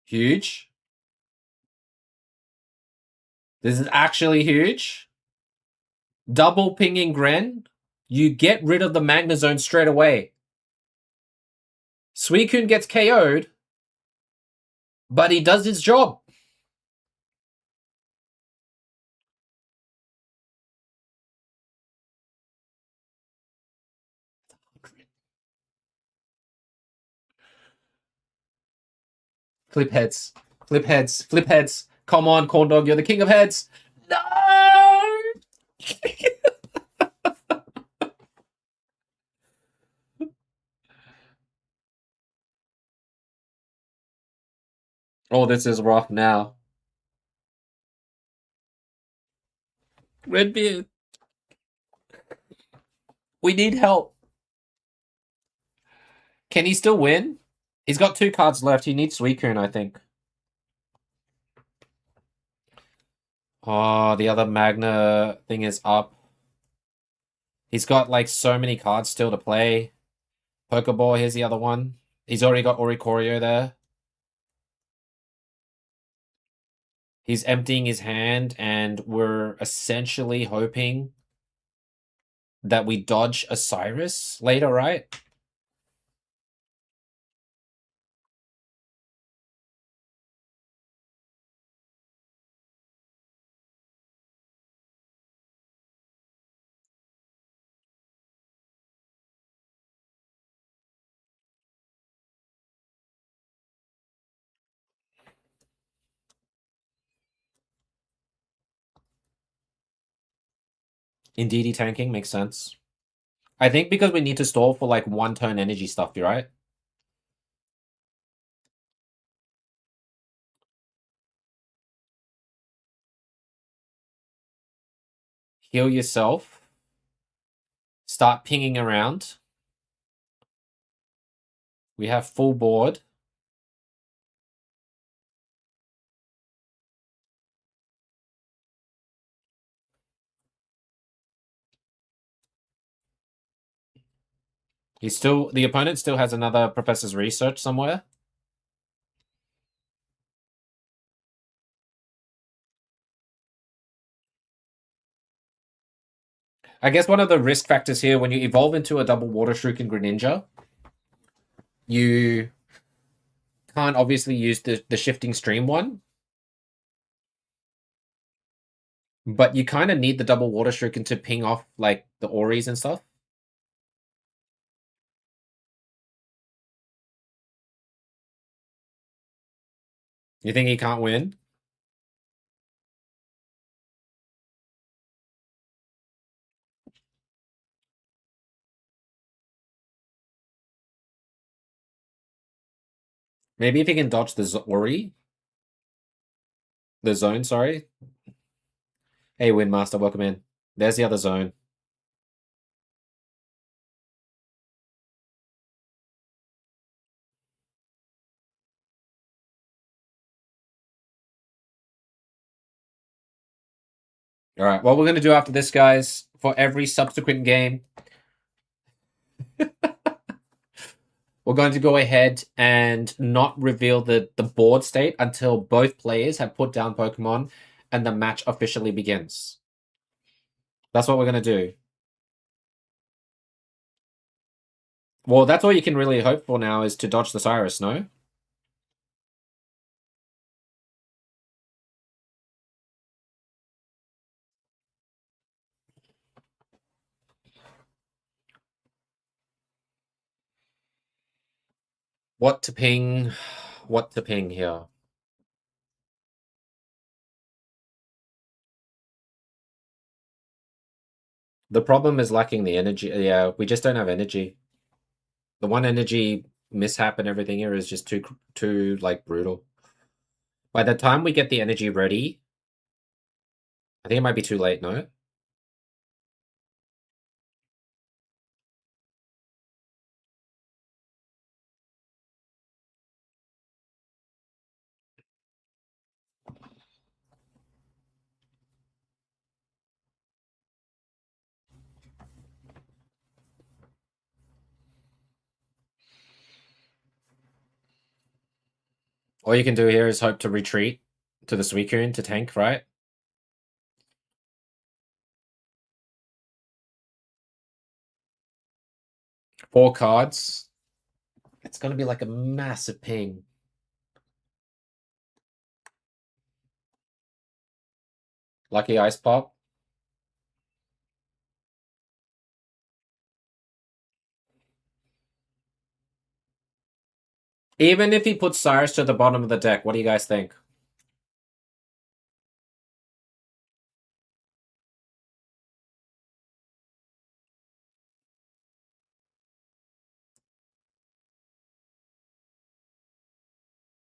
Huge. This is actually huge. Double pinging Gren. You get rid of the Magnezone straight away. Suicune gets KO'd, but he does his job. Flip heads. Flip heads. Flip heads. Come on, Corn Dog, you're the king of heads. No! Oh, this is rough now. Redbeard. We need help. Can he still win? He's got 2 cards left. He needs Suicune, I think. Oh, the other Magna thing is up. He's got, like, so many cards still to play. Pokeball, here's the other one. He's already got Oricorio there. He's emptying his hand, and we're essentially hoping that we dodge a Cyrus later, right? Indeedy tanking makes sense. I think because we need to stall for like 1 turn energy stuff, right? Heal yourself. Start pinging around. We have full board. The opponent still has another Professor's Research somewhere. I guess one of the risk factors here, when you evolve into a double Water Shuriken and Greninja, you can't obviously use the shifting stream one. But you kind of need the double Water Shuriken to ping off, like, the Auries and stuff. You think he can't win? Maybe if he can dodge the Ori. The zone, sorry. Hey, Windmaster, welcome in. There's the other zone. All right, what we're going to do after this, guys, for every subsequent game, we're going to go ahead and not reveal the board state until both players have put down Pokemon and the match officially begins. That's what we're going to do. Well, that's all you can really hope for now is to dodge the Cyrus, no? What to ping? What to ping here? The problem is lacking the energy. Yeah, we just don't have energy. The one energy mishap and everything here is just too like brutal. By the time we get the energy ready, I think it might be too late, no? All you can do here is hope to retreat to the Suicune to tank, right? Four cards. It's going to be like a massive ping. Lucky Ice Pop. Even if he puts Cyrus to the bottom of the deck, what do you guys think?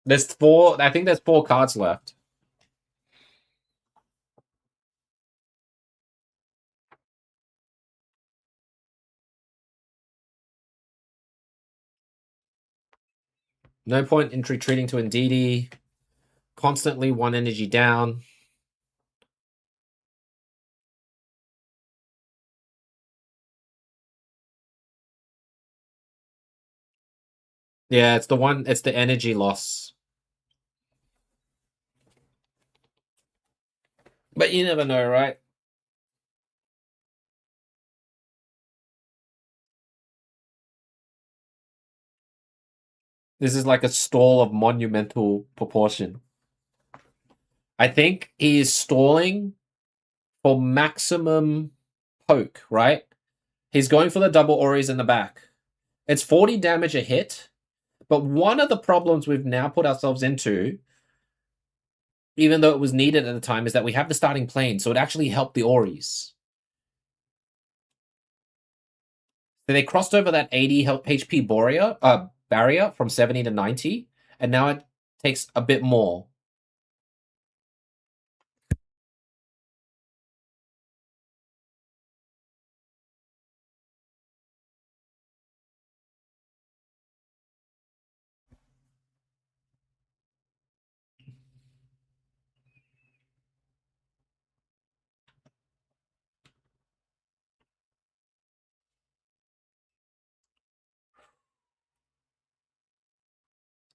I think there's 4 cards left. No point in retreating to Indeedee. Constantly 1 energy down. Yeah, it's the energy loss. But you never know, right? This is like a stall of monumental proportion. I think he is stalling for maximum poke, right? He's going for the double Auris in the back. It's 40 damage a hit, but one of the problems we've now put ourselves into, even though it was needed at the time, is that we have the starting plane, so it actually helped the Auris. So they crossed over that 80 HP barrier from 70 to 90, and now it takes a bit more.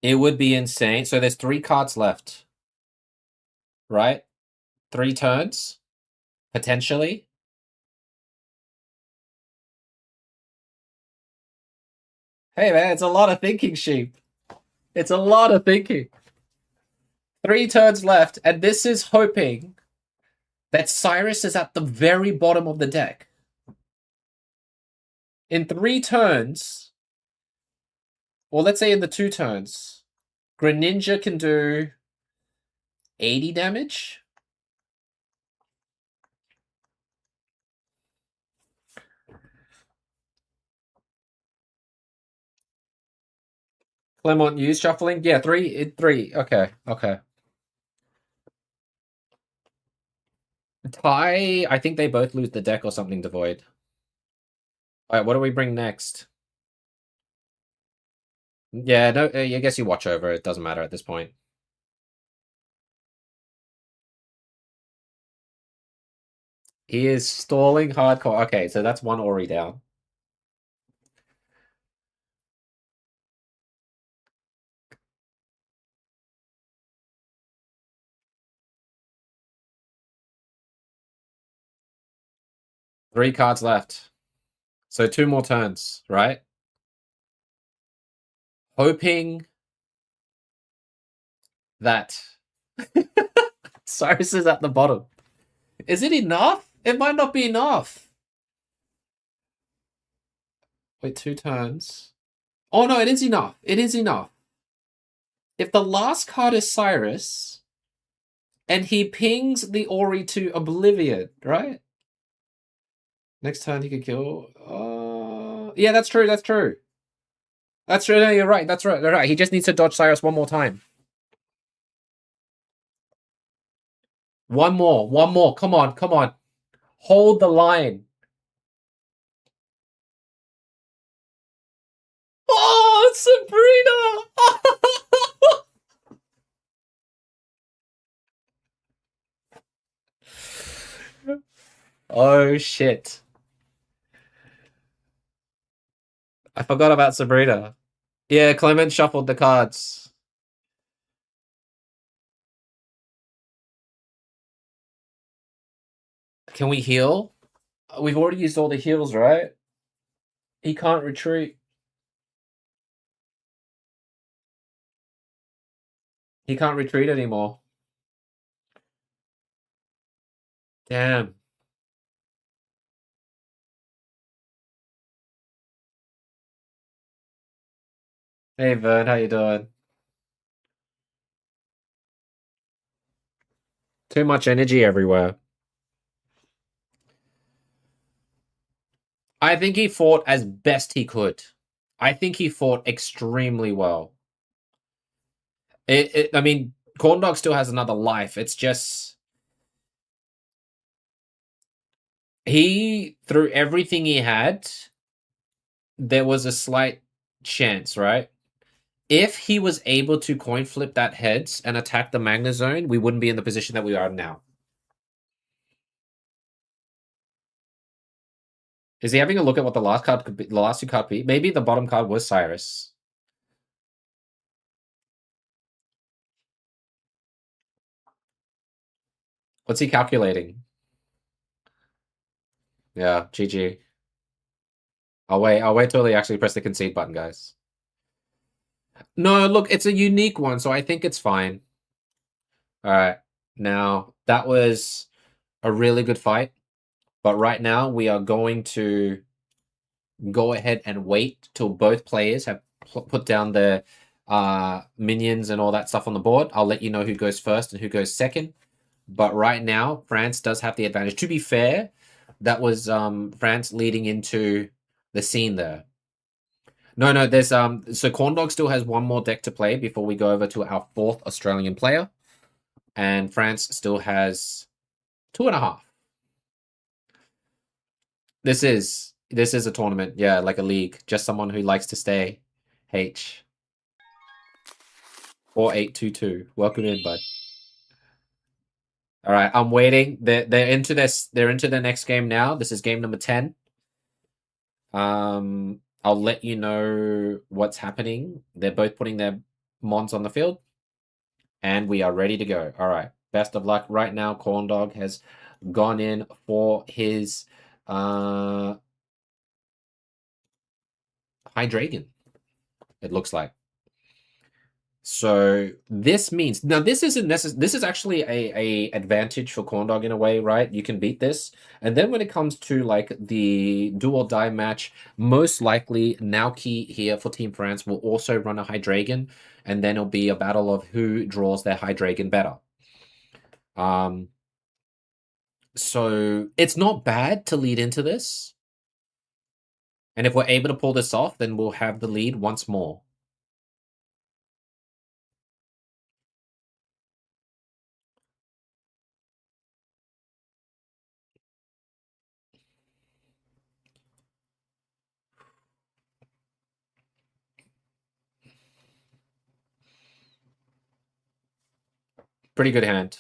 It would be insane. So there's 3 cards left, right? 3 turns, potentially. Hey man, it's a lot of thinking, sheep. It's a lot of thinking. 3 turns left, and this is hoping that Cyrus is at the very bottom of the deck. In 3 turns, or let's say in the 2 turns, Greninja can do 80 damage. Clement use shuffling? Yeah, 3. Okay, okay. Ty, I think they both lose the deck or something to Void. Alright, what do we bring next? Yeah, no, I guess you watch over. It doesn't matter at this point. He is stalling hardcore. Okay, so that's 1 Ori down. Three cards left. So 2 more turns, right? Hoping that Cyrus is at the bottom. Is it enough? It might not be enough. Wait, 2 turns. Oh no, it is enough. It is enough. If the last card is Cyrus, and he pings the Ori to Oblivion, right? Next turn he could kill. Yeah, that's true. That's true. That's true. No, you're right. That's right. You're right. He just needs to dodge Cyrus 1 more time. 1 more. 1 more. Come on. Come on. Hold the line. Oh, Sabrina! Oh, shit. I forgot about Sabrina. Yeah, Clement shuffled the cards. Can we heal? We've already used all the heals, right? He can't retreat. He can't retreat anymore. Damn. Hey, Vern, how you doing? Too much energy everywhere. I think he fought as best he could. I think he fought extremely well. I mean, Corndog still has another life. It's just he threw everything he had. There was a slight chance, right? If he was able to coin flip that heads and attack the Magna Zone, we wouldn't be in the position that we are now. Is he having a look at what the last card could be? The last 2 card be? Maybe the bottom card was Cyrus. What's he calculating? Yeah, GG. I'll wait till they actually press the concede button, guys. No, look, it's a unique one, so I think it's fine. Alright. Now, that was a really good fight. But right now, we are going to go ahead and wait till both players have put down their minions and all that stuff on the board. I'll let you know who goes first and who goes second. But right now, France does have the advantage. To be fair, that was France leading into the scene there. No, there's so Corndog still has 1 more deck to play before we go over to our 4th Australian player. And France still has 2.5. This is a tournament, yeah, like a league. Just someone who likes to stay. H. 4822. Welcome in, bud. All right, I'm waiting. They're into this. They're into the next game now. This is game number 10. I'll let you know what's happening. They're both putting their Mons on the field. And we are ready to go. All right. Best of luck. Right now, Corndog has gone in for his High Dragon, it looks like. So this means now this isn't necessary. This is actually a advantage for Corndog in a way, right? You can beat this, and then when it comes to like the do or die match, most likely Naoki here for Team France will also run a High Dragon, and then it'll be a battle of who draws their High Dragon better. So it's not bad to lead into this, and if we're able to pull this off, then we'll have the lead once more. Pretty good hand.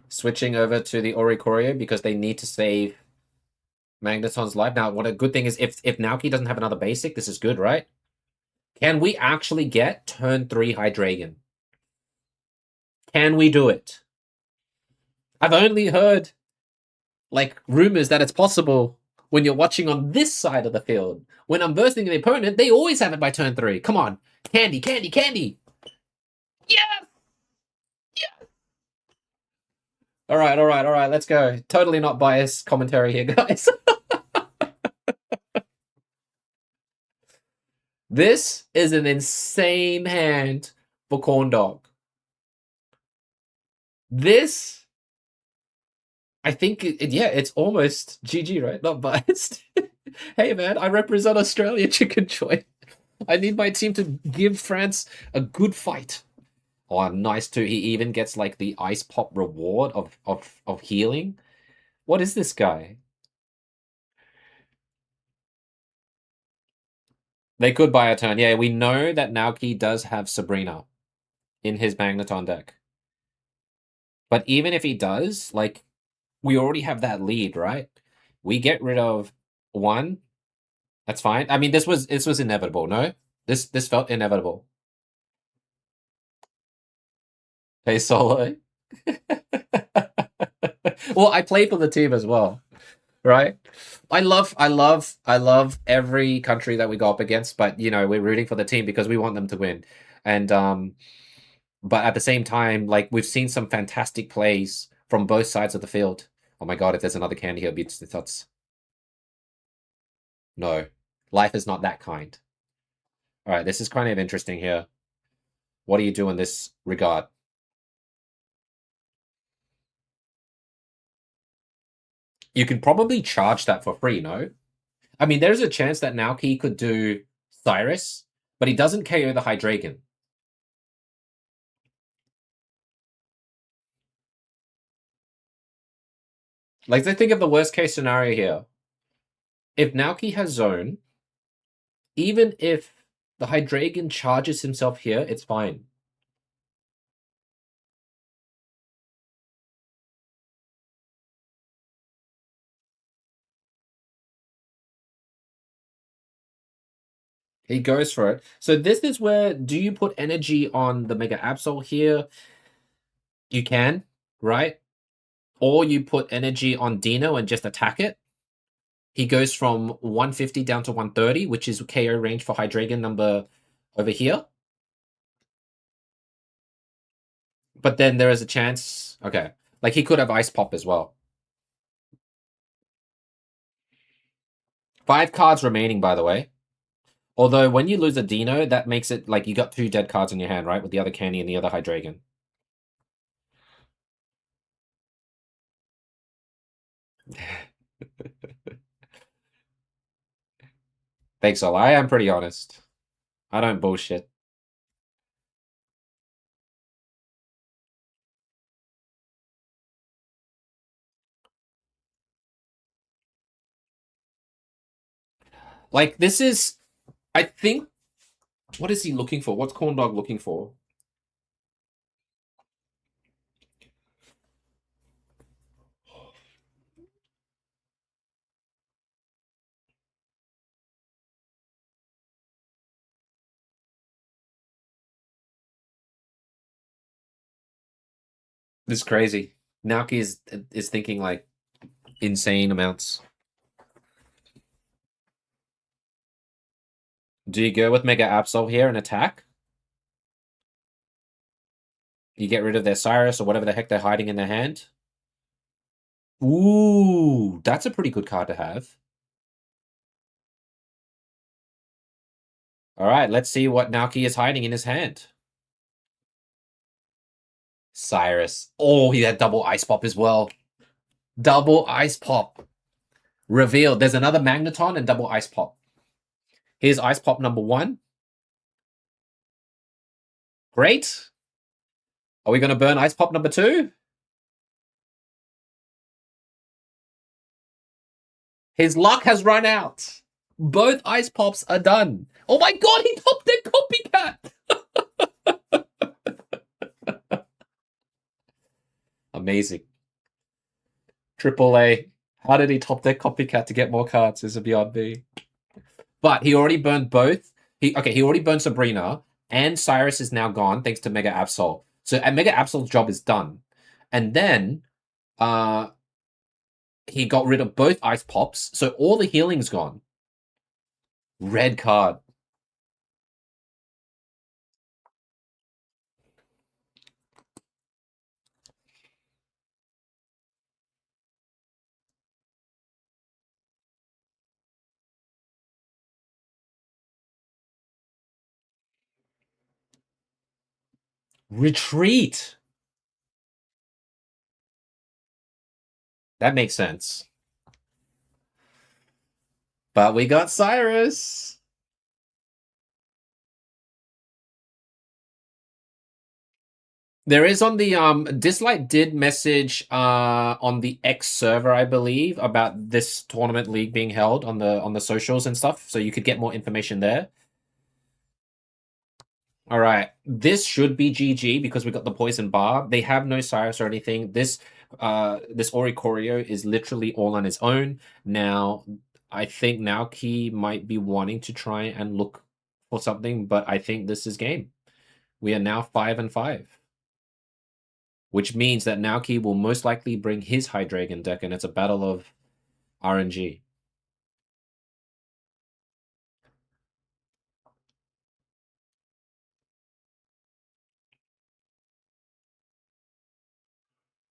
Switching over to the Oricorio because they need to save Magneton's life. Now, what a good thing is if Naoki doesn't have another basic, this is good, right? Can we actually get turn 3 Hydreigon? Can we do it? I've only heard like rumors that it's possible when you're watching on this side of the field. When I'm versing the opponent, they always have it by turn 3. Come on. Candy, candy, candy. Yeah! Yeah! All right. Let's go. Totally not biased commentary here, guys. This is an insane hand for Corndog. This, I think, it's almost GG, right? Not biased. Hey, man, I represent Australia, Chicken Joy. I need my team to give France a good fight. Oh, nice too. He even gets like the ice pop reward of healing. What is this guy? They could buy a turn. Yeah, we know that Naoki does have Sabrina in his Magneton deck. But even if he does, like, we already have that lead, right? We get rid of one. That's fine. I mean, this was inevitable, no? This felt inevitable. Hey, Solo. Well, I play for the team as well, right? I love every country that we go up against, but you know, we're rooting for the team because we want them to win. And but at the same time, like we've seen some fantastic plays from both sides of the field. Oh my god, if there's another candy here, beats the thoughts. No. Life is not that kind. Alright, this is kind of interesting here. What do you do in this regard? You can probably charge that for free, no? I mean, there's a chance that Naoki could do Cyrus, but he doesn't KO the Hydreigon. Like, let's think of the worst case scenario here. If Naoki has Zone, even if the Hydreigon charges himself here, it's fine. He goes for it. So this is where, do you put energy on the Mega Absol here? You can, right? Or you put energy on Dino and just attack it. He goes from 150 down to 130, which is KO range for Hydreigon number over here. But then there is a chance... Okay. Like, he could have Ice Pop as well. 5 cards remaining, by the way. Although, when you lose a Dino, that makes it like you got 2 dead cards in your hand, right? With the other Candy and the other Hydreigon. Thanks, all. I am pretty honest. I don't bullshit. Like, this is... I think... What is he looking for? What's Corndog looking for? This is crazy. Naoki is thinking like insane amounts. Do you go with Mega Absol here and attack? You get rid of their Cyrus or whatever the heck they're hiding in their hand? Ooh, that's a pretty good card to have. All right, let's see what Naoki is hiding in his hand. Cyrus. Oh, he had double Ice Pop as well. Double Ice Pop. Revealed. There's another Magneton and double Ice Pop. Here's Ice Pop number 1. Great. Are we going to burn Ice Pop number 2? His luck has run out. Both Ice Pops are done. Oh my god, he topped their copycat! Amazing. AAA. How did he top their copycat to get more cards is a beyond me. But he already burned both. He already burned Sabrina, and Cyrus is now gone thanks to Mega Absol. So Mega Absol's job is done. And then he got rid of both Ice Pops, so all the healing's gone. Red card. Retreat. That makes sense. But we got Cyrus. There is on the Dislike did message on the X server, I believe, about this tournament league being held on the socials and stuff, so you could get more information there. All right, this should be GG because we got the poison bar. They have no Cyrus or anything. This Oricorio is literally all on his own. Now, I think Naoki might be wanting to try and look for something, but I think this is game. We are now 5-5. Which means that Naoki will most likely bring his Hydreigon deck, and it's a battle of RNG.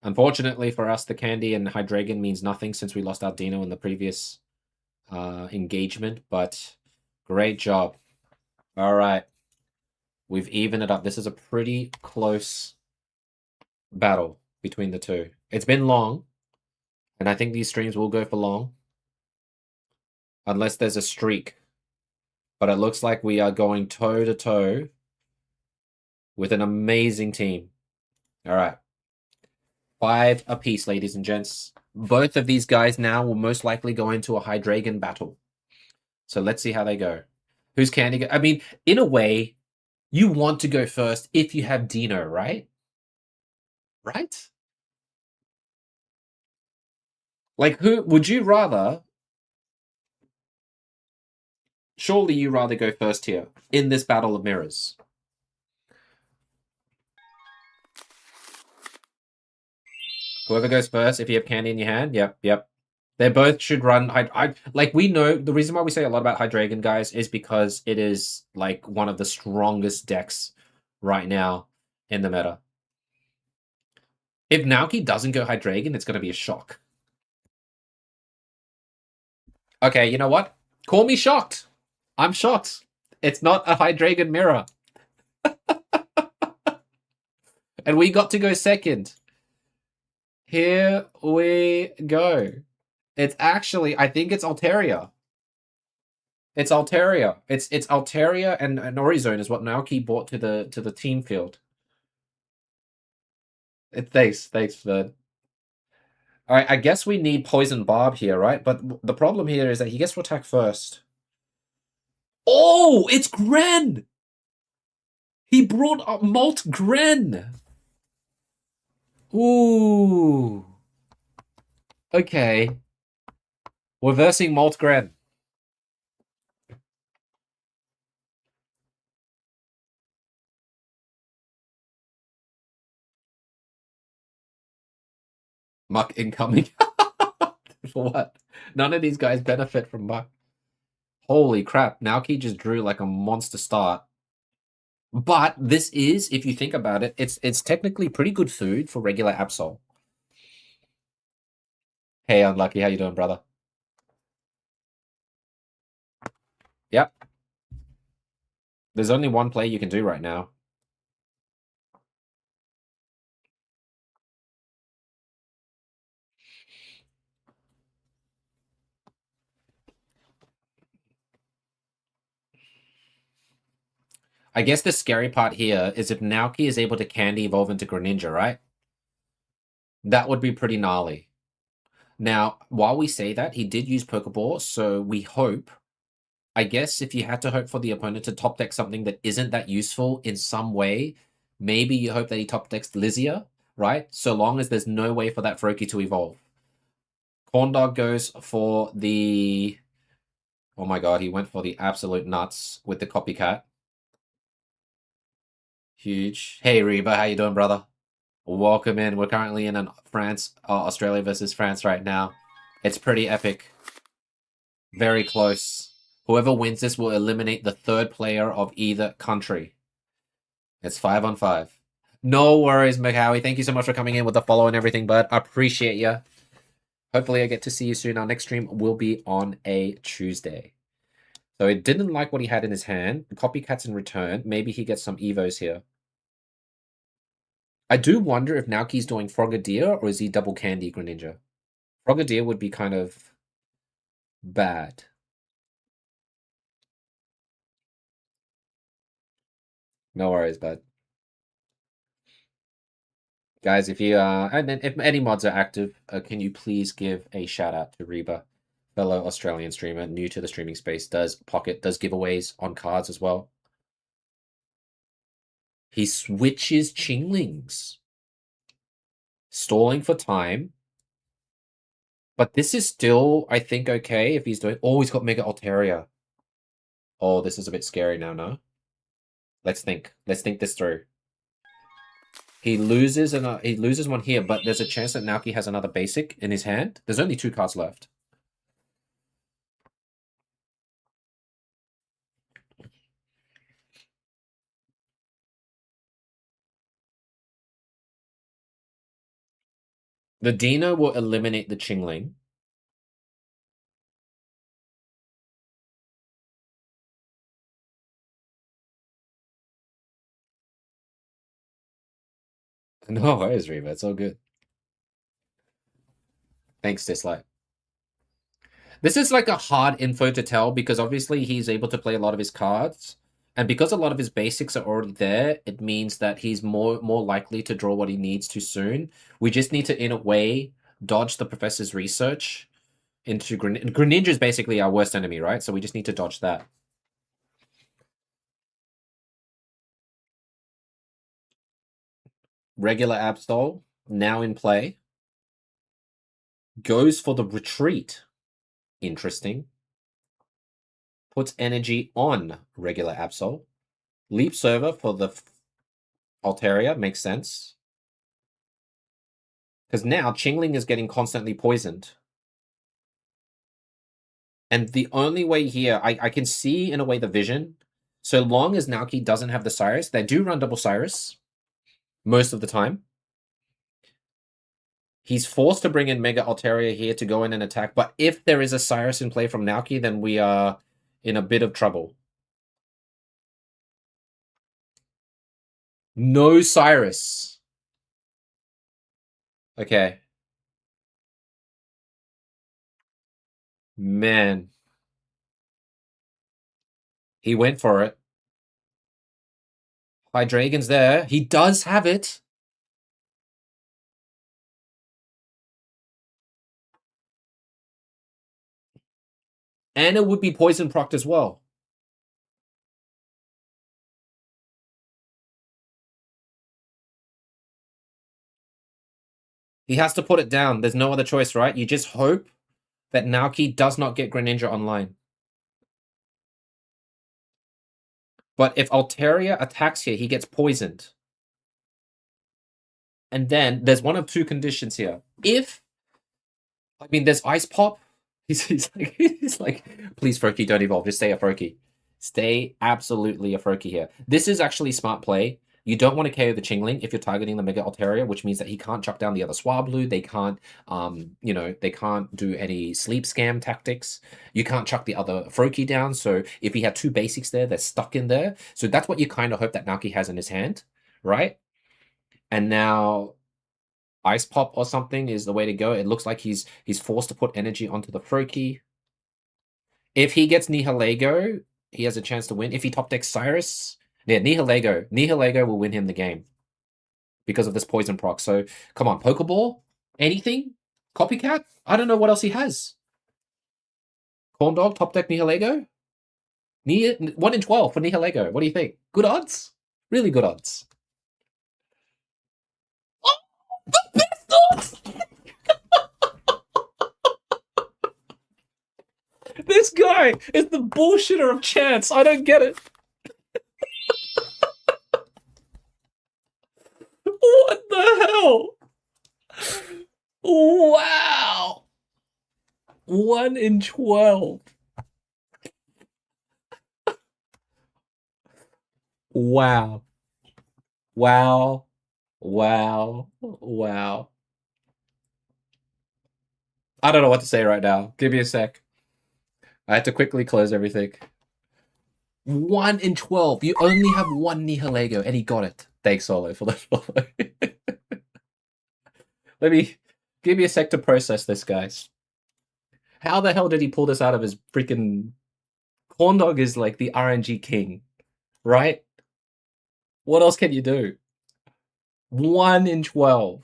Unfortunately for us, the Candy and Hydreigon means nothing since we lost our Dino in the previous engagement, but great job. All right. We've evened it up. This is a pretty close battle between the two. It's been long, and I think these streams will go for long. Unless there's a streak. But it looks like we are going toe-to-toe with an amazing team. All right. 5 apiece, ladies and gents. Both of these guys now will most likely go into a Hydreigon battle. So let's see how they go. Who's Candy? I mean, in a way, you want to go first if you have Dino, right? Right? Like, who would you rather? Surely you rather go first here in this battle of mirrors. Whoever goes first, if you have Candy in your hand, yep. They both should run. Like, we know the reason why we say a lot about Hydreigon, guys, is because it is like one of the strongest decks right now in the meta. If Naoki doesn't go Hydreigon, it's going to be a shock. Okay, you know what? Call me shocked. I'm shocked. It's not a Hydreigon mirror. And we got to go second. Here we go. It's actually, I think it's Altaria. It's Altaria. It's Altaria and Orizone is what Naoki brought to the team field. Thanks, Ferd. All right, I guess we need Poison Barb here, right? But the problem here is that he gets to attack first. Oh, it's Gren! He brought up Molt Gren! Ooh. Okay. We're versing Molt Gren. Muck incoming. For what? None of these guys benefit from Muck. Holy crap. Naoki just drew like a monster start. But this is, if you think about it, it's technically pretty good food for regular Absol. Hey, Unlucky, how you doing, brother? Yep. There's only one play you can do right now. I guess the scary part here is if Naoki is able to candy evolve into Greninja, right? That would be pretty gnarly. Now, while we say that, he did use Pokeball, so we hope. I guess if you had to hope for the opponent to top deck something that isn't that useful in some way, maybe you hope that he top decks Lizia, right? So long as there's no way for that Froakie to evolve. Corndog goes for the... Oh my god, he went for the absolute nuts with the copycat. Huge. Hey Reba, how you doing, brother? Welcome in. We're currently in an Australia versus France right now. It's pretty epic. Very close. Whoever wins this will eliminate the third player of either country. It's 5-on-5. No worries, McHowie. Thank you so much for coming in with the follow and everything, bud. I appreciate you. Hopefully I get to see you soon. Our next stream will be on a Tuesday. So he didn't like what he had in his hand. The copycat's in return. Maybe he gets some Evos here. I do wonder if Naoki's doing Frogadier or is he double candy Greninja? Frogadier would be kind of bad. No worries, bud. Guys, if you and then if any mods are active, can you please give a shout out to Reba, fellow Australian streamer, new to the streaming space, does giveaways on cards as well. He switches Chinglings. Stalling for time. But this is still, I think, okay if he's doing... Oh, he's got Mega Altaria. Oh, this is a bit scary now, no? Let's think. Let's think this through. He loses one here, but there's a chance that Naoki has another basic in his hand. There's only 2 cards left. The Dino will eliminate the Chingling. No worries, Reba. It's all good. Thanks, Dislike. This is like a hard info to tell because obviously he's able to play a lot of his cards. And because a lot of his basics are already there, it means that he's more likely to draw what he needs too soon. We just need to, in a way, dodge the professor's research into Greninja. Greninja is basically our worst enemy, right? So we just need to dodge that. Regular Absol, now in play. Goes for the retreat. Interesting. Puts energy on regular Absol. Leap server for the Altaria makes sense. Because now Chingling is getting constantly poisoned. And the only way here, I can see in a way the vision. So long as Naoki doesn't have the Cyrus, they do run double Cyrus most of the time. He's forced to bring in Mega Altaria here to go in and attack. But if there is a Cyrus in play from Naoki, then we are in a bit of trouble. No Cyrus. Okay. Man. He went for it. Hydreigon's there. He does have it. And it would be poison procced as well. He has to put it down. There's no other choice, right? You just hope that Naoki does not get Greninja online. But if Altaria attacks here, he gets poisoned. And then there's one of two conditions here. There's Ice Pop. He's like, please, Froakie, don't evolve. Just stay a Froakie. Stay absolutely a Froakie here. This is actually smart play. You don't want to KO the Chingling if you're targeting the Mega Altaria, which means that he can't chuck down the other Swablu. They can't, they can't do any sleep scam tactics. You can't chuck the other Froakie down. So if he had two basics there, they're stuck in there. So that's what you kind of hope that Naoki has in his hand, right? And now Ice Pop or something is the way to go. It looks like he's forced to put energy onto the Froakie. If he gets Nihilego, he has a chance to win. If he top decks Cyrus, yeah, Nihilego will win him the game because of this poison proc. So come on, Pokeball, anything, Copycat. I don't know what else he has. Corn Dog top deck Nihilego. 1 in 12 for Nihilego. What do you think? Good odds, really good odds. Oh, the best odds. This guy is the bullshitter of chance. I don't get it. What the hell? Wow. 1 in 12. Wow. Wow. Wow. Wow. I don't know what to say right now. Give me a sec. I had to quickly close everything. 1 in 12. You only have one Nihilego, and he got it. Thanks, Solo, for the follow. Give me a sec to process this, guys. How the hell did he pull this out of his freaking... Corndog is like the RNG king, right? What else can you do? 1 in 12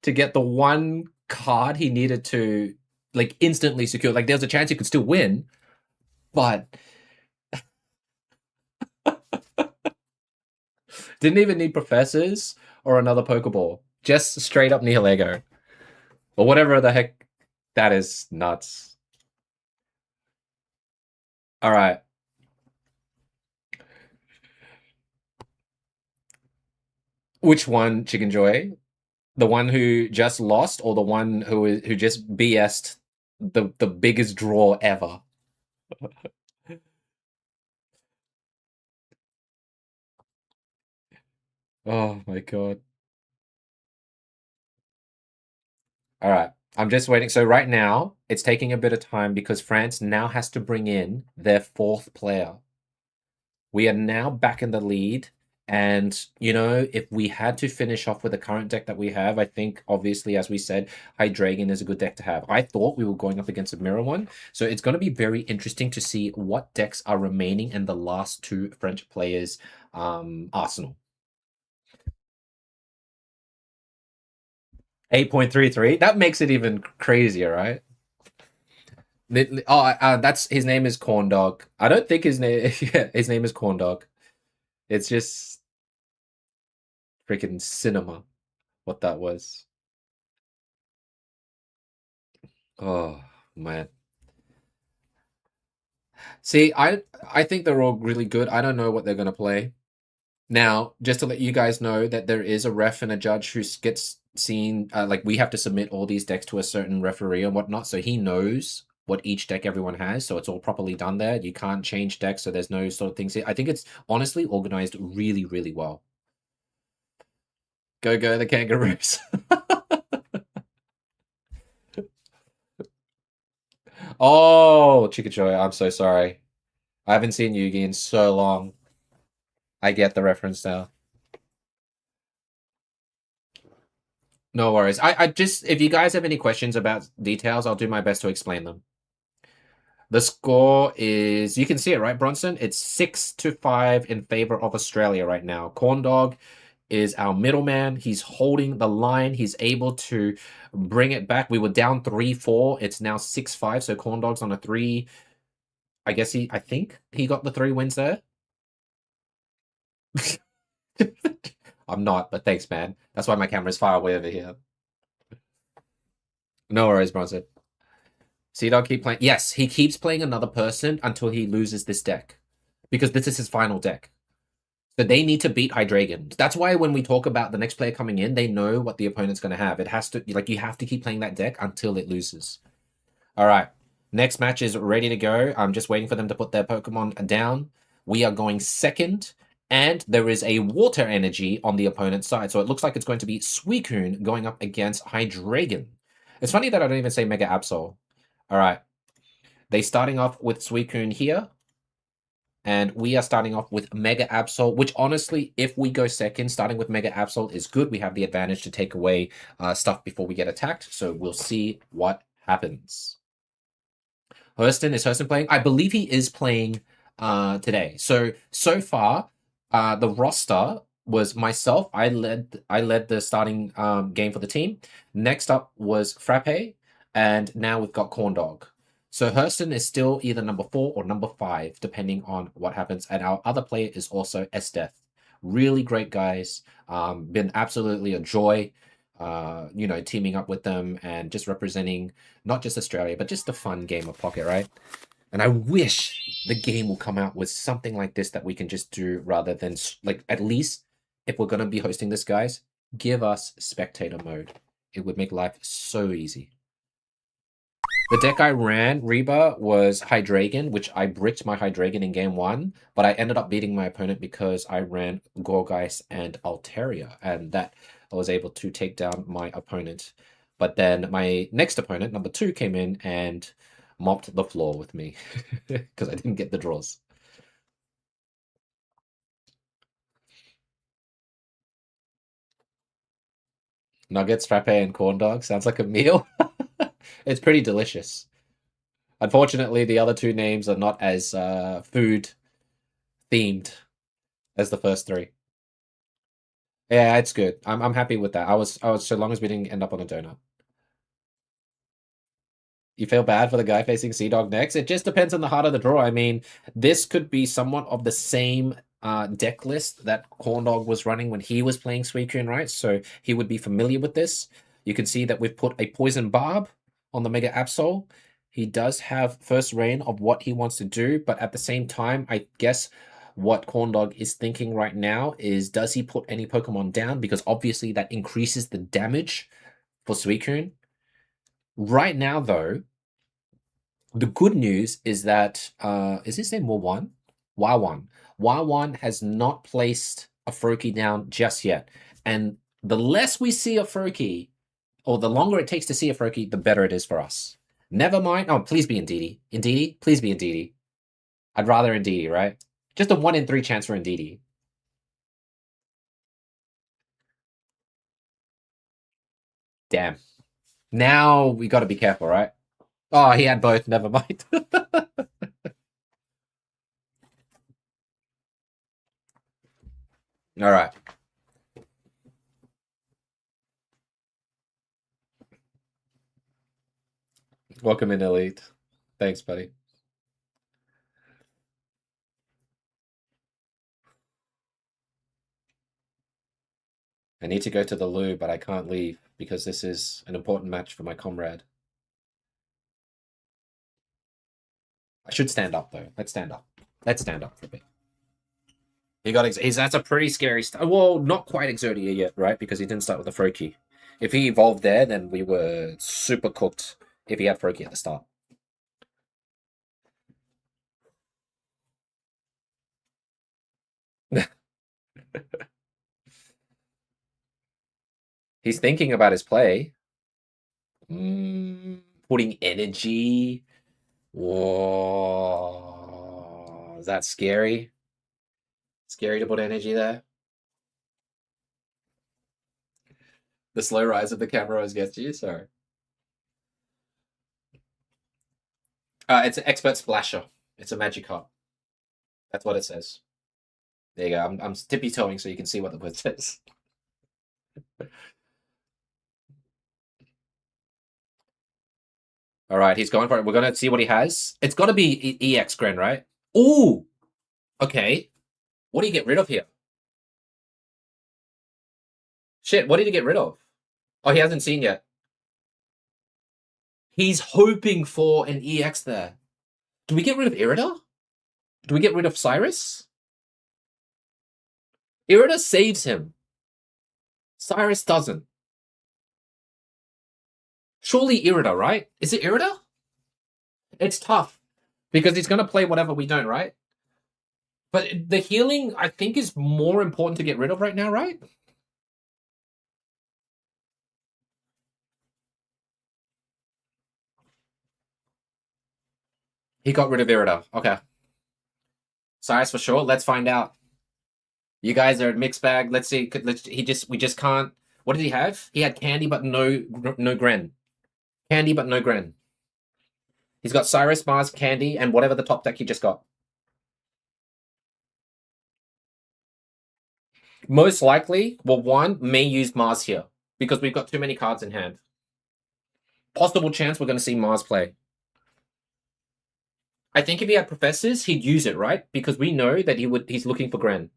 to get the one card he needed to like instantly secure. Like there's a chance he could still win, but didn't even need professors or another Pokeball. Just straight up Nihilego. Or whatever the heck. That is nuts. Alright. Which one, Chicken Joy? The one who just lost or the one who just BS'd the biggest draw ever? Oh my god. All right. I'm just waiting. So right now, it's taking a bit of time because France now has to bring in their fourth player. We are now back in the lead. And, if we had to finish off with the current deck that we have, I think, obviously, as we said, Hydreigon is a good deck to have. I thought we were going up against a mirror one. So it's going to be very interesting to see what decks are remaining in the last two French players' arsenal. 8.33. That makes it even crazier, right? That's his name is Corn Dog. I don't think his name. Yeah, his name is Corn Dog. It's just freaking cinema. What that was. Oh man. See, I think they're all really good. I don't know what they're gonna play. Now, just to let you guys know that there is a ref and a judge who gets seen. Like we have to submit all these decks to a certain referee and whatnot, so he knows what each deck everyone has, so it's all properly done there. You can't change decks, so there's no sort of things here. I think it's honestly organized really, really well. Go the Kangaroos. Oh, Chikachoy, I'm so sorry. I haven't seen Yugi in so long. I get the reference now. No worries. I just, if you guys have any questions about details, I'll do my best to explain them. The score is, you can see it, right, Bronson? It's 6-5 in favor of Australia right now. Corn Dog is our middleman. He's holding the line. He's able to bring it back. We were down 3-4. It's now 6-5. So Corn Dog's on a 3. I think he got the 3 wins there. I'm not, but thanks, man. That's why my camera's far away over here. No worries, Bronson. Sea-Dog keep playing. Yes, he keeps playing another person until he loses this deck. Because this is his final deck. So they need to beat Hydreigon. That's why when we talk about the next player coming in, they know what the opponent's going to have. It has to, like, you have to keep playing that deck until it loses. All right. Next match is ready to go. I'm just waiting for them to put their Pokemon down. We are going second, and there is a water energy on the opponent's side. So it looks like it's going to be Suicune going up against Hydreigon. It's funny that I don't even say Mega Absol. All right. They starting off with Suicune here. And we are starting off with Mega Absol, which honestly, if we go second, starting with Mega Absol is good. We have the advantage to take away stuff before we get attacked. So we'll see what happens. Is Hurston playing? I believe he is playing today. So far, the roster was myself. I led the starting game for the team. Next up was Frappe, and now we've got Corndog. So Hurston is still either number 4 or number 5, depending on what happens. And our other player is also Death. Really great guys. Been absolutely a joy, teaming up with them and just representing not just Australia, but just a fun game of Pocket, right? And I wish the game will come out with something like this that we can just do rather than, like, at least if we're going to be hosting this, guys, give us spectator mode. It would make life so easy. The deck I ran, Reba, was Hydreigon, which I bricked my Hydreigon in game 1, but I ended up beating my opponent because I ran Gorgeist and Altaria, and that I was able to take down my opponent. But then my next opponent, number 2, came in and mopped the floor with me because I didn't get the draws. Nuggets, frappe, and corn dog sounds like a meal. It's pretty delicious. Unfortunately, the other 2 names are not as food themed as the first 3. Yeah, it's good. I'm happy with that. I was so long as we didn't end up on a donut. You feel bad for the guy facing Sea Dog next? It just depends on the heart of the draw. I mean, this could be somewhat of the same deck list that Corndog was running when he was playing Suicune, right? So he would be familiar with this. You can see that we've put a Poison Barb on the Mega Absol. He does have first reign of what he wants to do, but at the same time, I guess what Corndog is thinking right now is, does he put any Pokemon down? Because obviously that increases the damage for Suicune. Right now, though, the good news is that, is his name Wawan? Wawan. Wawan has not placed a Froakie down just yet. And the less we see a Froakie, or the longer it takes to see a Froakie, the better it is for us. Never mind. Oh, please be Indeedee. Indeedee? Please be Indeedee. I'd rather Indeedee, right? Just a 1 in 3 chance for Indeedee. Damn. Now we got to be careful, right? Oh, he had both. Never mind. All right. Welcome in, Elite. Thanks, buddy. I need to go to the loo, but I can't leave because this is an important match for my comrade. I should stand up, though. Let's stand up. Let's stand up for a bit. He got that's a pretty scary start. Well, not quite Exodia yet, right? Because he didn't start with the Froakie. If he evolved there, then we were super cooked if he had Froakie at the start. He's thinking about his play. Putting energy. Whoa. Is that scary? Scary to put energy there? The slow rise of the camera always gets you, sorry. It's an expert splasher. It's a magic hot. That's what it says. There you go. I'm tippy toeing so you can see what the word says. All right, he's going for it. We're gonna see what he has. It's got to be EX Gren, right? Ooh. Okay. What do you get rid of here? Shit. What did he get rid of? Oh, he hasn't seen yet. He's hoping for an EX there. Do we get rid of Irida? Do we get rid of Cyrus? Irida saves him. Cyrus doesn't. Surely Irida, right? Is it Irida? It's tough because he's going to play whatever we don't, right? But the healing, I think, is more important to get rid of right now, right? He got rid of Irida. Okay. Cyrus for sure. Let's find out. You guys are a mixed bag. Let's see. We just can't. What did he have? He had candy, but no Gren. Candy, but no Gren. He's got Cyrus, Mars, Candy, and whatever the top deck he just got. Most likely, well, one may use Mars here because we've got too many cards in hand. Possible chance we're going to see Mars play. I think if he had Professors, he'd use it, right? Because we know that he's looking for Gren.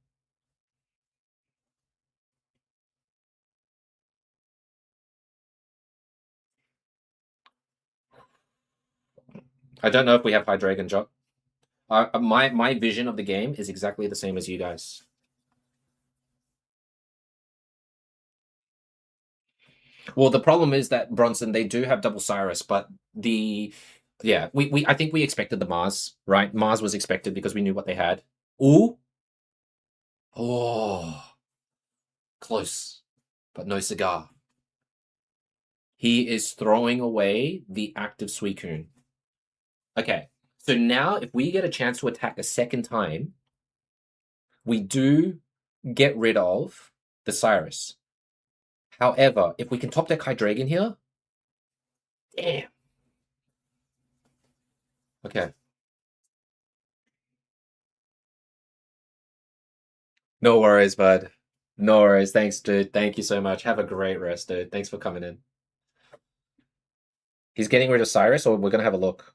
I don't know if we have Hydreigon, Jock. My vision of the game is exactly the same as you guys. Well, the problem is that Bronson, they do have double Cyrus, but I think we expected the Mars, right? Mars was expected because we knew what they had. Ooh. Oh. Close, but no cigar. He is throwing away the active Suicune. Okay, so now if we get a chance to attack a second time, we do get rid of the Cyrus. However, if we can top deck Hydreigon here, damn. Okay. No worries, bud. No worries. Thanks, dude. Thank you so much. Have a great rest, dude. Thanks for coming in. He's getting rid of Cyrus, or we're gonna have a look.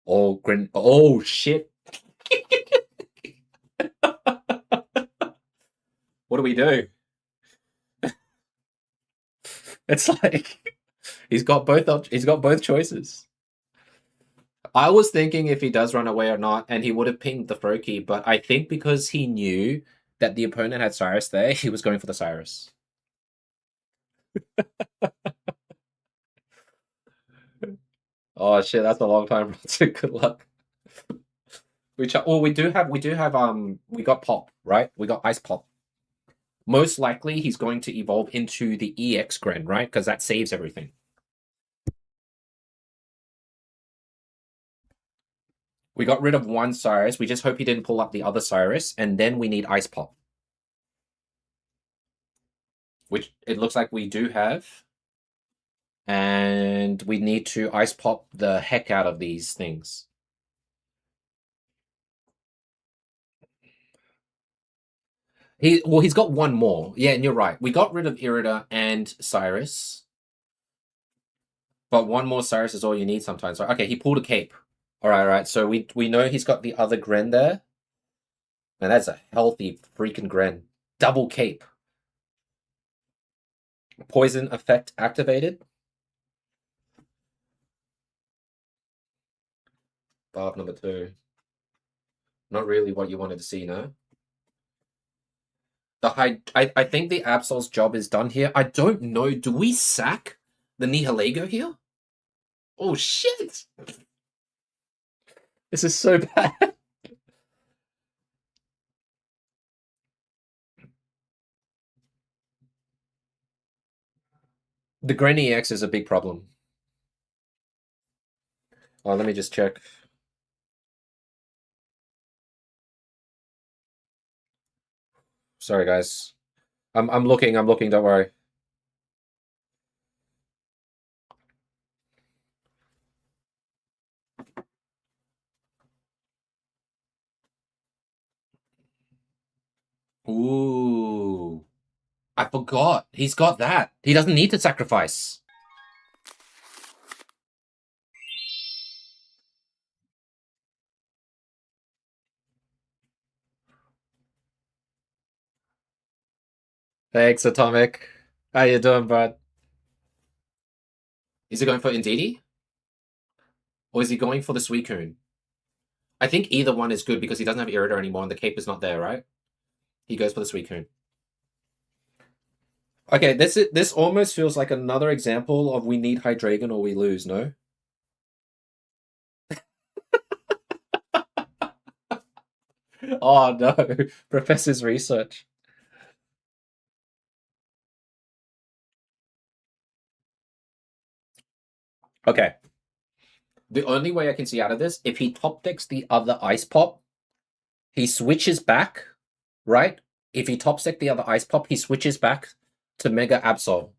Oh, Grin. Oh, shit. What do we do? It's like he's got both choices. I was thinking if he does run away or not, and he would have pinged the Froakie, but I think because he knew that the opponent had Cyrus there, he was going for the Cyrus. Oh shit, that's a long time. Good luck. We got Pop, right? We got Ice Pop. Most likely he's going to evolve into the EX Gren, right? Because that saves everything. We got rid of one Cyrus. We just hope he didn't pull up the other Cyrus, and then we need Ice Pop. Which it looks like we do have. And we need to Ice Pop the heck out of these things. He's got one more. Yeah, and you're right. We got rid of Irida and Cyrus. But one more Cyrus is all you need sometimes. Right? Okay, he pulled a cape. All right. So we know he's got the other Gren there. And that's a healthy freaking Gren. Double cape. Poison effect activated. Barb number 2. Not really what you wanted to see, no? I think the Absol's job is done here. I don't know. Do we sack the Nihilego here? Oh, shit! This is so bad. The Gren EX is a big problem. Oh, let me just check. Sorry, guys. I'm looking, don't worry. Ooh. I forgot. He's got that. He doesn't need to sacrifice. Thanks, Atomic. How you doing, bud? Is he going for Indeedee? Or is he going for the Suicune? I think either one is good because he doesn't have Irida anymore and the cape is not there, right? He goes for the Suicune. Okay, this almost feels like another example of we need Hydreigon or we lose, no? Oh no, Professor's research. Okay. The only way I can see out of this, if he top decks the other Ice Pop, he switches back, right? If he top deck the other Ice Pop, he switches back to Mega Absol.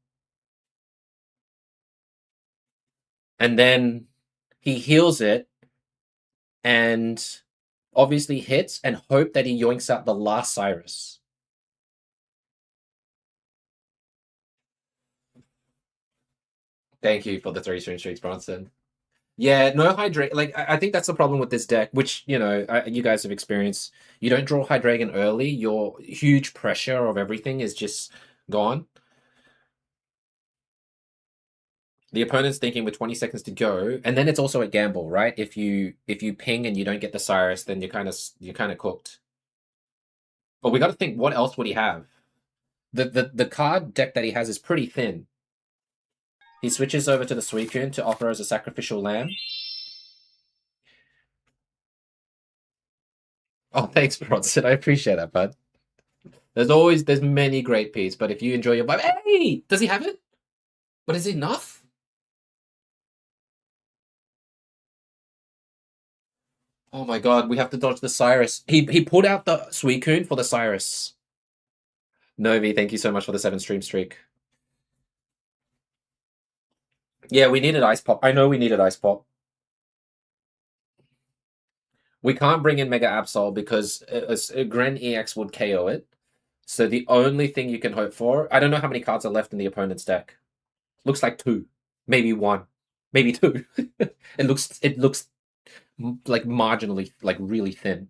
And then he heals it and obviously hits and hope that he yoinks out the last Cyrus. Thank you for the 3 streaks, Bronson. Yeah, no Hydreigon. Like I think that's the problem with this deck, which you guys have experienced. You don't draw Hydreigon early, your huge pressure of everything is just gone. The opponent's thinking with 20 seconds to go, and then it's also a gamble, right? If you ping and you don't get the Cyrus, then you're kind of cooked. But we got to think, what else would he have? The card deck that he has is pretty thin. He switches over to the Suicune to offer as a sacrificial lamb. Oh, thanks, Bronson. I appreciate that, bud. There's many great P's, but if you enjoy your vibe, hey, does he have it? But is it enough? Oh my god, we have to dodge the Cyrus. He pulled out the Suicune for the Cyrus. Novi, thank you so much for the 7 stream streak. Yeah, we needed Ice Pop. I know we needed Ice Pop. We can't bring in Mega Absol because a Gren EX would KO it. So the only thing you can hope for, I don't know how many cards are left in the opponent's deck. Looks like 2, maybe 1, maybe 2. it looks like marginally, like really thin.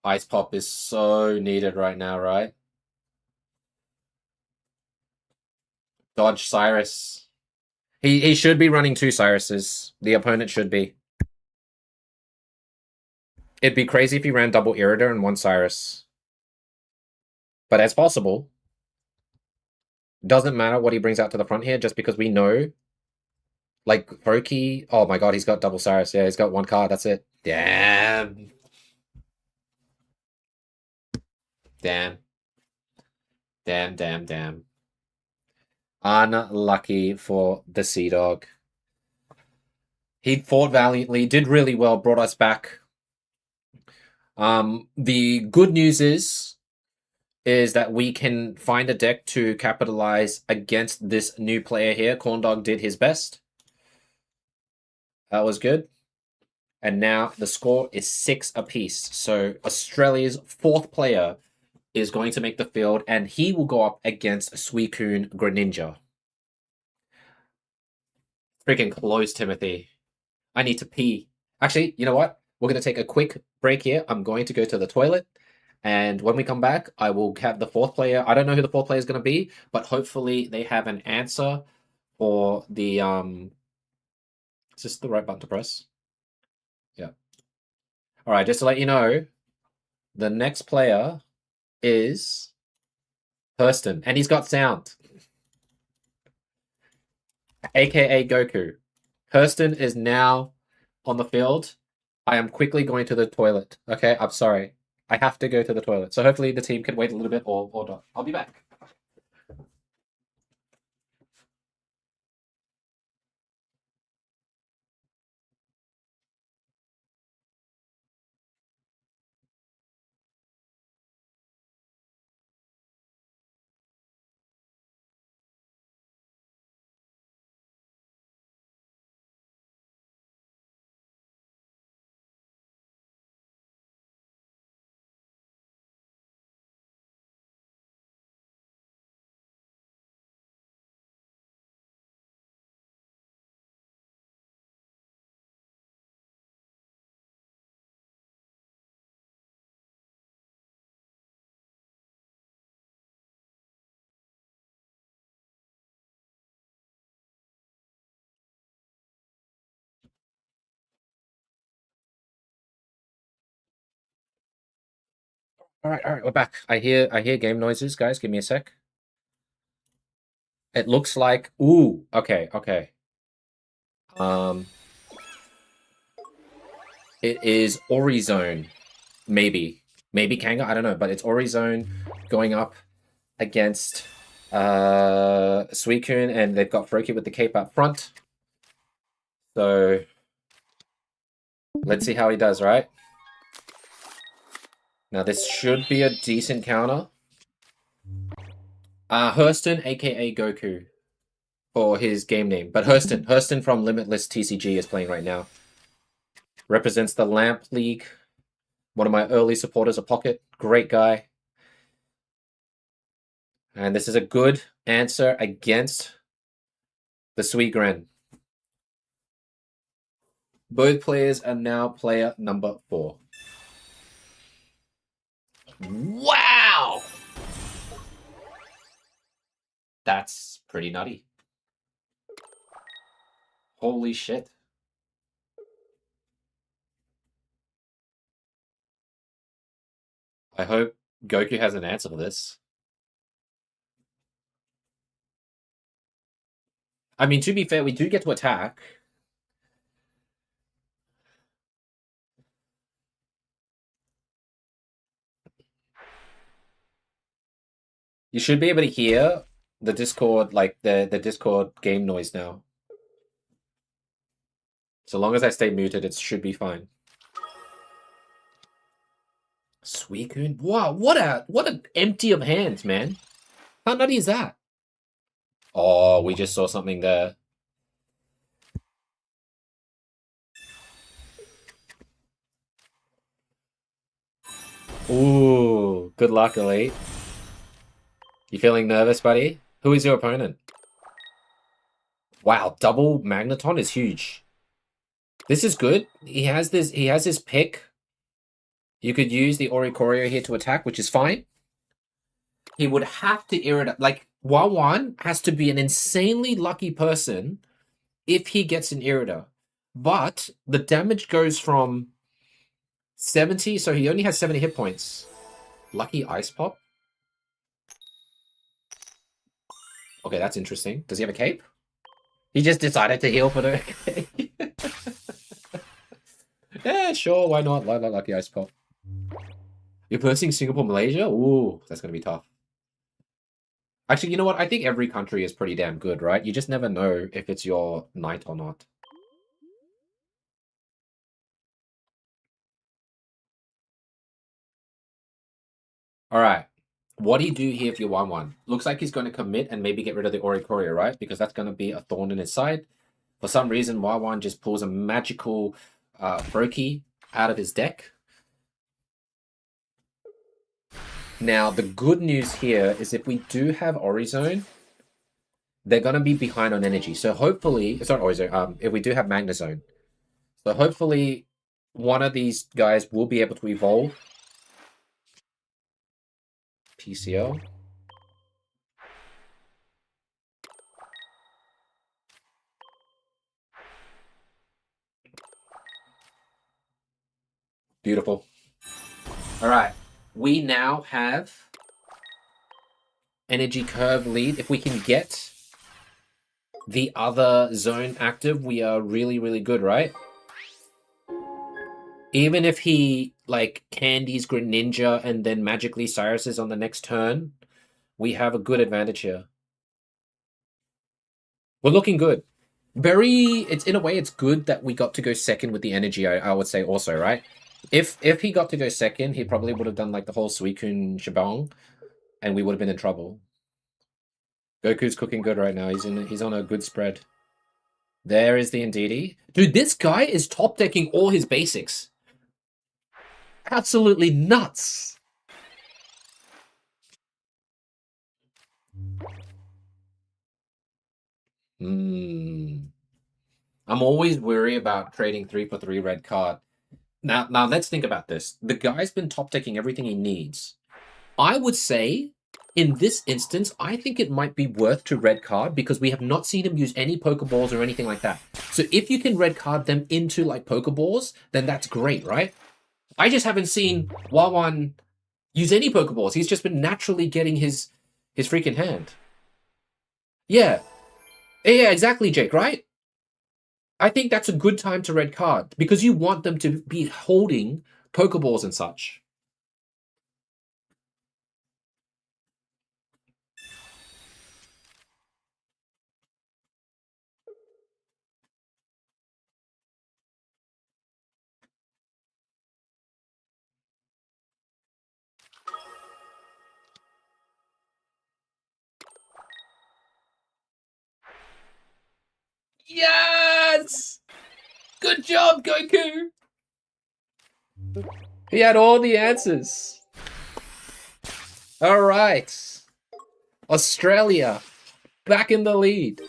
Ice Pop is so needed right now, right? Dodge Cyrus. He should be running 2 Cyruses. The opponent should be. It'd be crazy if he ran double Irida and 1 Cyrus. But it's possible. Doesn't matter what he brings out to the front here, just because we know. Like, Froakie. Oh my god, he's got double Cyrus. Yeah, he's got 1 card. That's it. Damn. Damn. Damn, damn, damn. Unlucky for the Sea Dog. He fought valiantly, did really well, brought us back. The good news is that we can find a deck to capitalize against this new player here. Corndog did his best. That was good. And now the score is 6 apiece. So Australia's 4th player is going to make the field, and he will go up against Suicune Greninja. Freaking close, Timothy. I need to pee. Actually, you know what? We're going to take a quick break here. I'm going to go to the toilet. And when we come back, I will have the 4th player. I don't know who the 4th player is going to be, but hopefully they have an answer for the... Is this the right button to press? Yeah. All right, just to let you know, the next player is Hurston, and he's got sound, aka Goku. Hurston is now on the field. I am quickly going to the toilet. Okay, I'm sorry. I have to go to the toilet. So hopefully the team can wait a little bit or not. I'll be back. All right, we're back. I hear game noises, guys. Give me a sec. It looks like okay. Um it is Ori Zone. Maybe Kanga, I don't know, but it's Ori Zone going up against Suicune, and they've got Froakie with the cape up front. So let's see how he does, right? Now this should be a decent counter. Hurston, aka Goku, for his game name. But Hurston from Limitless TCG is playing right now. Represents the Lamp League. One of my early supporters of Pocket. Great guy. And this is a good answer against the Suicune. Both players are now player number 4. Wow! That's pretty nutty. Holy shit. I hope Goku has an answer for this. I mean, to be fair, we do get to attack. You should be able to hear the Discord, like the Discord game noise now. So long as I stay muted, it should be fine. Suicune? Wow, what an empty of hands, man. How nutty is that? Oh, we just saw something there. Ooh, good luck, Elite. You feeling nervous, buddy? Who is your opponent? Wow, double Magneton is huge. This is good. He has his pick. You could use the Oricorio here to attack, which is fine. He would have to irritate. Like, Wawan has to be an insanely lucky person if he gets an Irrita. But the damage goes from 70, so he only has 70 hit points. Lucky Ice Pop? Okay, that's interesting. Does he have a cape? He just decided to heal for the cape. Yeah, sure, why not? Why not Lucky Ice Pop? You're versing Singapore, Malaysia? Ooh, that's going to be tough. Actually, you know what? I think every country is pretty damn good, right? You just never know if it's your night or not. All right. What do you do here if you're 1-1? Looks like he's going to commit and maybe get rid of the Oricorio, right? Because that's going to be a thorn in his side. For some reason, Y1 just pulls a magical Froakie out of his deck. Now, the good news here is if we do have Orizone, they're going to be behind on energy. So hopefully, it's not Orizone, if we do have Magnezone. So hopefully, one of these guys will be able to evolve. PCL. Beautiful. All right. We now have energy curve lead. If we can get the other zone active, we are really, really good, right? Even if he, like, candies Greninja and then magically Cyrus's on the next turn, we have a good advantage here. We're looking good. It's in a way, it's good that we got to go second with the energy, I would say also, right? If he got to go second, he probably would have done, like, the whole Suicune shebang, and we would have been in trouble. Goku's cooking good right now. He's on a good spread. There is the Indeedee. Dude, this guy is top decking all his basics. Absolutely nuts. I'm always worried about trading 3 for 3 red card. Now let's think about this. The guy's been top decking everything he needs. I would say, in this instance, I think it might be worth to red card because we have not seen him use any Pokeballs or anything like that. So if you can red card them into, like, Pokeballs, then that's great, right? I just haven't seen Wawan use any Pokeballs. He's just been naturally getting his freaking hand. Yeah. Yeah, exactly, Jake, right? I think that's a good time to red card because you want them to be holding Pokeballs and such. Yes! Good job, Goku! He had all the answers. All right. Australia, back in the lead.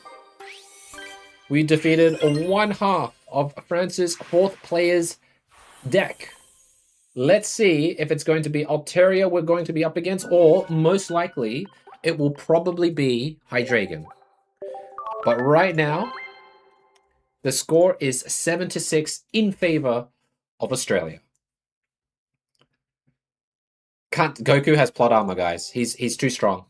We defeated one half of France's fourth player's deck. Let's see if it's going to be Altaria we're going to be up against, or most likely, it will probably be Hydreigon. But right now, the score is 7-6 in favor of Australia. Goku has plot armor, guys. He's too strong.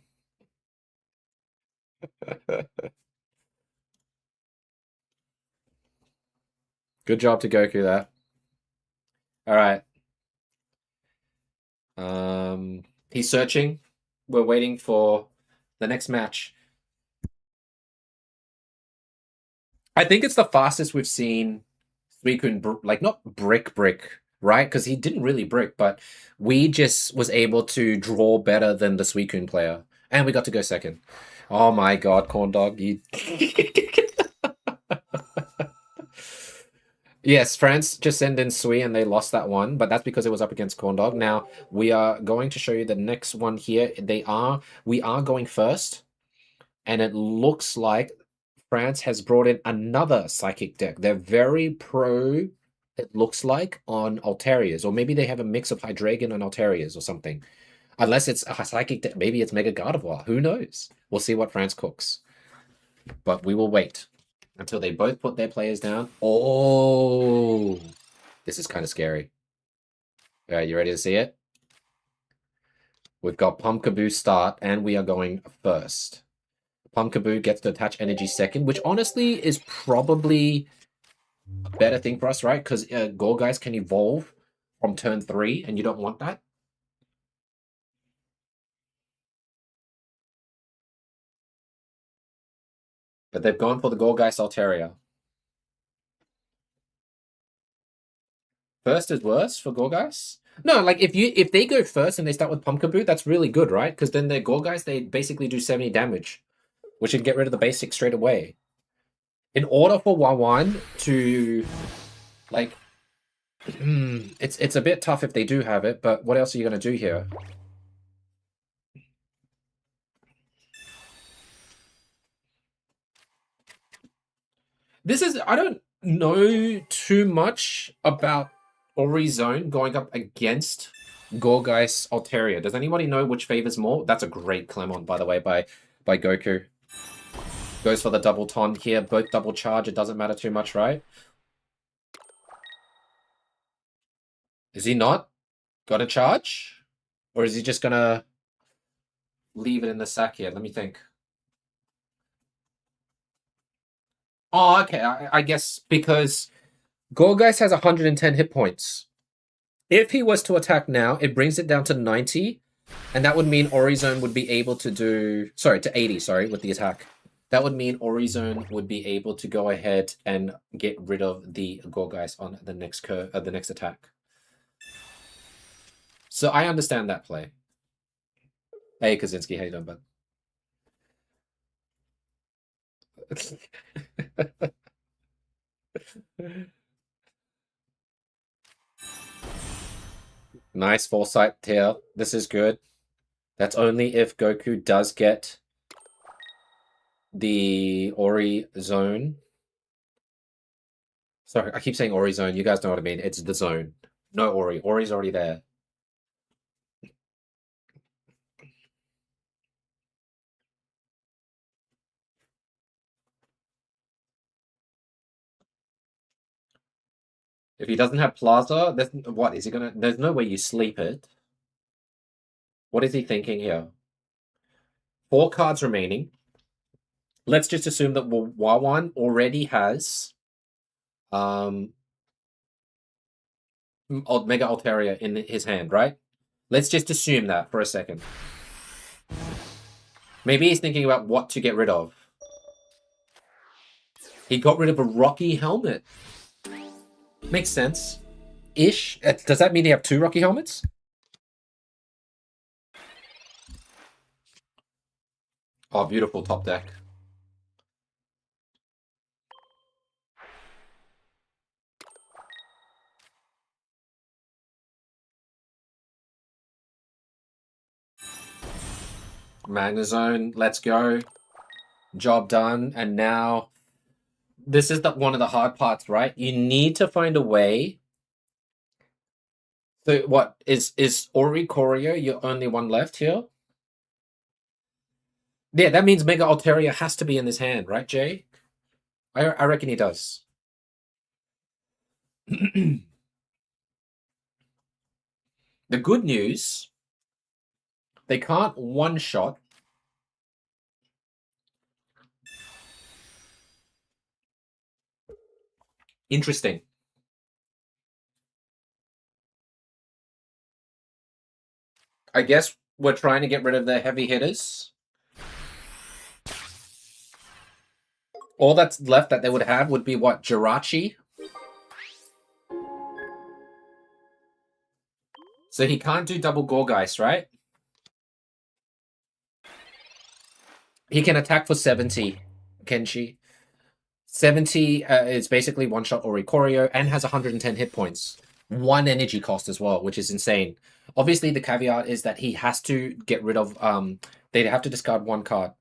Good job to Goku there. All right. He's searching. We're waiting for the next match. I think it's the fastest we've seen Suicune, like not brick, right? Because he didn't really brick, but we just was able to draw better than the Suicune player. And we got to go second. Oh my god, Corn Dog, you... Yes, France just sent in Sui and they lost that one, but that's because it was up against Corn Dog. Now, we are going to show you the next one here. We are going first, and it looks like France has brought in another Psychic deck. They're very pro, it looks like, on Altarias, or maybe they have a mix of Hydreigon and Altarias or something. Unless it's a Psychic deck, maybe it's Mega Gardevoir. Who knows? We'll see what France cooks. But we will wait until they both put their players down. Oh, this is kind of scary. All right, you ready to see it? We've got Pumpkaboo start, and we are going first. Pumpkaboo gets to attach energy second, which honestly is probably a better thing for us, right? Because Gorgeist can evolve from turn 3, and you don't want that. But they've gone for the Gorgeist Altaria. First is worse for Gorgeist? No, like if they go first and they start with Pumpkaboo, that's really good, right? Because then their Gorgeist, they basically do 70 damage, which would get rid of the basics straight away. In order for Wawan to, like, it's a bit tough if they do have it, but what else are you going to do here? This is, I don't know too much about Zone going up against Gorgeist Altaria. Does anybody know which favors more? That's a great Clemont, by the way, by Goku. Goes for the double ton here, both double charge. It doesn't matter too much, right? Is he not gonna charge? Or is he just gonna leave it in the sack here? Let me think. Oh, okay. I guess because Gorgeist has 110 hit points. If he was to attack now, it brings it down to 90, and that would mean Zone would be able to do... Sorry, to 80, sorry, with the attack. That would mean Zone would be able to go ahead and get rid of the Gorgeist on the next the next attack. So I understand that play. Hey, Kaczynski, how you doing, bud? Nice foresight tail. This is good. That's only if Goku does get the Ori zone. Sorry, I keep saying Ori zone. You guys know what I mean. It's the zone. No Ori. Ori's already there. If he doesn't have Plaza, what is he gonna? There's no way you sleep it. What is he thinking here? 4 cards remaining. Let's just assume that Wawan already has Mega Altaria in his hand, right? Let's just assume that for a second. Maybe he's thinking about what to get rid of. He got rid of a Rocky helmet. Makes sense. Ish. Does that mean he have 2 Rocky helmets? Oh, beautiful top deck. Magnezone, let's go. Job done. And now, this is one of the hard parts, right? You need to find a way. So what, is Oricorio your only one left here? Yeah, that means Mega Altaria has to be in his hand, right, Jay? I reckon he does. The good news, they can't one-shot. Interesting. I guess we're trying to get rid of the heavy hitters. All that's left that they would have would be what? Jirachi? So he can't do double Gorgeist, right? He can attack for 70, Kenshi. 70 is basically one-shot Oricorio and has 110 hit points. 1 energy cost as well, which is insane. Obviously, the caveat is that he has to get rid of... they have to discard 1 card.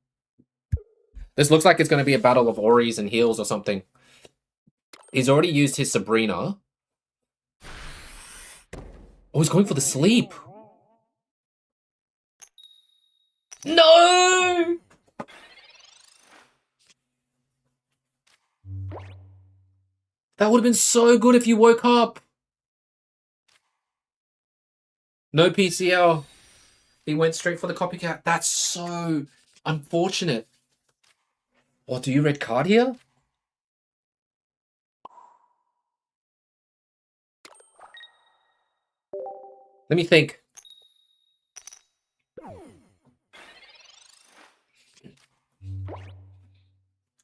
This looks like it's going to be a battle of Oris and heals or something. He's already used his Sabrina. Oh, he's going for the sleep. No! That would have been so good if you woke up. No PCL. He went straight for the copycat. That's so unfortunate. What, do you red card here? Let me think.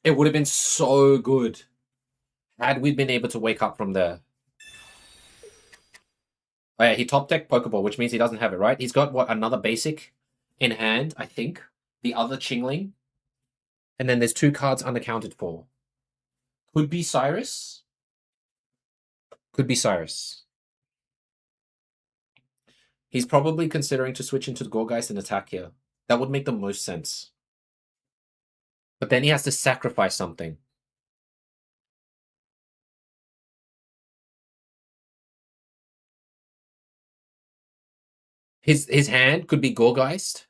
It would have been so good had we been able to wake up from there. Oh yeah, he top decked Pokeball, which means he doesn't have it, right? He's got, what, another basic in hand, I think. The other Chingling. And then there's 2 cards unaccounted for. Could be Cyrus. Could be Cyrus. He's probably considering to switch into Gorgeist and attack here. That would make the most sense. But then he has to sacrifice something. His hand could be Gorgeist,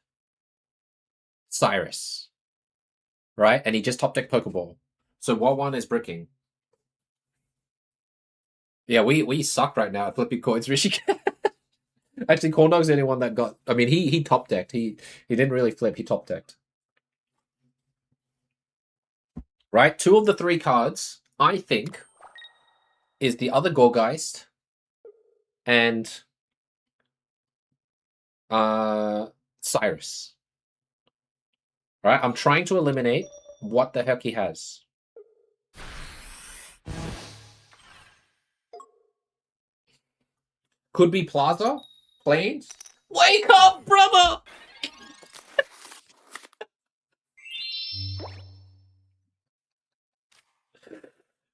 Cyrus, right? And he just top decked Pokeball. So Wawan is bricking. Yeah, we suck right now at flipping coins, Rishi. Actually, Corndog's the only one that got... I mean, he top decked. He didn't really flip. He top decked. Right? 2 of the 3 cards, I think, is the other Gorgeist and Cyrus. Right? I'm trying to eliminate what the heck he has. Could be Plaza, Plains. Wake up, brother!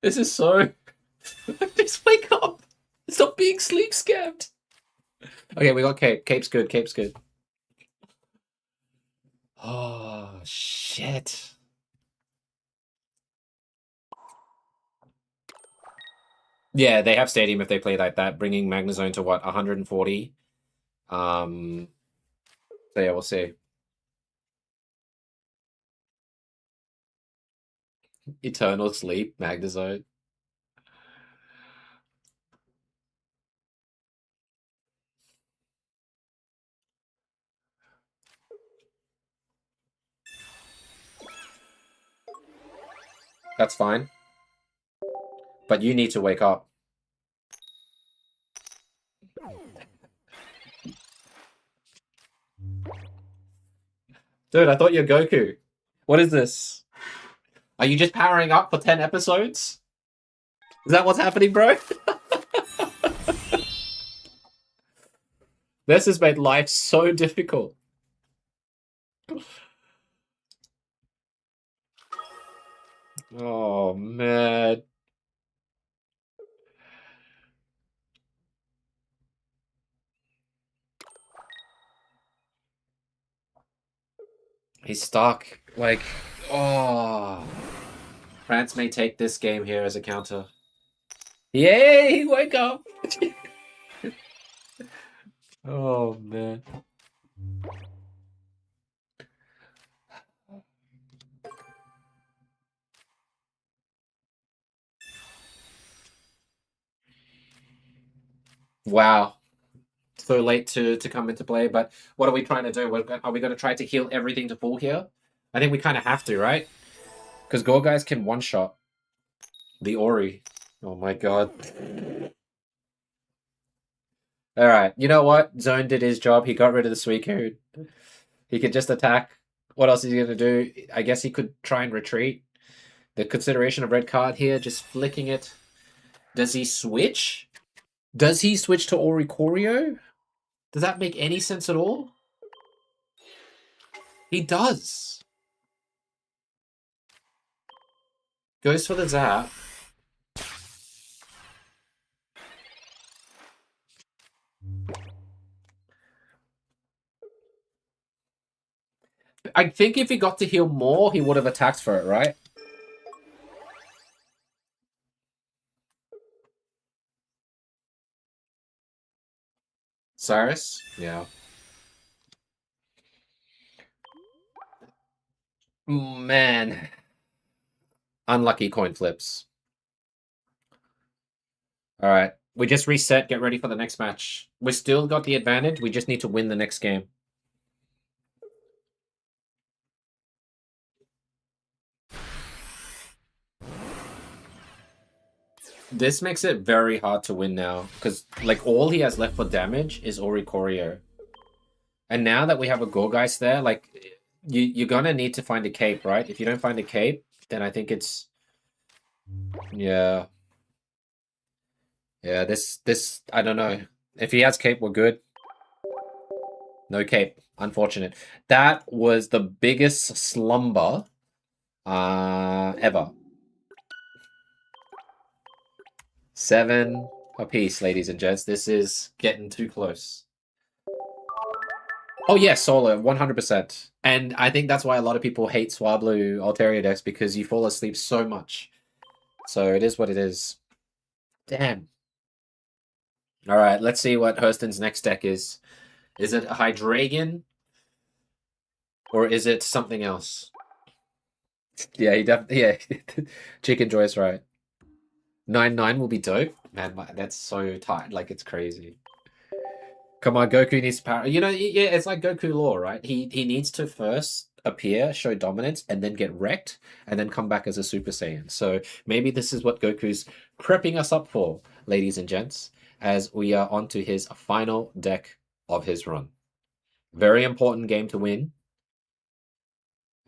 This is so... Just wake up! Stop being sleep scammed! Okay, we got Cape. Cape's good, Cape's good. Oh, shit. Yeah, they have Stadium if they play like that, bringing Magnezone to, what, 140? So yeah, we'll see. Eternal Sleep, Magnezone. That's fine. But you need to wake up. Dude, I thought you're Goku. What is this? Are you just powering up for 10 episodes? Is that what's happening, bro? This has made life so difficult. Oh, man. He's stuck. Like, oh. France may take this game here as a counter. Yay! Wake up! Oh, man. Wow. So late to come into play, but what are we trying to do? Are we going to try to heal everything to full here? I think we kind of have to, right? Because Gorguys can one-shot the Ori. Oh my god. Alright, you know what? Zone did his job. He got rid of the Suicune. He could just attack. What else is he going to do? I guess he could try and retreat. The consideration of red card here, just flicking it. Does he switch? Does he switch to Oricorio? Does that make any sense at all? He does. Goes for the zap. I think if he got to heal more, he would have attacked for it, right? Cyrus? Yeah. Man. Unlucky coin flips. Alright. We just reset, get ready for the next match. We still got the advantage, we just need to win the next game. This makes it very hard to win now, because like all he has left for damage is Oricorio. And now that we have a Gorgeist there, like you're gonna need to find a cape, right? If you don't find a cape, then I think it's yeah. Yeah, this I don't know. If he has cape, we're good. No cape. Unfortunate. That was the biggest slumber ever. 7 apiece, ladies and gents. This is getting too close. Oh yeah, solo, 100%. And I think that's why a lot of people hate Swablu Altaria decks, because you fall asleep so much. So it is what it is. Damn. Alright, let's see what Hurston's next deck is. Is it a Hydreigon? Or is it something else? Yeah, he definitely. Yeah, Chicken Joy's right. 9-9 will be dope. Man, that's so tight. Like, it's crazy. Come on, Goku needs power. You know, yeah, it's like Goku lore, right? He needs to first appear, show dominance, and then get wrecked, and then come back as a Super Saiyan. So maybe this is what Goku's prepping us up for, ladies and gents, as we are onto his final deck of his run. Very important game to win.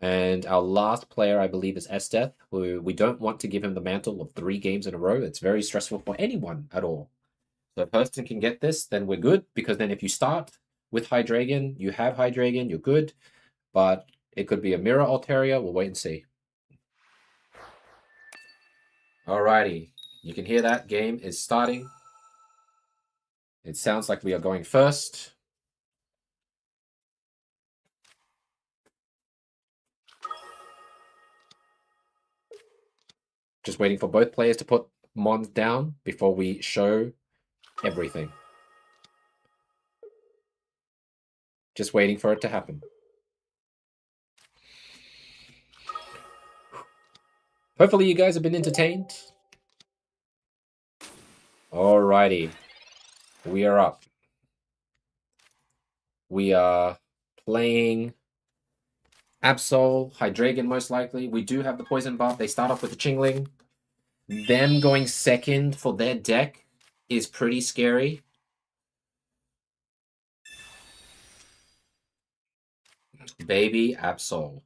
And our last player, I believe, is Esteth, who we don't want to give him the mantle of 3 games in a row. It's very stressful for anyone at all. So if Hurston can get this, then we're good, because then if you start with Hydreigon, you have Hydreigon, you're good. But it could be a Mirror Altaria. We'll wait and see. Alrighty. You can hear that game is starting. It sounds like we are going first. Just waiting for both players to put Mons down before we show everything. Just waiting for it to happen. Hopefully you guys have been entertained. Alrighty. We are up. We are playing Absol, Hydreigon most likely. We do have the Poison buff. They start off with the Chingling. Them going second for their deck is pretty scary. Baby Absol.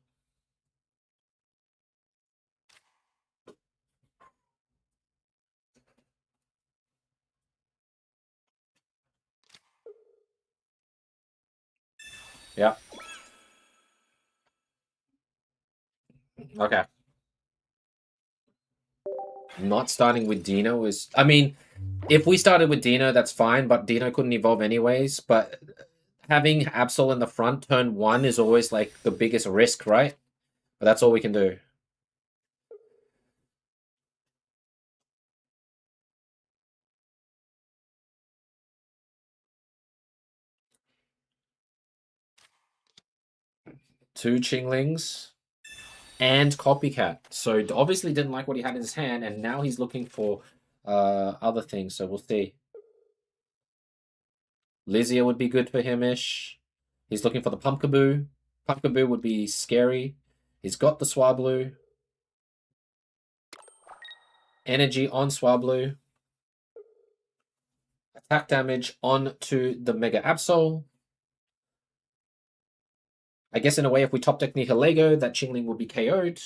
Yeah. Okay. Not starting with Dino is... I mean, if we started with Dino, that's fine, but Dino couldn't evolve anyways. But having Absol in the front turn 1 is always, like, the biggest risk, right? But that's all we can do. Two Chinglings and Copycat. So obviously didn't like what he had in his hand, and now he's looking for other things. So we'll see. Lizia would be good for him-ish. He's looking for the Pumpkaboo. Pumpkaboo would be scary. He's got the Swablu. Energy on Swablu. Attack damage onto the Mega Absol. I guess in a way, if we top deck Nihilego, that Chingling will be KO'd.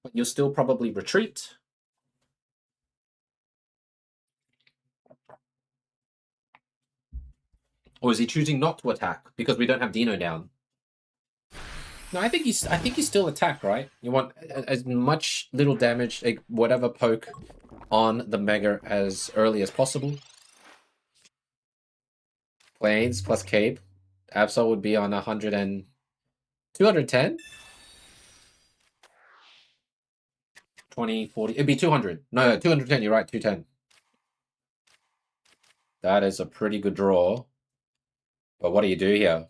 But you'll still probably retreat. Or is he choosing not to attack because we don't have Dino down? No, I think you still attack, right? You want as much little damage, like whatever poke on the Mega as early as possible. Planes plus Cape. Absol would be on 100 and 210? 20, 40. It'd be 200. No, 210. You're right, 210. That is a pretty good draw. But what do you do here?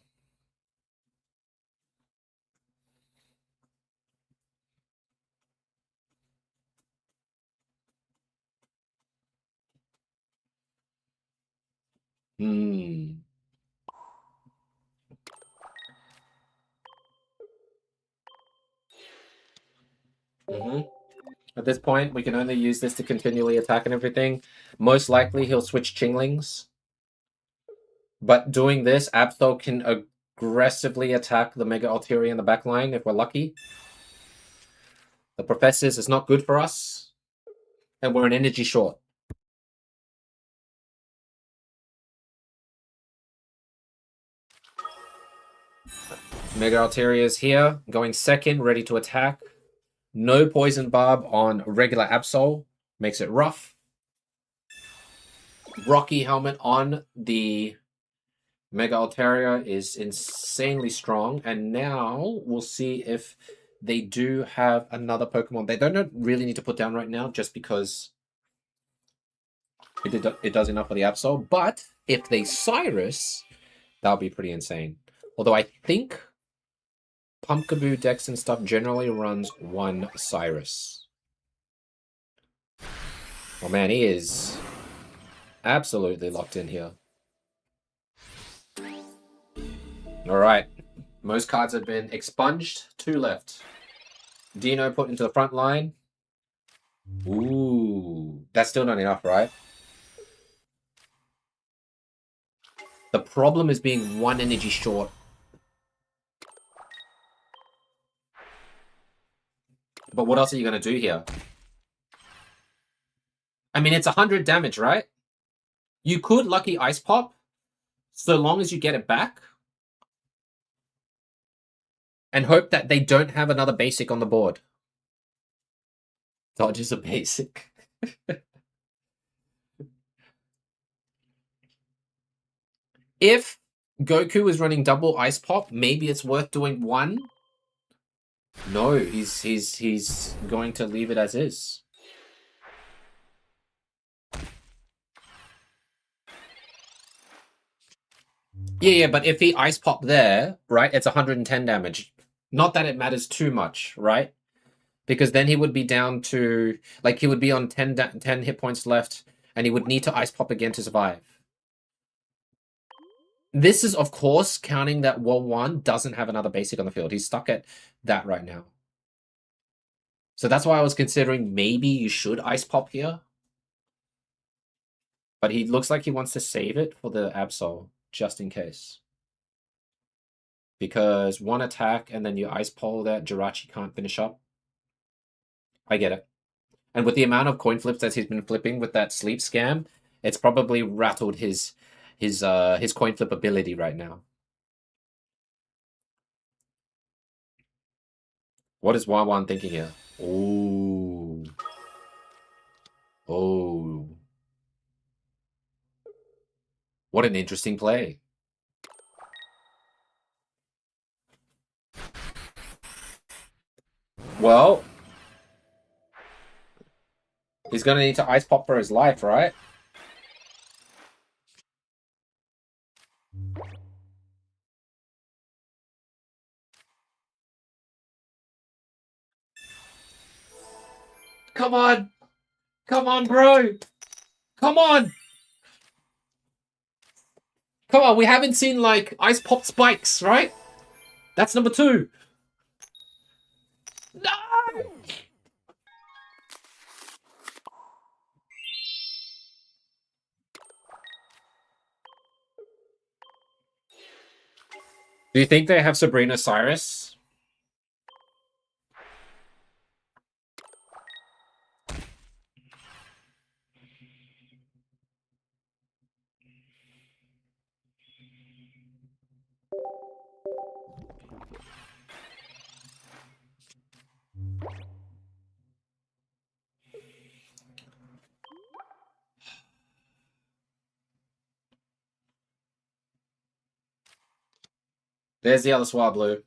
Hmm. At this point, we can only use this to continually attack and everything. Most likely, he'll switch Chinglings. But doing this, Absol can aggressively attack the Mega Altaria in the back line if we're lucky. The Professors is not good for us. And we're an energy short. Mega Altaria is here, going second, ready to attack. No Poison Barb on regular Absol. Makes it rough. Rocky Helmet on the Mega Altaria is insanely strong. And now we'll see if they do have another Pokemon. They don't really need to put down right now just because it does enough for the Absol. But if they Cyrus, that'll be pretty insane. Although I think Pumpkaboo decks and stuff generally runs one Cyrus. Oh man, he is absolutely locked in here. Alright. Most cards have been expunged. 2 left. Dino put into the front line. Ooh. That's still not enough, right? The problem is being 1 energy short. But what else are you going to do here? I mean, it's 100 damage, right? You could Lucky Ice Pop, so long as you get it back. And hope that they don't have another basic on the board. Dodge is a basic. If Goku is running double Ice Pop, maybe it's worth doing 1. No, he's going to leave it as is. Yeah, but if he Ice Pop there, right, it's 110 damage. Not that it matters too much, right? Because then he would be down to, like, he would be on 10 hit points left, and he would need to Ice Pop again to survive. This is, of course, counting that Wall 1 doesn't have another basic on the field. He's stuck at that right now. So that's why I was considering maybe you should Ice Pop here. But he looks like he wants to save it for the Absol, just in case. Because one attack and then you Ice Pole that Jirachi can't finish up. I get it. And with the amount of coin flips that he's been flipping with that sleep scam, it's probably rattled his coin flip ability right now. What is Wan thinking here? Oh. Oh. What an interesting play. Well, he's going to need to Ice Pop for his life, right? Come on! Come on, bro! Come on! Come on, we haven't seen, like, Ice Pop spikes, right? That's number 2. No! Do you think they have Sabrina Cyrus? There's the other Swablu.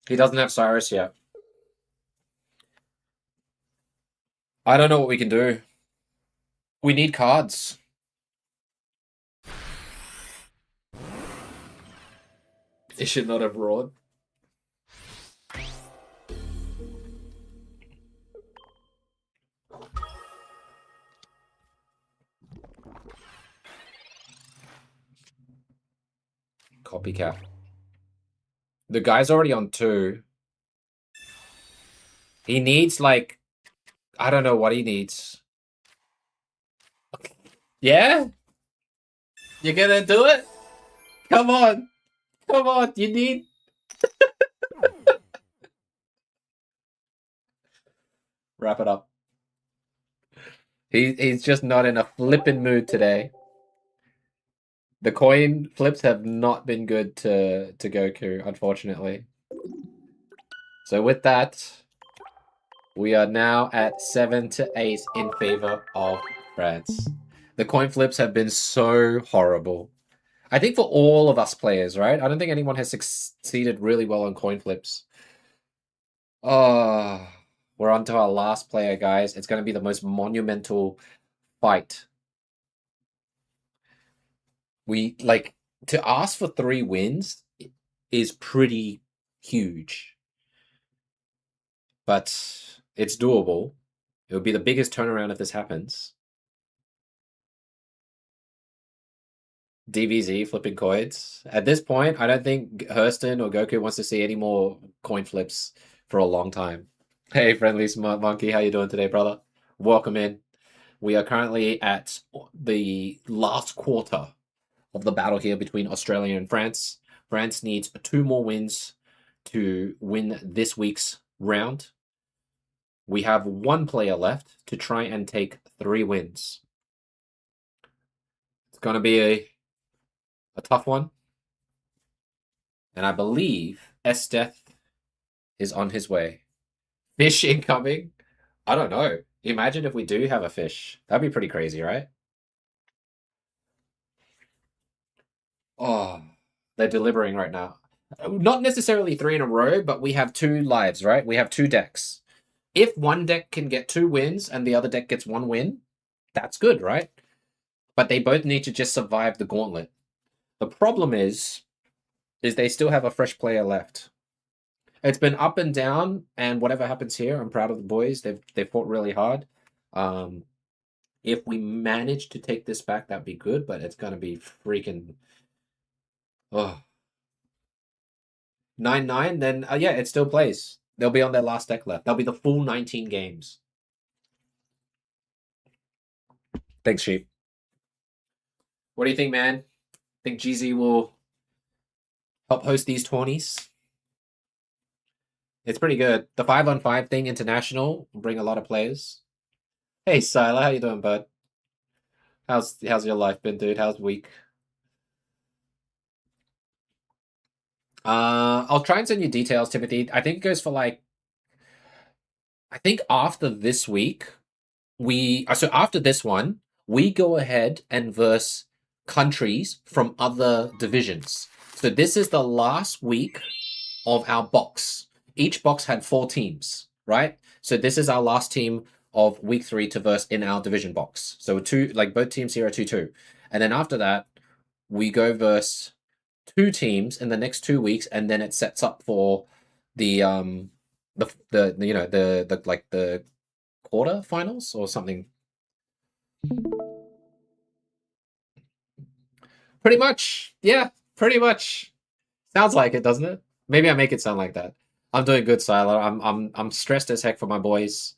He doesn't have Cyrus yet. I don't know what we can do. We need cards. It should not have roared. Copycat. The guy's already on 2. He needs, like, I don't know what he needs. Yeah? You're gonna do it? Come on. Come on. You need... Wrap it up. He's just not in a flippin' mood today. The coin flips have not been good to Goku, unfortunately. So with that, we are now at 7-8 in favor of France. The coin flips have been so horrible. I think for all of us players, right? I don't think anyone has succeeded really well on coin flips. Oh, we're on to our last player, guys. It's going to be the most monumental fight. We, like, to ask for 3 wins is pretty huge. But it's doable. It would be the biggest turnaround if this happens. DBZ flipping coins. At this point, I don't think Hurston or Goku wants to see any more coin flips for a long time. Hey, friendly smart monkey, how you doing today, brother? Welcome in. We are currently at the last quarter of the battle here between Australia and France. France needs 2 more wins to win this week's round. We have 1 player left to try and take 3 wins. It's going to be a tough one. And I believe Death is on his way. Fish incoming? I don't know. Imagine if we do have a fish. That'd be pretty crazy, right? Oh, they're delivering right now. Not necessarily 3 in a row, but we have 2 lives, right? We have 2 decks. If one deck can get 2 wins and the other deck gets 1 win, that's good, right? But they both need to just survive the gauntlet. The problem is they still have a fresh player left. It's been up and down, and whatever happens here, I'm proud of the boys. They've fought really hard. If we manage to take this back, that'd be good, but it's gonna be freaking 9-9, then yeah, it still plays. They'll be on their last deck left. They'll be the full 19 games. Thanks, Sheep. What do you think, man? Think GZ will help host these 20s? It's pretty good. The 5-on-5 thing, international, will bring a lot of players. Hey, Sila, how you doing, bud? How's your life been, dude? How's week? I'll try and send you details, Timothy. I think it goes for like, I think after this week, so after this one, we go ahead and verse countries from other divisions. So this is the last week of our box. Each box had 4 teams, right? So this is our last team of week 3 to verse in our division box. So both teams here are 2-2. And then after that, we go verse 2 teams in the next 2 weeks, and then it sets up for the the quarter finals or something. Pretty much. Yeah, pretty much. Sounds like it, doesn't it? Maybe I make it sound like that. I'm doing good, Silo. I'm stressed as heck for my boys.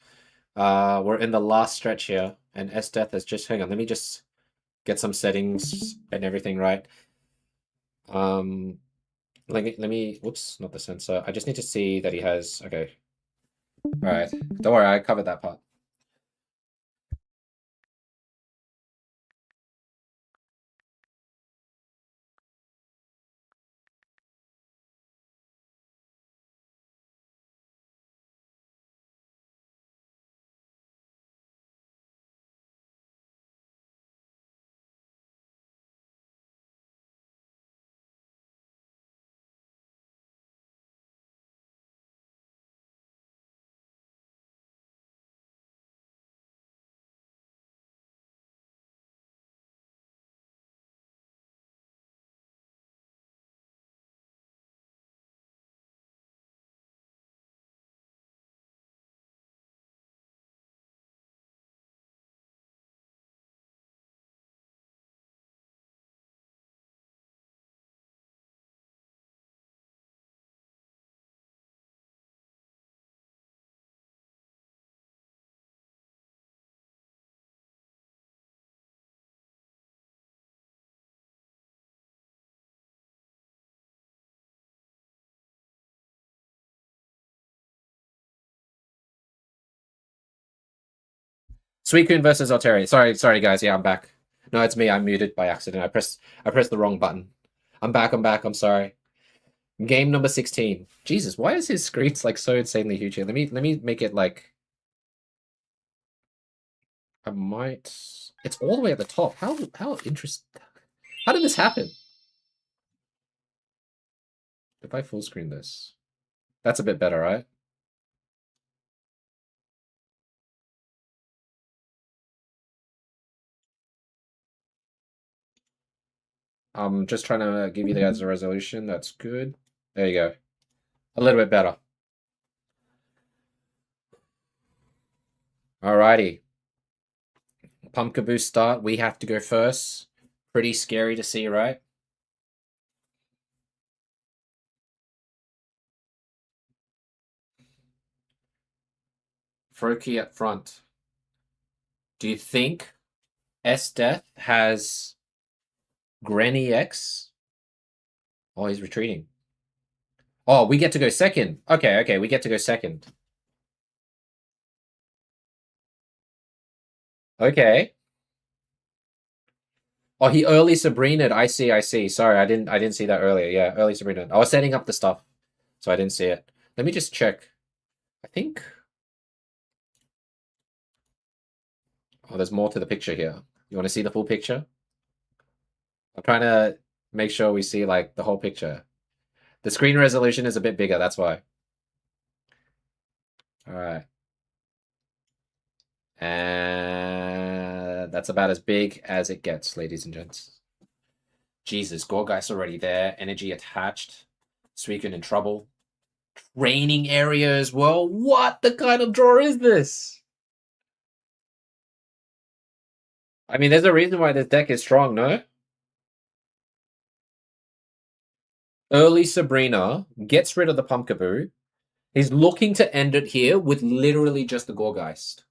We're in the last stretch here, and S Death is just hang on, let me just get some settings and everything right. Let me whoops, not the sensor. I just need to see that he has okay. Alright. Don't worry, I covered that part. Suicune versus Alteri. Sorry guys, yeah, I'm back. No, it's me, I'm muted by accident. I pressed the wrong button. I'm back, I'm sorry. Game number 16. Jesus, why is his screens like so insanely huge here? Let me make it like I might it's all the way at the top. How interesting. How did this happen? If I full screen this. That's a bit better, right? I'm just trying to give you guys a resolution. That's good. There you go. A little bit better. Alrighty. Pumpkaboo start. We have to go first. Pretty scary to see, right? Froki up front. Do you think S Death has Granny X? Oh, he's retreating. Oh, we get to go second. Okay, we get to go second. Okay. Oh, he early Sabrina. I see. Sorry, I didn't see that earlier. Yeah, early Sabrina. I was setting up the stuff, so I didn't see it. Let me just check. I think. Oh, there's more to the picture here. You want to see the full picture? I'm trying to make sure we see like the whole picture. The screen resolution is a bit bigger, that's why. All right. And that's about as big as it gets, ladies and gents. Jesus, Gorgeist already there. Energy attached. Suicune in trouble. Training area as well. What the kind of draw is this? I mean, there's a reason why this deck is strong, no? Early Sabrina gets rid of the Pumpkaboo. He's looking to end it here with literally just the Gorgeist.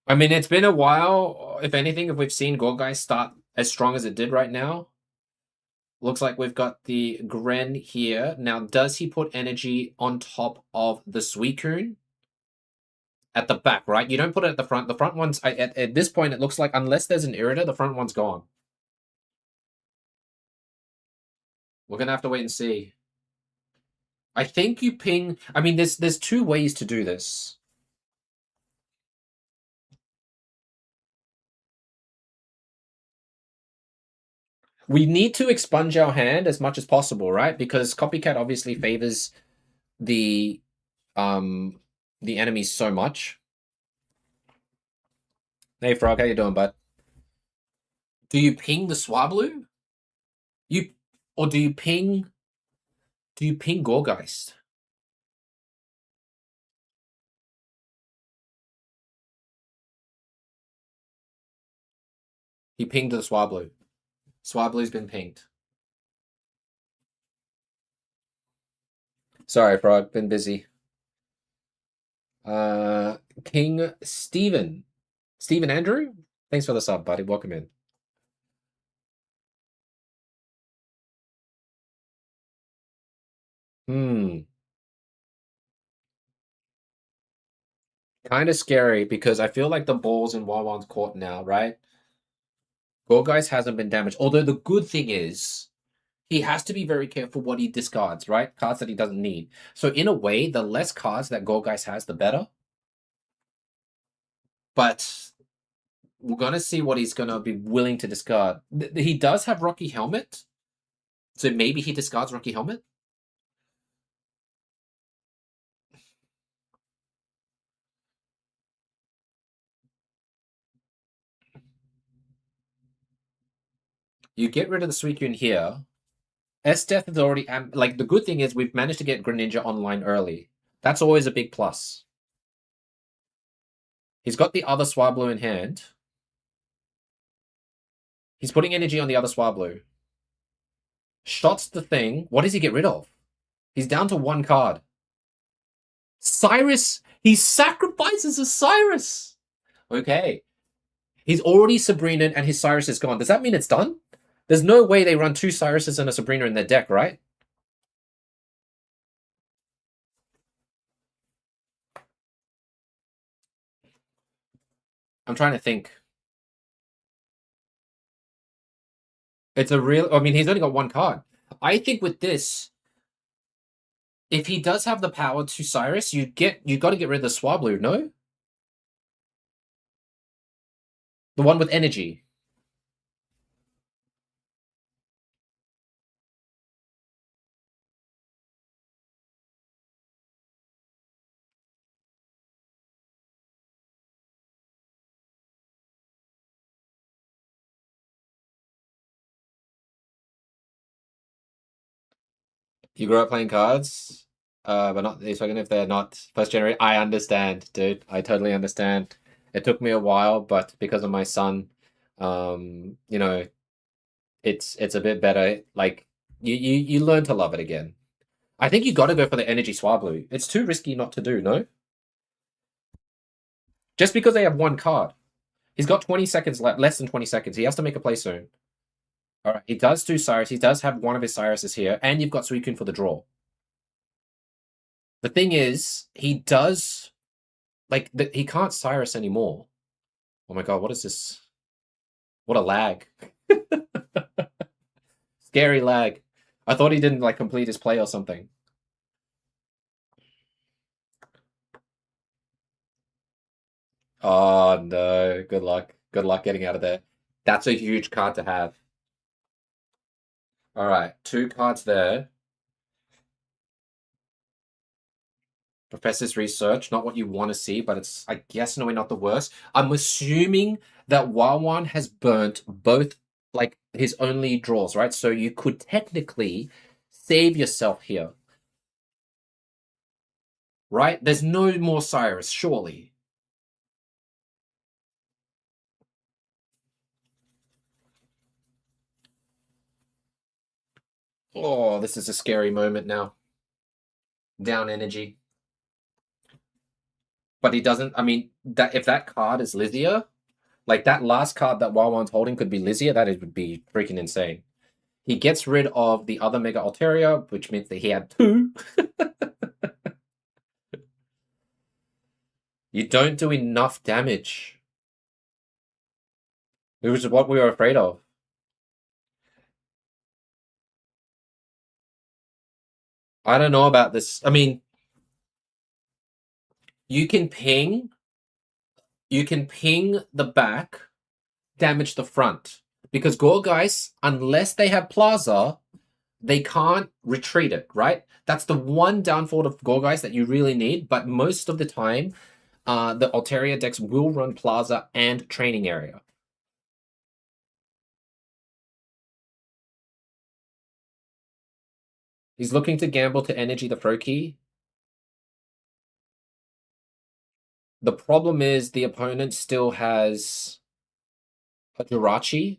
I mean, it's been a while. If anything, if we've seen Gorgeist start as strong as it did right now, looks like we've got the Gren here. Now, does he put energy on top of the Suicune? At the back, right? You don't put it at the front. The front one's, at this point, it looks like, unless there's an Irida, the front one's gone. We're going to have to wait and see. I think you ping... I mean, there's two ways to do this. We need to expunge our hand as much as possible, right? Because Copycat obviously favors the enemies so much. Hey Frog, how you doing, bud? Do you ping the Swablu? Or do you ping Gorgeist? He pinged the Swablu. Swablu's been pinged. Sorry, Frog, been busy. King Steven Andrew? Thanks for the sub, buddy. Welcome in. Kind of scary because I feel like the ball's in Wawan's court now, right? Gorgeist hasn't been damaged. Although the good thing is he has to be very careful what he discards, right? Cards that he doesn't need. So in a way, the less cards that Gorgeist has, the better. But we're going to see what he's going to be willing to discard. He does have Rocky Helmet. So maybe he discards Rocky Helmet. You get rid of the Suicune here. S-Death is already... Like, the good thing is we've managed to get Greninja online early. That's always a big plus. He's got the other Swablu in hand. He's putting energy on the other Swablu. Shots the thing. What does he get rid of? He's down to one card. Cyrus! He sacrifices a Cyrus! Okay. He's already Sabrina and his Cyrus is gone. Does that mean it's done? There's no way they run two Cyruses and a Sabrina in their deck, right? I'm trying to think. It's a real... I mean, he's only got one card. I think with this, if he does have the power to Cyrus, you got to get rid of the Swablu, no? The one with energy. You grew up playing cards, but not even if they're not first generation. I understand, dude. I totally understand. It took me a while, but because of my son, you know, it's a bit better. Like you learn to love it again. I think you got to go for the energy Swablu. It's too risky not to do, no? Just because they have one card. He's got 20 seconds left, less than 20 seconds. He has to make a play soon. All right, he does do Cyrus. He does have one of his Cyruses here, and you've got Suicune for the draw. The thing is, he does... Like, he can't Cyrus anymore. Oh my god, what is this? What a lag. Scary lag. I thought he didn't, like, complete his play or something. Oh, no. Good luck. Good luck getting out of there. That's a huge card to have. All right, two cards there. Professor's research, not what you want to see, but it's, I guess, no, not the worst. I'm assuming that Wawan has burnt both, like his only draws, right? So you could technically save yourself here. Right? There's no more Cyrus, surely. Oh, this is a scary moment now. Down energy. But he doesn't, I mean, that if that card is Lysia, like that last card that Wawan's holding could be Lysia, would be freaking insane. He gets rid of the other Mega Altaria, which means that he had 2. You don't do enough damage. It was what we were afraid of. I don't know about this. I mean, you can ping the back, damage the front. Because Gorgeist, unless they have Plaza, they can't retreat it, right? That's the one downfall of Gorgeist that you really need, but most of the time, the Altaria decks will run Plaza and Training Area. He's looking to gamble to energy the Froakie. The problem is the opponent still has a Jirachi.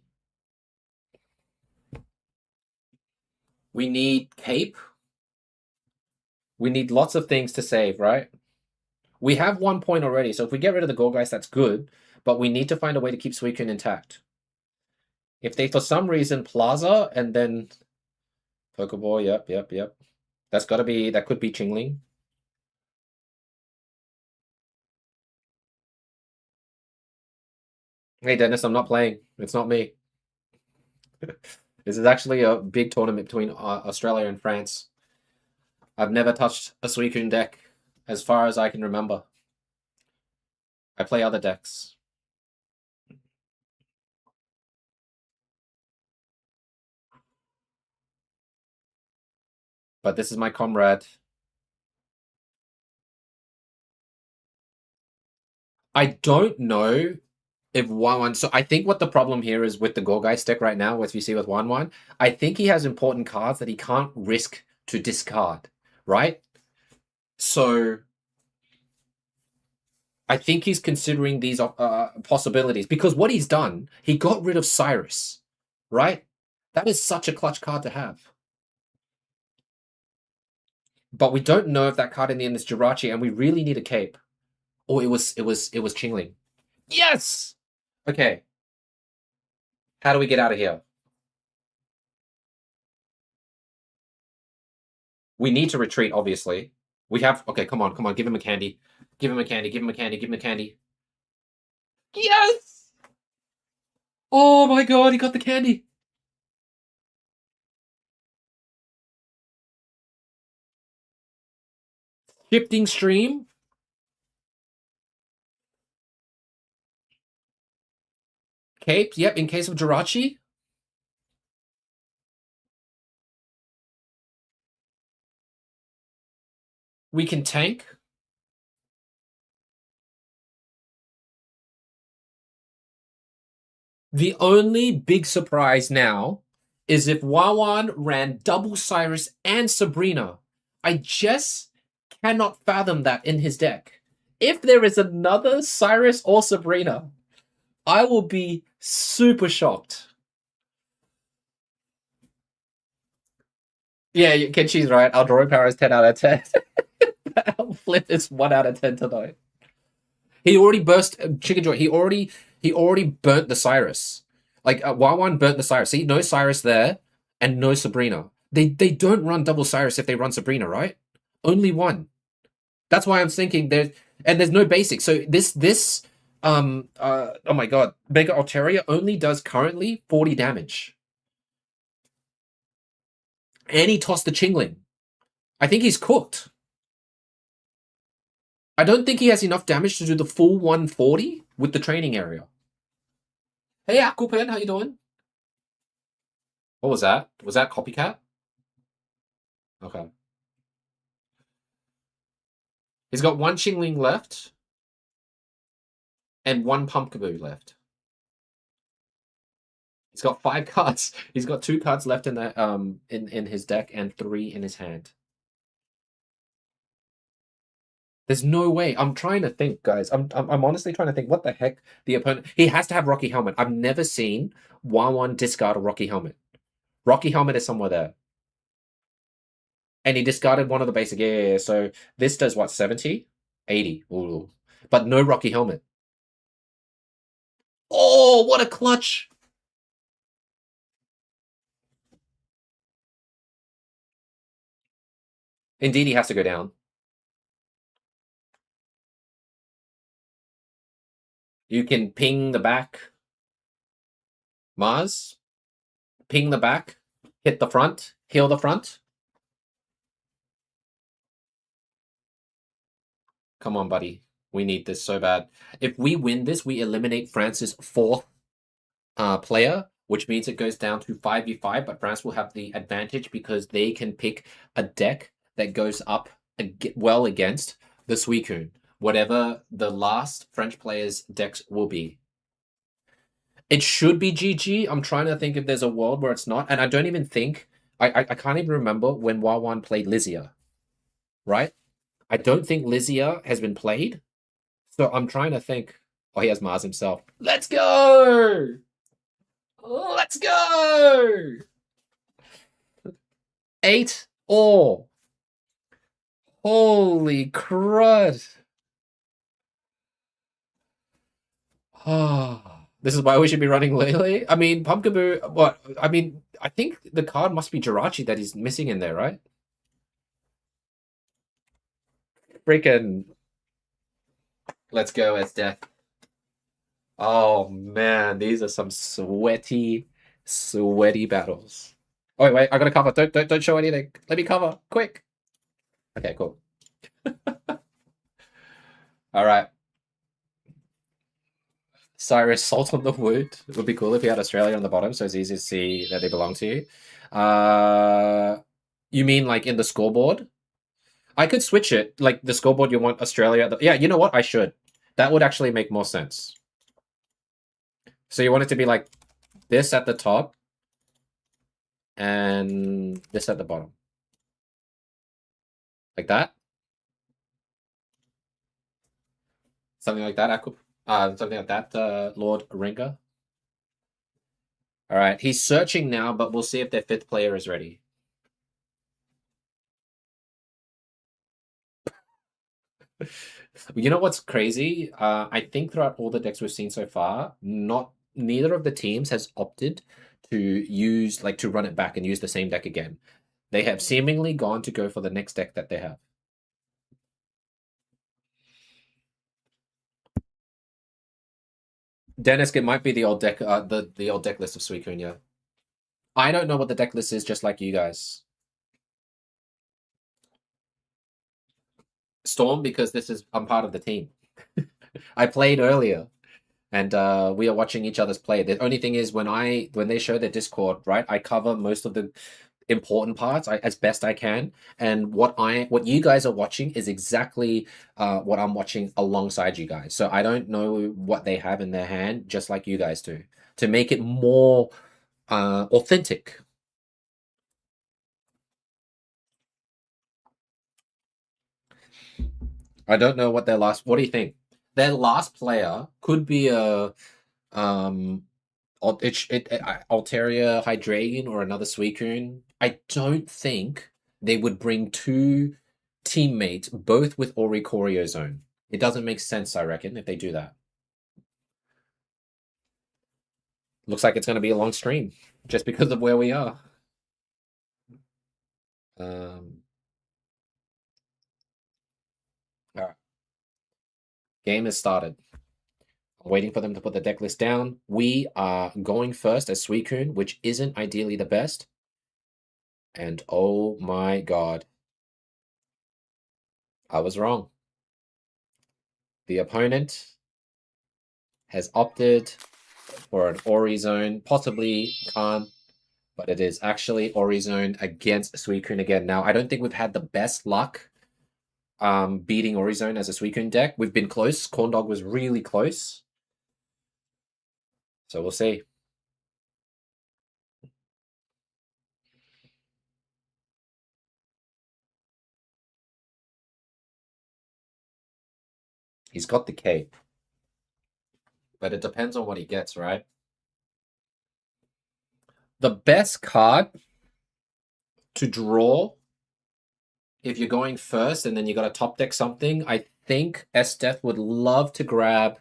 We need Cape. We need lots of things to save, right? We have 1 point already, so if we get rid of the Gorgeist, that's good, but we need to find a way to keep Suicune intact. If they, for some reason, Plaza and then Pokeball, yep. That's gotta be, that could be Chingling. Hey, Dennis, I'm not playing. It's not me. This is actually a big tournament between Australia and France. I've never touched a Suicune deck as far as I can remember. I play other decks. But this is my comrade. I don't know if 1-1. So I think what the problem here is with the Gorgeist deck right now, what you see with 1-1, I think he has important cards that he can't risk to discard, right? So I think he's considering these possibilities because what he's done, he got rid of Cyrus, right? That is such a clutch card to have. But we don't know if that card in the end is Jirachi, and we really need a cape. Oh, it was Chingling. Yes! Okay. How do we get out of here? We need to retreat, obviously. We have... Okay, come on. Give him a candy. Give him a candy. Give him a candy. Yes! Oh my god, he got the candy. Shifting stream. Cape, yep, in case of Jirachi. We can tank. The only big surprise now is if Wawan ran double Cyrus and Sabrina. I just cannot fathom that in his deck. If there is another Cyrus or Sabrina, I will be super shocked. Yeah, Kenchi's right. Our drawing power is 10 out of 10. Our flip is 1 out of 10 tonight. He already burst Chicken Joy. He already burnt the Cyrus. Like Wawan burnt the Cyrus. See, no Cyrus there and no Sabrina. They don't run double Cyrus if they run Sabrina, right? Only one. That's why I'm thinking there's no basic. So this oh my god, Mega Altaria only does currently 40 damage. And he tossed the Chingling. I think he's cooked. I don't think he has enough damage to do the full 140 with the training area. Hey, Aquapen, how you doing? What was that? Was that Copycat? Okay. He's got 1 Chingling left. And 1 Pumpkaboo left. He's got 5 cards. He's got 2 cards left in the in his deck and 3 in his hand. There's no way. I'm trying to think, guys. I'm honestly trying to think. What the heck? The opponent. He has to have Rocky Helmet. I've never seen 1/1 discard a Rocky Helmet. Rocky Helmet is somewhere there. And he discarded one of the basic. Yeah. So this does what? 70? 80. Ooh. But no Rocky Helmet. Oh, what a clutch! Indeed, he has to go down. You can ping the back. Mars. Ping the back. Hit the front. Heal the front. Come on, buddy. We need this so bad. If we win this, we eliminate France's 4th player, which means it goes down to 5v5, but France will have the advantage because they can pick a deck that goes up well against the Suicune, whatever the last French player's decks will be. It should be GG. I'm trying to think if there's a world where it's not, and I don't even think, I can't even remember when Wawan played Lysia, right? I don't think Lysia has been played, so I'm trying to think. Oh, he has Mars himself. Let's go! Let's go! 8 all. Holy crud. This is why we should be running Lele. I mean, Pumpkaboo, what? I mean, I think the card must be Jirachi that he's missing in there, right? Freaking. Let's go, as death. Oh man, these are some sweaty, sweaty battles. Oh wait, I gotta cover. Don't show anything. Let me cover, quick. Okay, cool. All right. Cyrus, Salt on the Wood. It would be cool if you had Australia on the bottom, so it's easy to see that they belong to you. You mean like in the scoreboard? I could switch it. Like the scoreboard, you want Australia. Yeah, you know what? I should. That would actually make more sense. So you want it to be like this at the top and this at the bottom. Like that? Something like that, something like that, Lord Ringa. All right, he's searching now, but we'll see if their 5th player is ready. You know what's crazy? I think throughout all the decks we've seen so far, neither of the teams has opted to use to run it back and use the same deck again. They have seemingly gone to go for the next deck that they have. Dennis, it might be the old deck, the old deck list of Suicune, yeah. I don't know what the deck list is, just like you guys. Storm, because I'm part of the team. I played earlier, and we are watching each other's play. The only thing is when they show their Discord, right? I cover most of the important parts as best I can, and what you guys are watching is exactly what I'm watching alongside you guys. So I don't know what they have in their hand, just like you guys do, to make it more authentic. I don't know what their last. What do you think? Their last player could be a Altaria Hydreigon or another Suicune. I don't think they would bring 2 teammates, both with Oricorio Zone. It doesn't make sense, I reckon, if they do that. Looks like it's going to be a long stream, just because of where we are. All right. Game has started. I'm waiting for them to put the deck list down. We are going first as Suicune, which isn't ideally the best. And oh my god. I was wrong. The opponent has opted for an Ori Zone, possibly Khan, but it is actually Ori Zone against Suicune again. Now, I don't think we've had the best luck beating Ori Zone as a Suicune deck. We've been close. Corndog was really close. So we'll see. He's got the cape. But it depends on what he gets, right? The best card to draw if you're going first and then you got to top deck something, I think Esteth would love to grab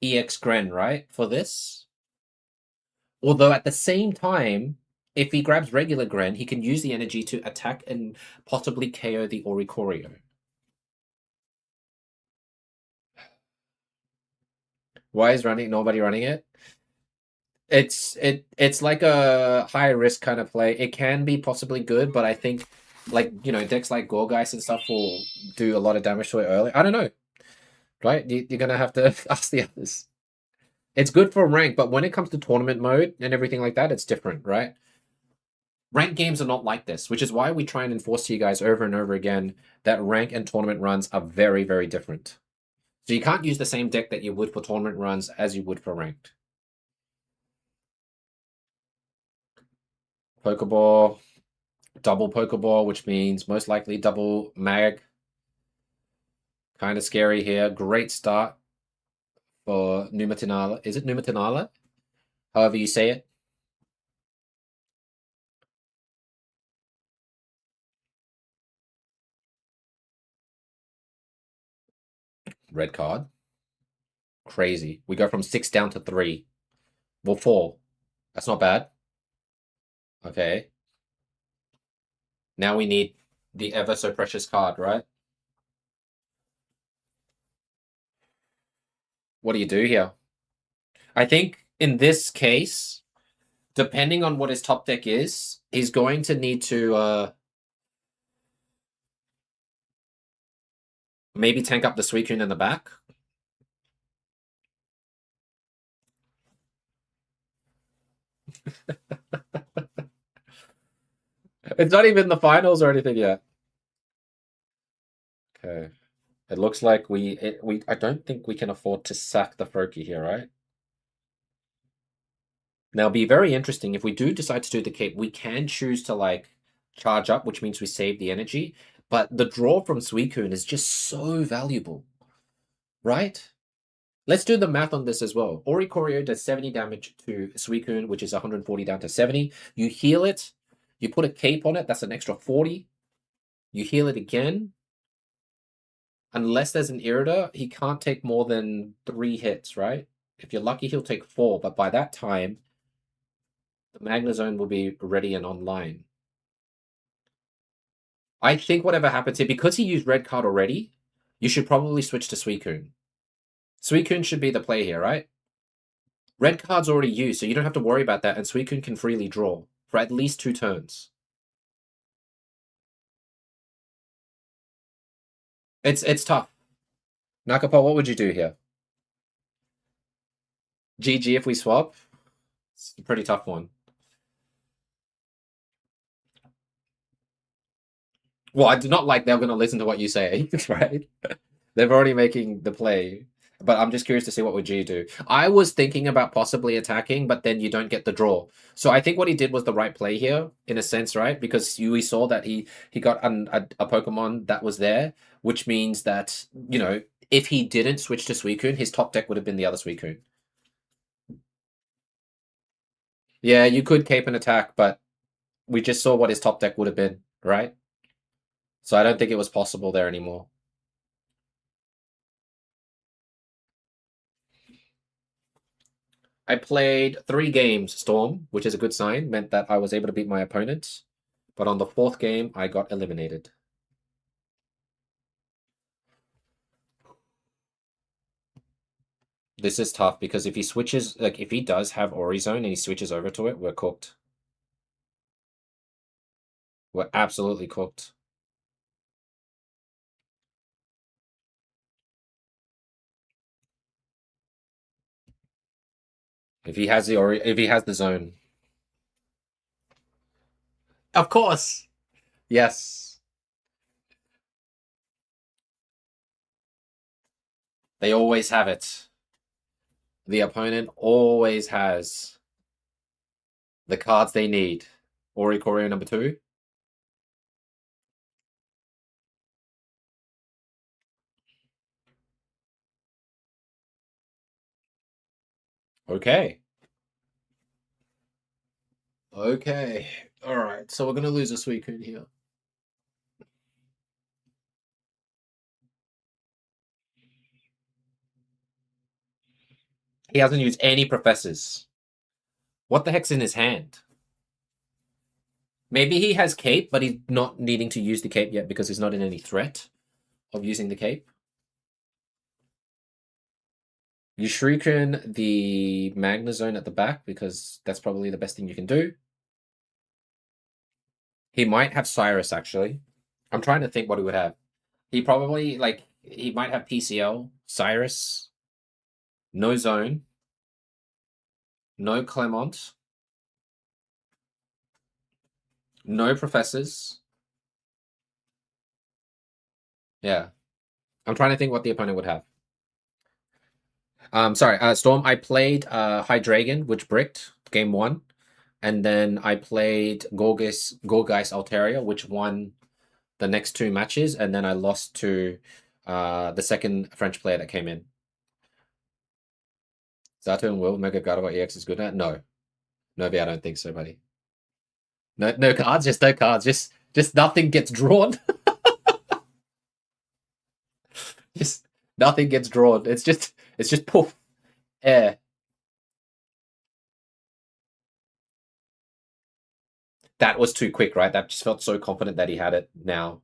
EX Gren, right? For this. Although at the same time, if he grabs regular Gren, he can use the energy to attack and possibly KO the Oricorio. Why is nobody running it? It's like a high risk kind of play. It can be possibly good, but I think decks like Gorgeist and stuff will do a lot of damage to it early. I don't know. Right? You're gonna have to ask the others. It's good for rank, but when it comes to tournament mode and everything like that, it's different, right? Rank games are not like this, which is why we try and enforce to you guys over and over again that rank and tournament runs are very, very different. So you can't use the same deck that you would for tournament runs as you would for ranked. Pokeball, double Pokeball, which means most likely double mag. Kind of scary here. Great start for Numatinala. Is it Numatinala? However you say it. Red card. Crazy. We go from 6 down to 3. Well, 4. That's not bad. Okay. Now we need the ever so precious card, right? What do you do here? I think in this case, depending on what his top deck is, he's going to need to maybe tank up the Suicune in the back. It's not even the finals or anything yet. Okay. It looks like I don't think we can afford to sack the Froakie here, right? Now, it'd be very interesting if we do decide to do the cape. We can choose to like charge up, which means we save the energy. But the draw from Suicune is just so valuable, right? Let's do the math on this as well. Oricorio does 70 damage to Suicune, which is 140 down to 70. You heal it. You put a cape on it. That's an extra 40. You heal it again. Unless there's an Irida, he can't take more than 3 hits, right? If you're lucky, he'll take 4. But by that time, the Magnezone will be ready and online. I think whatever happens here, because he used red card already, you should probably switch to Suicune. Suicune should be the play here, right? Red card's already used, so you don't have to worry about that, and Suicune can freely draw for at least 2 turns. It's tough. Nakapo, what would you do here? GG if we swap? It's a pretty tough one. Well, I do not like they're going to listen to what you say, right? They're already making the play. But I'm just curious to see what would G do. I was thinking about possibly attacking, but then you don't get the draw. So I think what he did was the right play here, in a sense, right? Because we saw that he got a Pokemon that was there, which means that, if he didn't switch to Suicune, his top deck would have been the other Suicune. Yeah, you could cape an attack, but we just saw what his top deck would have been, right? So I don't think it was possible there anymore. I played 3 games, Storm, which is a good sign, meant that I was able to beat my opponents. But on the 4th game, I got eliminated. This is tough because if he switches, if he does have Orizone and he switches over to it, we're cooked. We're absolutely cooked. If he has the zone. Of course. Yes. They always have it. The opponent always has the cards they need. Oricorio number 2. Okay. Okay. All right. So we're gonna lose a Suicune here. He hasn't used any professors. What the heck's in his hand? Maybe he has cape, but he's not needing to use the cape yet because he's not in any threat of using the cape. You shuriken the Magnezone at the back because that's probably the best thing you can do. He might have Cyrus actually. I'm trying to think what he would have. He probably he might have PCL, Cyrus, no zone, no Clement, no professors. Yeah. I'm trying to think what the opponent would have. Sorry, Storm, I played Hydreigon, which bricked game one. And then I played Gorgeist Altaria, which won the next two matches, and then I lost to the second French player that came in. Zato and Will, Mega Gardevoir EX is good at? No. No, I don't think so, buddy. No cards, just no cards. Just nothing gets drawn. Just nothing gets drawn. It's just poof. Air. That was too quick, right? That just felt so confident that he had it now.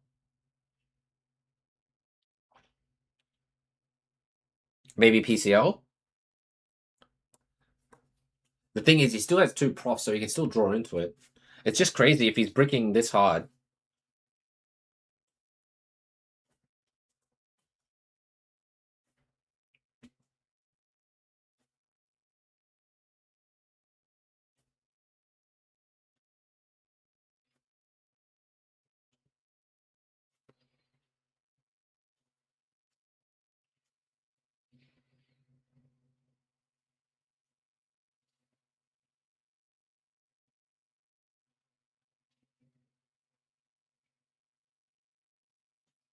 Maybe PCL? The thing is, he still has two profs, so he can still draw into it. It's just crazy if he's bricking this hard.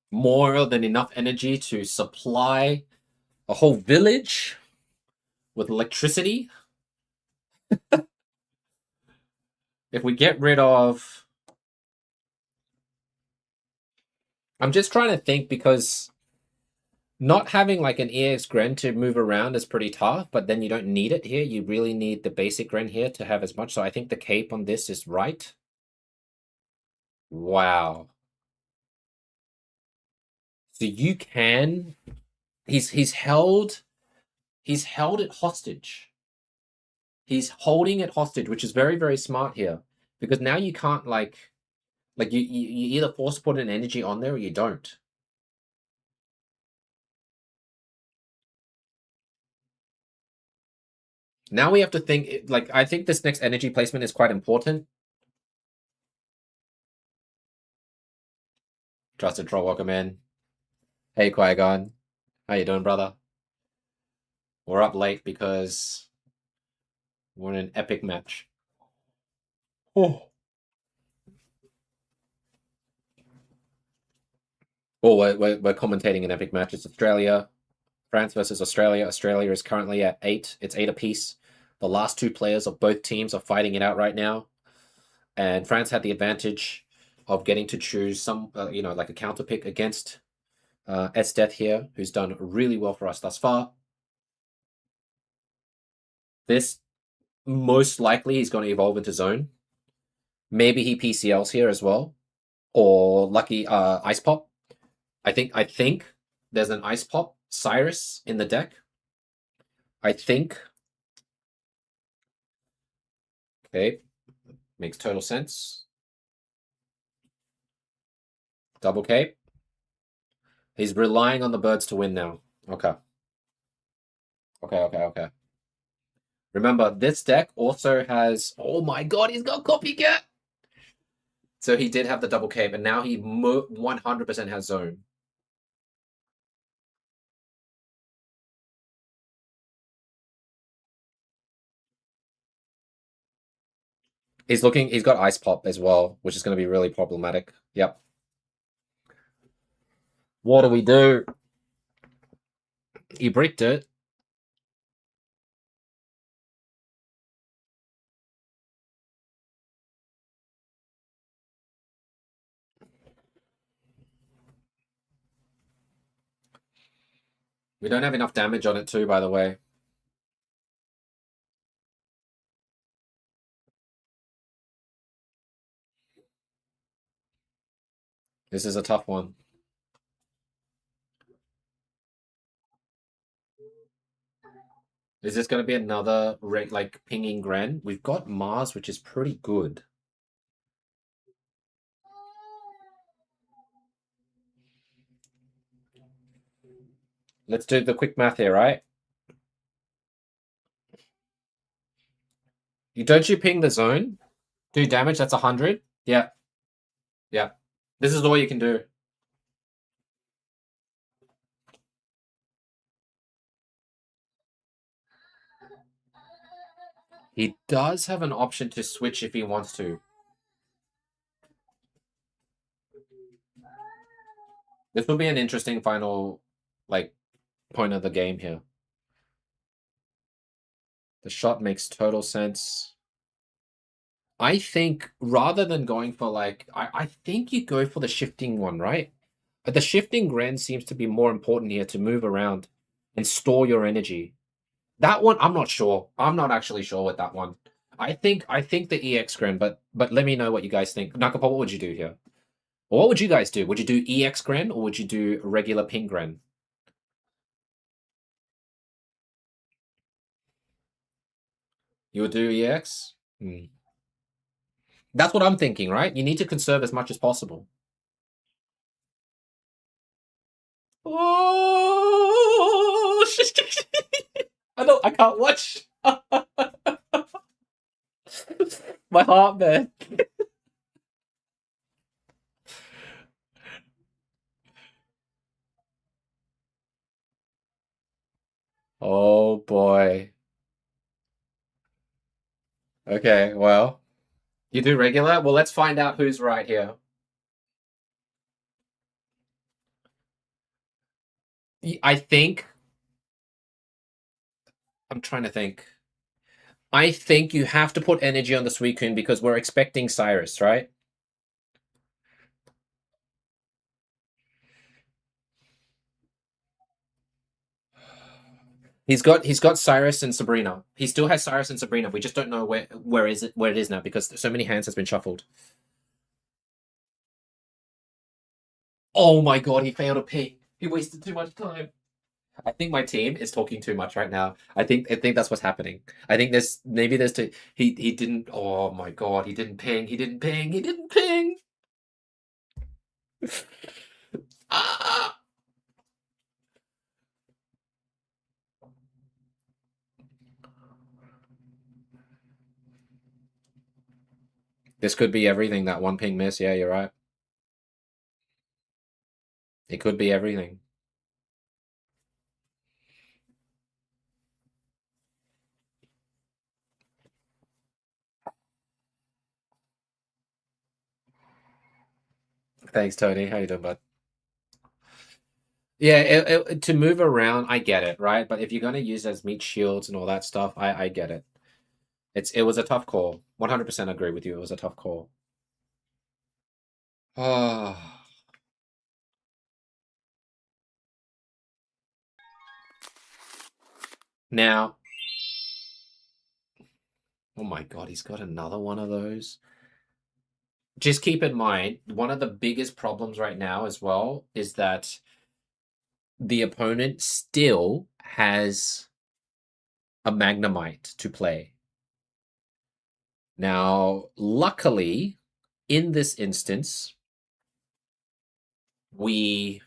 More than enough energy to supply a whole village with electricity. If we get rid of... I'm just trying to think because not having like an EX Gren to move around is pretty tough, but then you don't need it here. You really need the basic Gren here to have as much. So I think the cape on this is right. Wow. So you can... He's held it hostage. He's holding it hostage, which is very, very smart here. Because now you can't you either force to put an energy on there or you don't. Now we have to think, I think this next energy placement is quite important. Trusted Troll, welcome in. Hey, Qui-Gon. How you doing, brother? We're up late because we're in an epic match. Oh. We're commentating an epic match. It's Australia, France versus Australia. Australia is currently at 8. It's 8 apiece. The last two players of both teams are fighting it out right now. And France had the advantage of getting to choose some, like a counter pick against AEST here, who's done really well for us thus far. This, most likely, he's going to evolve into Zone. Maybe he PCLs here as well. Or lucky Ice Pop. I think there's an Ice Pop Cyrus in the deck. I think. Okay. Makes total sense. Double K. He's relying on the birds to win now. Okay. Okay. Remember, this deck also has... Oh my god, he's got Copycat! So he did have the double K, but now he 100% has Zone. He's got Ice Pop as well, which is going to be really problematic. Yep. What do we do? He bricked it. We don't have enough damage on it too, by the way. This is a tough one. Is this going to be another like pinging Gren? We've got Mars, which is pretty good. Let's do the quick math here, right? Don't you ping the zone? Do damage, that's 100. Yeah. Yeah. This is all you can do. He does have an option to switch if he wants to. This will be an interesting final, like, point of the game here. The shot makes total sense. I think rather than going for like, I think you go for the shifting one, right? The shifting Gren seems to be more important here to move around and store your energy. That one, I'm not sure. I'm not actually sure with that one. I think the EX Gren, but let me know what you guys think. Nakapa, what would you do here? Or what would you guys do? Would you do EX Gren or would you do regular ping Gren? You would do EX? Hmm. That's what I'm thinking, right? You need to conserve as much as possible. Oh, I can't watch. My heart, man. Oh boy. Okay, well, you do regular? Well, let's find out who's right here. I think I'm trying to think. I think you have to put energy on the Suicune because we're expecting Cyrus, right? He's got Cyrus and Sabrina. He still has Cyrus and Sabrina. We just don't know where it is now because so many hands has been shuffled. Oh my god, he failed a ping. He wasted too much time. I think my team is talking too much right now. I think that's what's happening. I think there's he didn't. Oh my god, he didn't ping. He didn't ping. He didn't ping. Ah! This could be everything. That one ping miss. Yeah, you're right. It could be everything. Thanks, Tony. How you doing, bud? Yeah, to move around, I get it, right? But if you're gonna use as meat shields and all that stuff, I get it. It was a tough call. 100% agree with you. It was a tough call. Oh. Now, oh my god, he's got another one of those. Just keep in mind, one of the biggest problems right now as well is that the opponent still has a Magnemite to play. Now, luckily, in this instance, we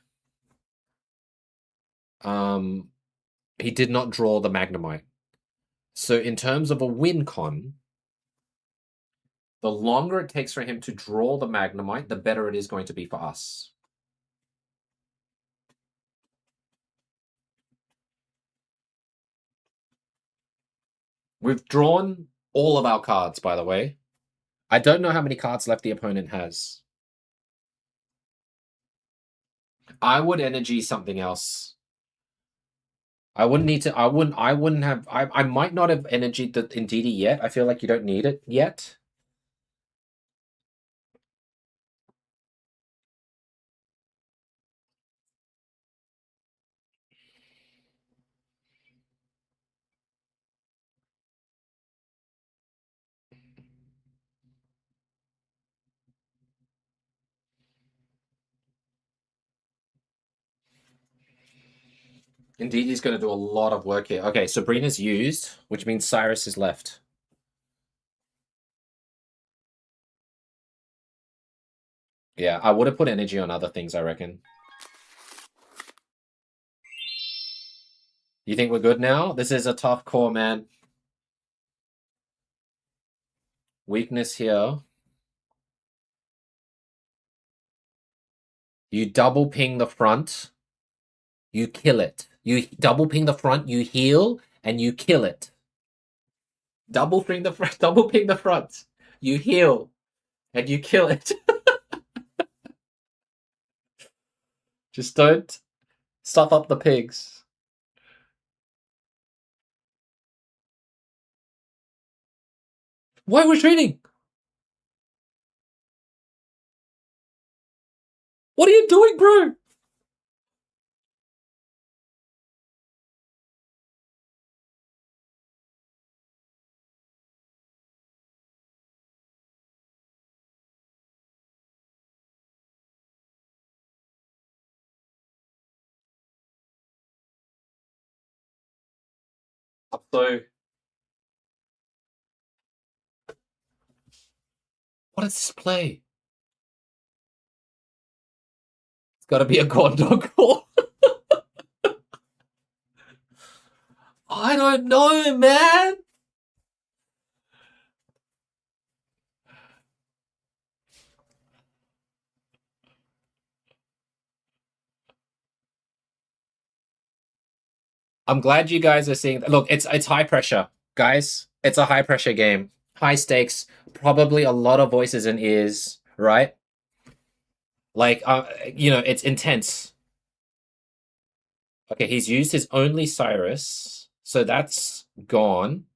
he did not draw the Magnemite. So in terms of a win con, the longer it takes for him to draw the Magnemite, the better it is going to be for us. We've drawn all of our cards, by the way. I don't know how many cards left the opponent has. I would energy something else. I wouldn't need to. I wouldn't have. I might not have energied the Indeedee yet. I feel like you don't need it yet. Indeed, he's going to do a lot of work here. Okay, Sabrina's used, which means Cyrus is left. Yeah, I would have put energy on other things, I reckon. You think we're good now? This is a tough call, man. Weakness here. You double ping the front, you kill it. You double ping the front, you heal, and you kill it. Double ping the front, double ping the front, you heal, and you kill it. Just don't stuff up the pigs. Why are we retreating? What are you doing, bro? So, what is this play? It's got to be a Gondor call. I don't know, man. I'm glad you guys are seeing. Look, it's high pressure, guys. It's a high pressure game, high stakes. Probably a lot of voices and ears, right? Like, it's intense. Okay, he's used his only Cyrus, so that's gone.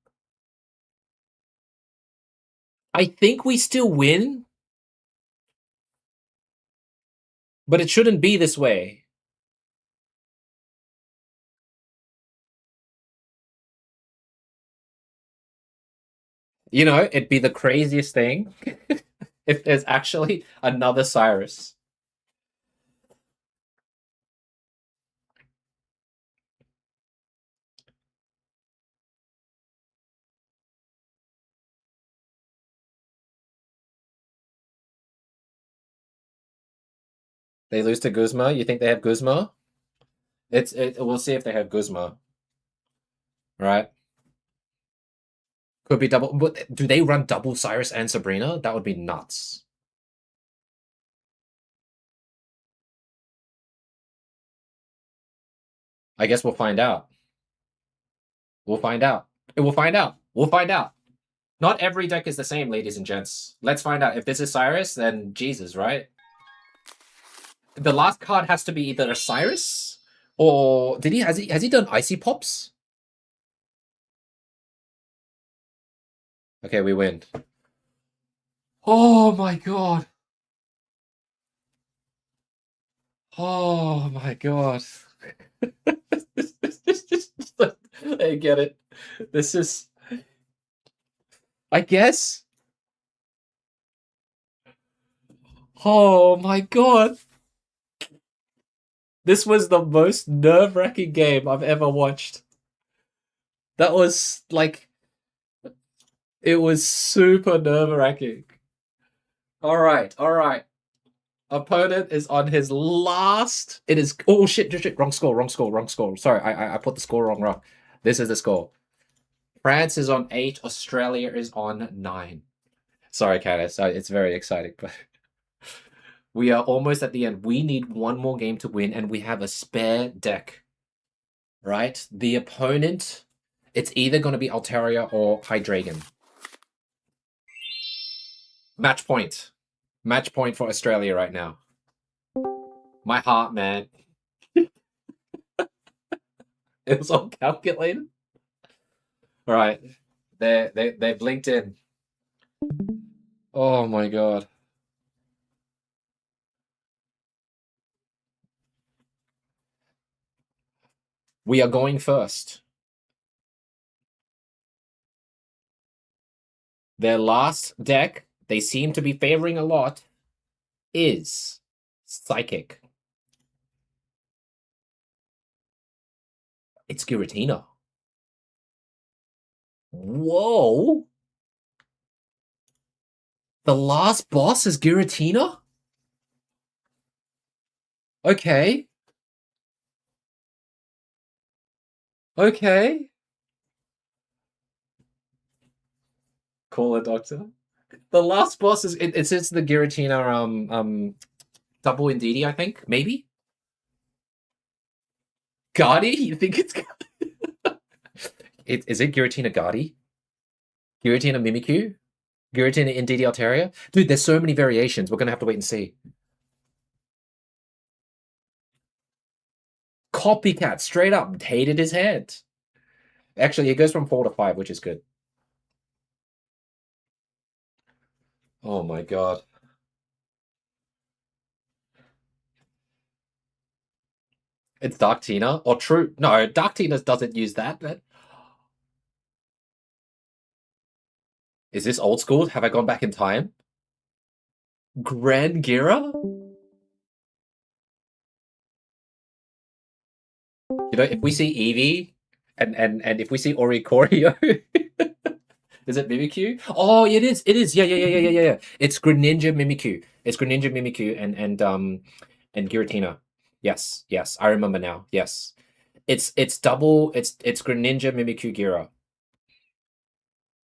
I think we still win, but it shouldn't be this way. It'd be the craziest thing if there's actually another Cyrus. They lose to Guzma. You think they have Guzma? We'll see if they have Guzma. Right? Could be double. But do they run double Cyrus and Sabrina? That would be nuts. I guess we'll find out. We'll find out. We'll find out. We'll find out. Not every deck is the same, ladies and gents. Let's find out. If this is Cyrus, then Jesus, right? The last card has to be either a Cyrus or has he done Icy Pops? Okay, we win. Oh my god. Oh my god. I get it. This is, I guess. Oh my god. This was the most nerve-wracking game I've ever watched. That was like, it was super nerve-wracking. All right. Opponent is on his last. It is. Oh shit! Wrong score. Sorry, I put the score wrong. This is the score. France is on 8. Australia is on 9. Sorry, Candice. It's very exciting, but we are almost at the end. We need one more game to win, and we have a spare deck. Right? The opponent. It's either going to be Altaria or Hydreigon. Match point. Match point for Australia right now. My heart, man. It was all calculated. All right. They've linked in. Oh my god. We are going first. Their last deck, they seem to be favoring a lot, is Psychic. It's Giratina. Whoa! The last boss is Giratina? Okay. Okay. Call it, Doctor. The last boss is it's the Giratina double Indeedee, I think. Maybe? Guardi? You think it's is it Giratina Guardi? Giratina Mimikyu? Giratina Indeedee Altaria? Dude, there's so many variations. We're gonna have to wait and see. Copycat, straight up, hated his head. Actually, it goes from 4 to 5, which is good. Oh my god. It's Dark Tina? Or True? No, Dark Tina doesn't use that. Is this old school? Have I gone back in time? Grand Gira? You know, if we see Eevee and if we see Oricorio, is it Mimikyu? Oh, it is. It is. Yeah. It's Greninja Mimikyu. It's Greninja Mimikyu and Giratina. Yes. I remember now. Yes. It's double. It's Greninja Mimikyu Gira.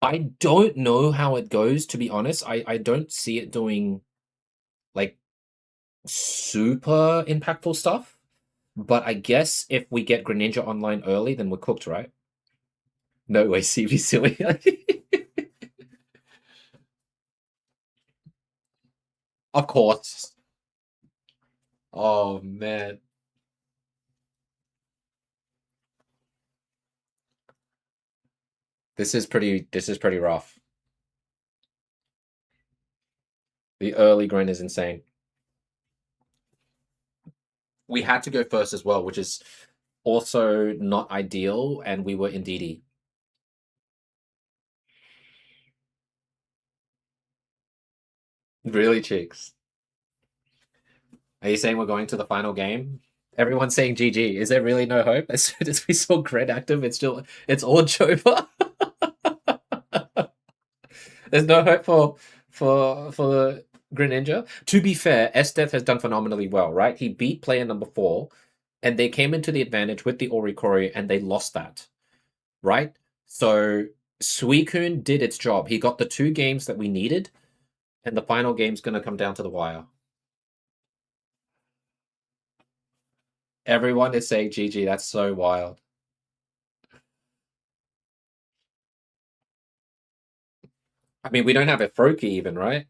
I don't know how it goes, to be honest. I don't see it doing like super impactful stuff. But I guess if we get Greninja online early, then we're cooked, right? No way, CV silly. Of course. Oh man. This is pretty rough. The early grind is insane. We had to go first as well, which is also not ideal, and we were in DD. Really, cheeks. Are you saying we're going to the final game? Everyone's saying GG. Is there really no hope? As soon as we saw Gred active, it's all over. There's no hope for the Greninja. To be fair, Esteth has done phenomenally well, right? He beat player number 4, and they came into the advantage with the Orikori, and they lost that, right? So Suicune did its job. He got the 2 games that we needed, and the final game's going to come down to the wire. Everyone is saying GG. That's so wild. I mean, we don't have a Froakie even, right?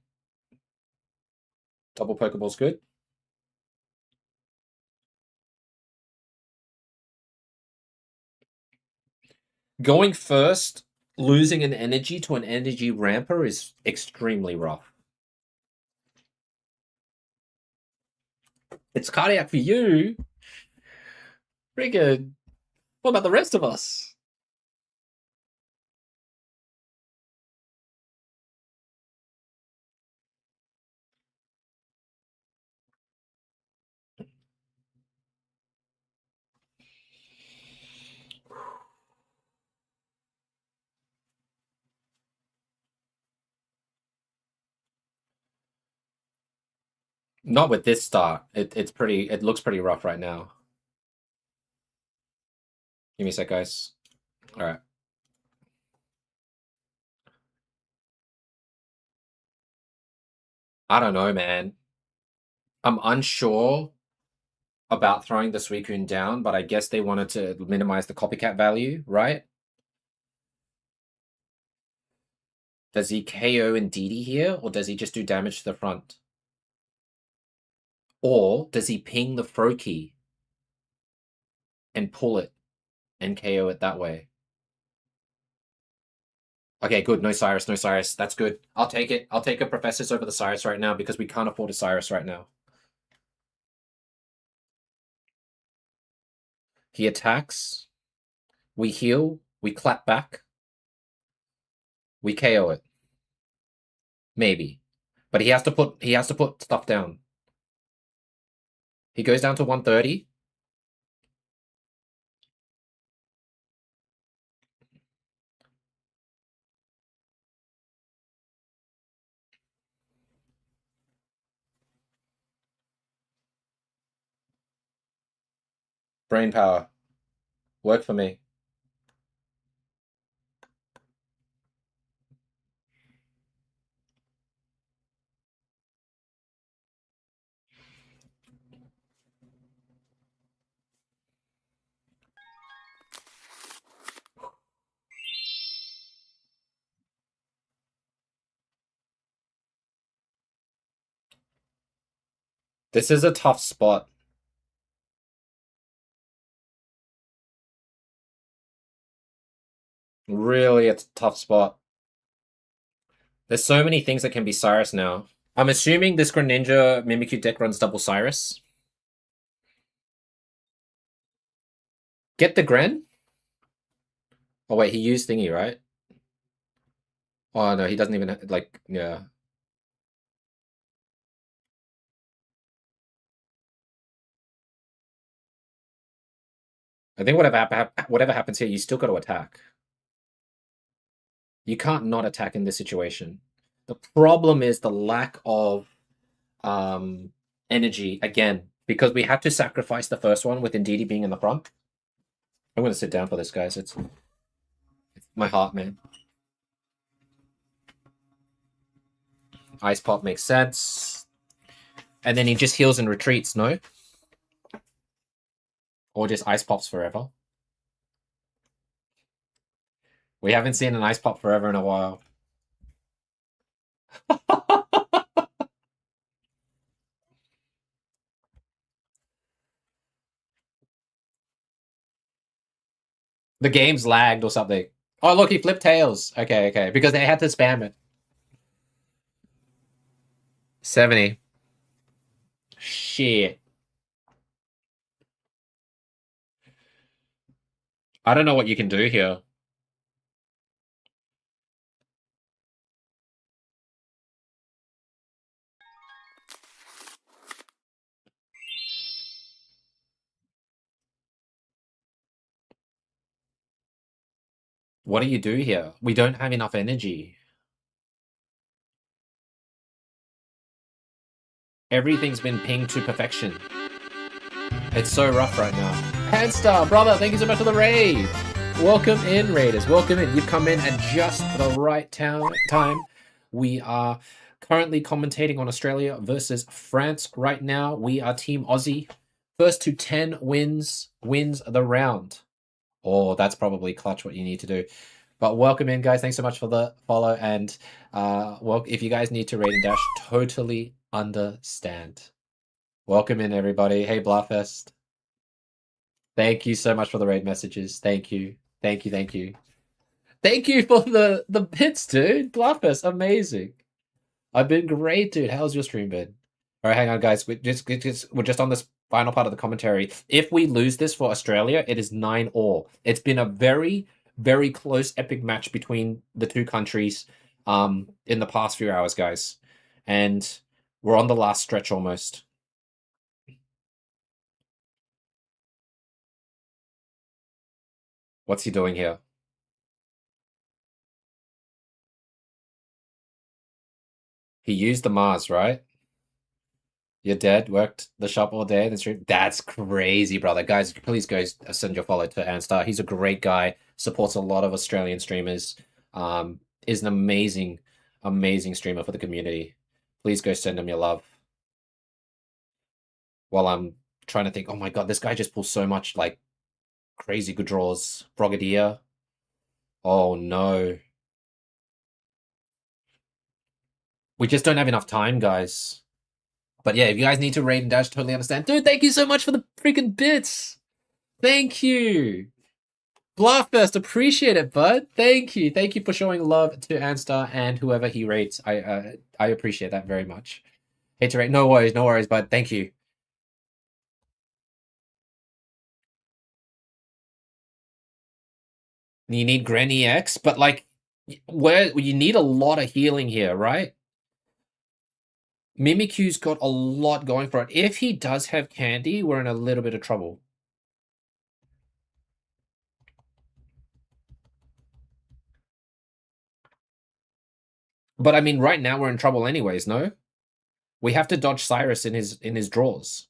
Double Pokeball's good. Going first, losing an energy to an energy ramper is extremely rough. It's cardiac for you. Friggin'. What about the rest of us? Not with this start. It looks pretty rough right now. Give me a sec, guys. Alright. I don't know, man. I'm unsure about throwing the Suicune down, but I guess they wanted to minimize the copycat value, right? Does he KO and DD here, or does he just do damage to the front? Or does he ping the Froakie and pull it and KO it that way? Okay, good. No Cyrus, no Cyrus. That's good. I'll take it. I'll take a Professors over the Cyrus right now because we can't afford a Cyrus right now. He attacks. We heal. We clap back. We KO it. Maybe. But he has to put stuff down. He goes down to 130. Brain power. Work for me. This is a tough spot. Really, it's a tough spot. There's so many things that can be Cyrus now. I'm assuming this Greninja Mimikyu deck runs double Cyrus. Get the Gren? Oh wait, he used thingy, right? Oh no, he doesn't even like, yeah. I think whatever happens here, you still got to attack. You can't not attack in this situation. The problem is the lack of energy again, because we had to sacrifice the first one with Indeedee being in the front. I'm going to sit down for this, guys. It's my heart, man. Ice Pop makes sense. And then he just heals and retreats, no? Or just Ice Pops forever. We haven't seen an Ice Pop forever in a while. The game's lagged or something. Oh, look, he flipped tails. Okay, okay. Because they had to spam it. 70. Shit. I don't know what you can do here. What do you do here? We don't have enough energy. Everything's been pinged to perfection. It's so rough right now. Handstar, brother, thank you so much for the raid. Welcome in, Raiders. Welcome in. You've come in at just the right time. We are currently commentating on Australia versus France right now. We are Team Aussie. First to 10 wins the round. Oh, that's probably clutch what you need to do. But welcome in, guys. Thanks so much for the follow. And well, if you guys need to raid and dash, totally understand. Welcome in, everybody. Hey, Bluffest. Thank you so much for the raid messages. Thank you. Thank you. Thank you. Thank you for the bits, dude. Bluffest, amazing. I've been great, dude. How's your stream been? All right, hang on, guys. We're just on this final part of the commentary. If we lose this for Australia, it is 9-all. It's been a very, very close, epic match between the two countries in the past few hours, guys. And we're on the last stretch almost. What's he doing here? He used the Mars, right? You're dead, worked the shop all day, then stream. That's crazy, brother. Guys, please go send your follow to Anstar. He's a great guy, supports a lot of Australian streamers, is an amazing, amazing streamer for the community. Please go send him your love. While I'm trying to think, oh my god, this guy just pulls so much, like, crazy good draws. Brigadier. Oh no. We just don't have enough time, guys. But yeah, if you guys need to raid and dash, totally understand. Dude, thank you so much for the freaking bits. Thank you. Bluffest, appreciate it, bud. Thank you. Thank you for showing love to Anstar and whoever he rates. I appreciate that very much. Hate to rate. No worries, bud. Thank you. You need Granny X, but like, where you need a lot of healing here, right? Mimikyu's got a lot going for it. If he does have candy, we're in a little bit of trouble. But I mean, right now we're in trouble anyways, no? We have to dodge Cyrus in his draws.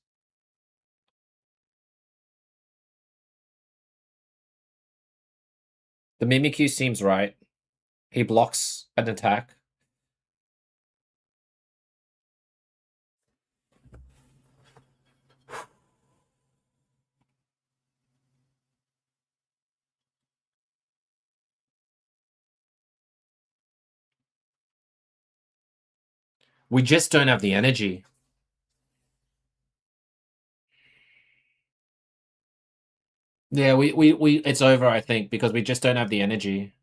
The Mimikyu seems right. He blocks an attack. We just don't have the energy. Yeah, we it's over, I think, because we just don't have the energy.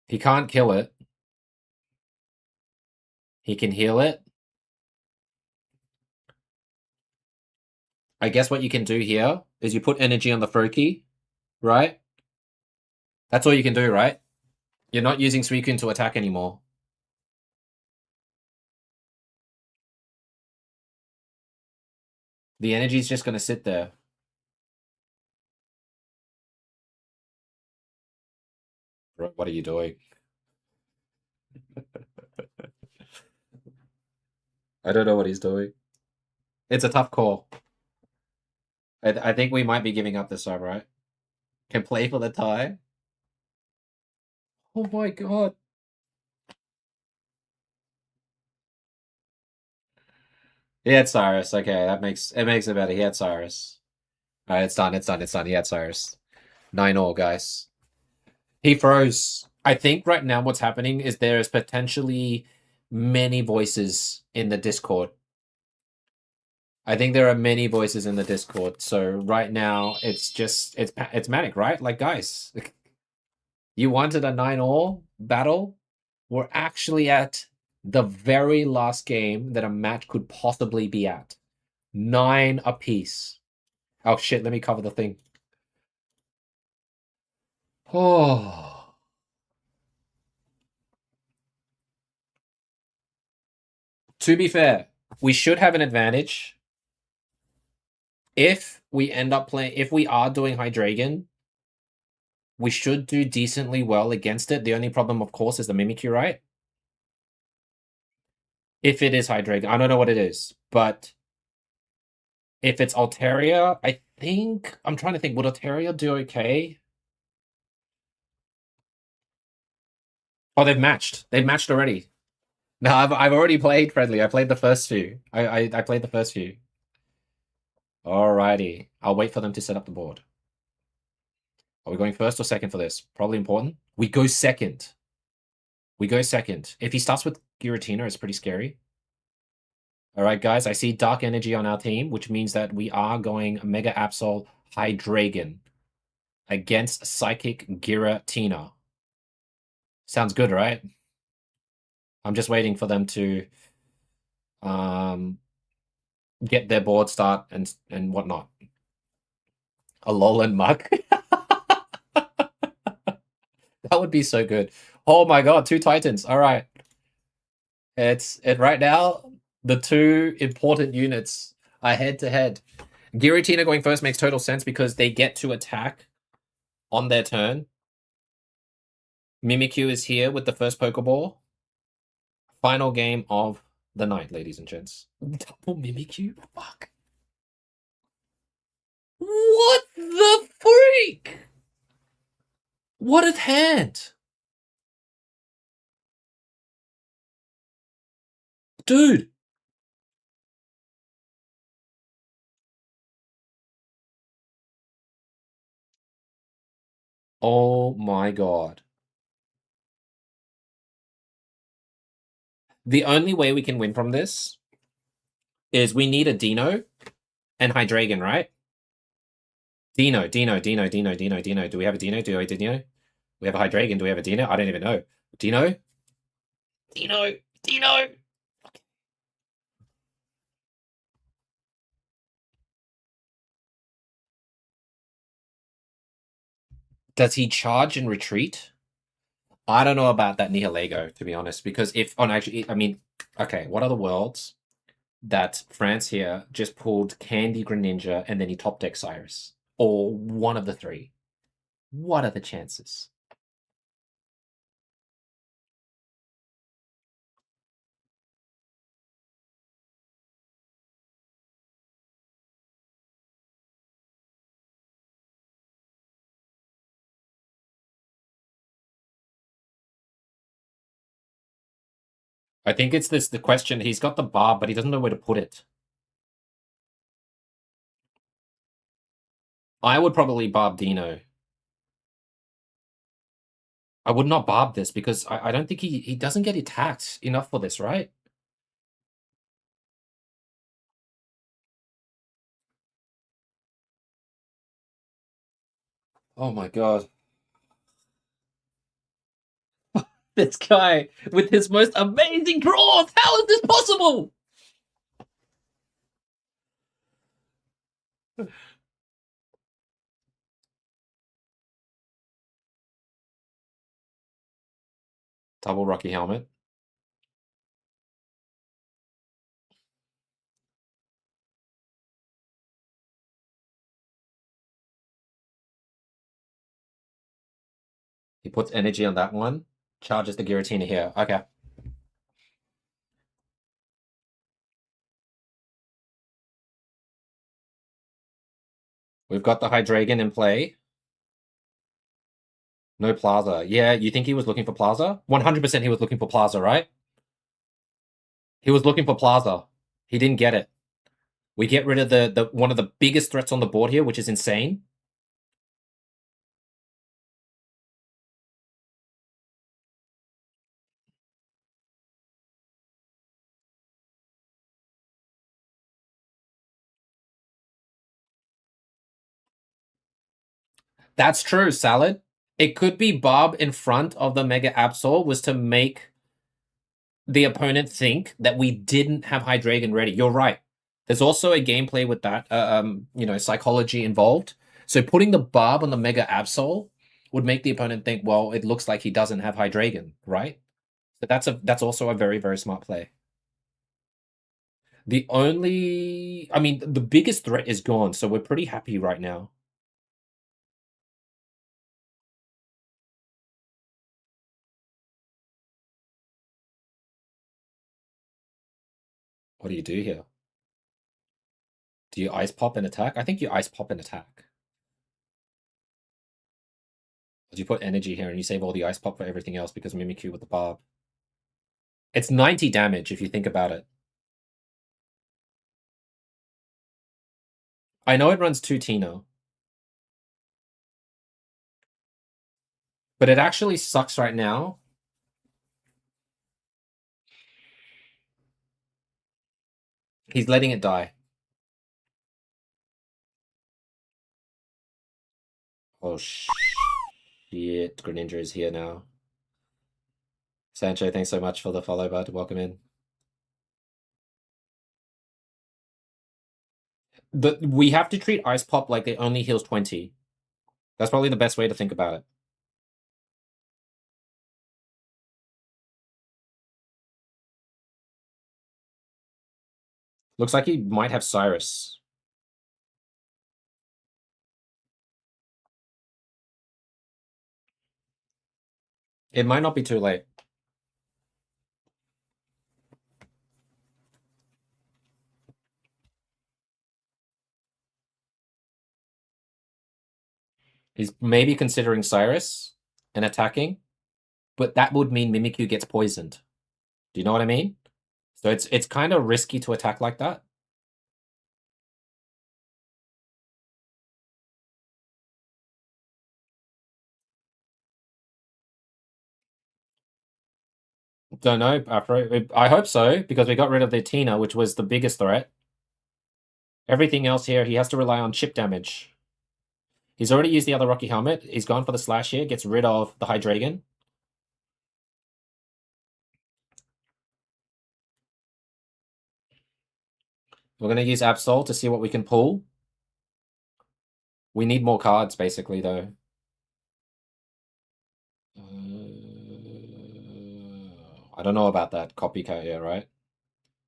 He can't kill it. He can heal it. I guess what you can do here is you put energy on the Froakie, right? That's all you can do, right? You're not using Suicune to attack anymore. The energy's just going to sit there. What are you doing? I don't know what he's doing. It's a tough call. I think we might be giving up this time, right? Can play for the tie. Oh my god. He had Cyrus. Okay, that makes it better. He had Cyrus. Alright, it's done. It's done. It's done. He had Cyrus. 9-all, guys. He froze. I think right now what's happening is there is potentially many voices in the Discord. I think there are many voices in the Discord. So right now it's just it's manic, right? Like guys, you wanted a 9-all battle? We're actually at the very last game that a match could possibly be at. 9 apiece. Oh shit, let me cover the thing. Oh. To be fair, we should have an advantage. If we end up playing, if we are doing Hydreigon, we should do decently well against it. The only problem, of course, is the Mimikyu, right? If it is Hydreigon, I don't know what it is, but if it's Altaria, I think I'm trying to think. Would Altaria do okay? Oh, they've matched. They've matched already. No, I've already played friendly. I played the first few. I played the first few. Alrighty. I'll wait for them to set up the board. Are we going first or second for this? Probably important. We go second. We go second. If he starts with Giratina, it's pretty scary. Alright, guys. I see Dark Energy on our team, which means that we are going Mega Absol Hydreigon against Psychic Giratina. Sounds good, right? I'm just waiting for them to get their board start and whatnot. A Alolan Muk. That would be so good. Oh my god, 2 Titans. All right. It's right now, the 2 important units are head to head. Giratina going first makes total sense because they get to attack on their turn. Mimikyu is here with the first Pokeball. Final game of the night, ladies and gents. Double Mimikyu? Fuck. What the freak? What a hand! Dude! Oh my god. The only way we can win from this is we need a Dino and Hydreigon, right? Dino. Do we have a Dino? Do we have a Dino? We have a Hydreigon. Do we have a Dino? I don't even know. Dino? Dino! Does he charge and retreat? I don't know about that Nihilego, to be honest, because if on actually, I mean, okay, what are the worlds that France here just pulled Candy Greninja and then he top deck Cyrus? Or one of the 3? What are the chances? I think it's the question. He's got the barb, but he doesn't know where to put it. I would probably barb Dino. I would not barb this because I don't think he doesn't get attacked enough for this, right? Oh my god. This guy with his most amazing draws! How is this possible? Double Rocky Helmet. He puts energy on that one. Charges the Giratina here. Okay. We've got the Hydreigon in play. No Plaza. Yeah, you think he was looking for Plaza? 100% he was looking for Plaza, right? He was looking for Plaza. He didn't get it. We get rid of the one of the biggest threats on the board here, which is insane. That's true, Salad. It could be Bob in front of the Mega Absol was to make the opponent think that we didn't have Hydreigon ready. You're right. There's also a gameplay with that, psychology involved. So putting the Barb on the Mega Absol would make the opponent think, well, it looks like he doesn't have Hydreigon, right? So that's also a very, very smart play. The biggest threat is gone, so we're pretty happy right now. What do you do here? Do you Ice Pop and attack? I think you Ice Pop and attack. Or do you put energy here and you save all the Ice Pop for everything else because Mimikyu with the Barb? It's 90 damage if you think about it. I know it runs 2 Tina. But it actually sucks right now. He's letting it die. Oh shit. Greninja is here now. Sancho, thanks so much for the follow, bud. Welcome in. We have to treat Ice Pop like it only heals 20. That's probably the best way to think about it. Looks like he might have Cyrus. It might not be too late. He's maybe considering Cyrus and attacking, but that would mean Mimikyu gets poisoned. Do you know what I mean? So it's kind of risky to attack like that. Don't know, Afro. I hope so, because we got rid of the Tina, which was the biggest threat. Everything else here, he has to rely on chip damage. He's already used the other Rocky Helmet. He's gone for the Slash here, gets rid of the Hydreigon. We're going to use Absol to see what we can pull. We need more cards, basically, though. I don't know about that copycat here, right?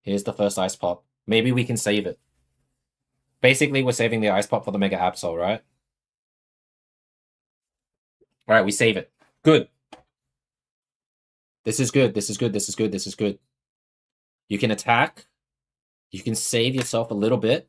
Here's the first Ice Pop. Maybe we can save it. Basically, we're saving the Ice Pop for the Mega Absol, right? All right, we save it. Good. This is good. This is good. This is good. This is good. You can attack. You can save yourself a little bit.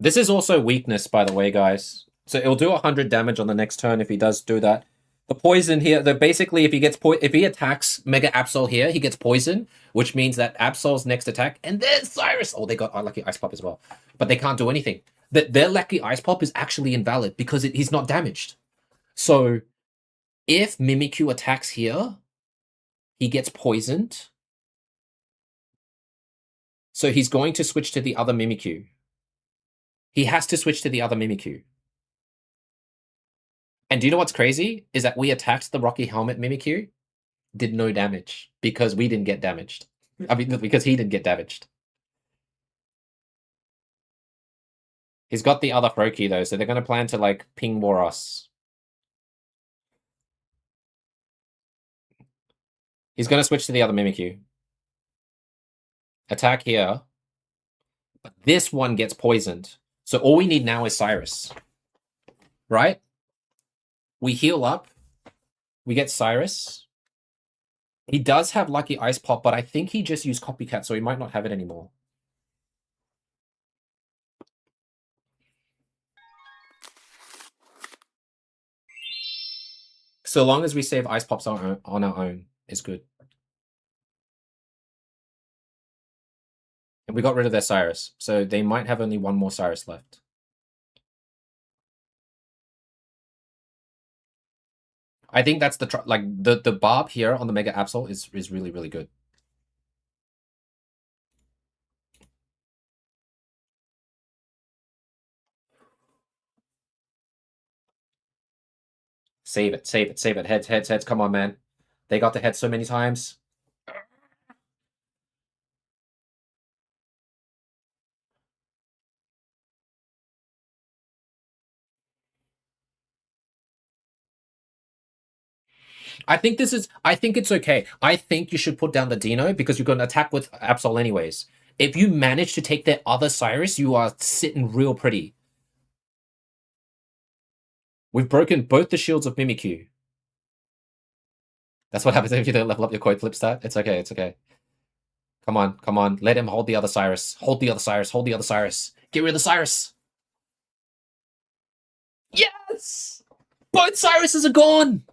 This is also weakness, by the way, guys. So it'll do 100 damage on the next turn if he does do that. The poison here, basically, if he attacks Mega Absol here, he gets poison, which means that Absol's next attack, and there's Cyrus. Oh, they got Lucky Ice Pop as well, but they can't do anything. Their Lucky Ice Pop is actually invalid because he's not damaged. So if Mimikyu attacks here, he gets poisoned. So he's going to switch to the other Mimikyu. He has to switch to the other Mimikyu. And do you know what's crazy? Is that we attacked the Rocky Helmet Mimikyu, did no damage, because we didn't get damaged. I mean, because he didn't get damaged. He's got the other Froakie, though, so they're going to plan to, like, ping war us. He's going to switch to the other Mimikyu. Attack here. But this one gets poisoned. So all we need now is Cyrus. Right? We heal up. We get Cyrus. He does have Lucky Ice Pop, but I think he just used Copycat, so he might not have it anymore. So long as we save Ice Pops on our own is good. And we got rid of their Cyrus, so they might have only one more Cyrus left. I think that's the barb here on the Mega Absol is really, really good. Save it, save it, save it. Heads, heads, heads. Come on, man. They got the head so many times. I think it's okay. I think you should put down the Dino because you're going to attack with Absol anyways. If you manage to take their other Cyrus, you are sitting real pretty. We've broken both the shields of Mimikyu. That's what happens if you don't level up your coin flip stat. It's okay, it's okay. Come on, come on. Let him hold the other Cyrus. Hold the other Cyrus. Hold the other Cyrus. Get rid of the Cyrus. Yes! Both Cyruses are gone!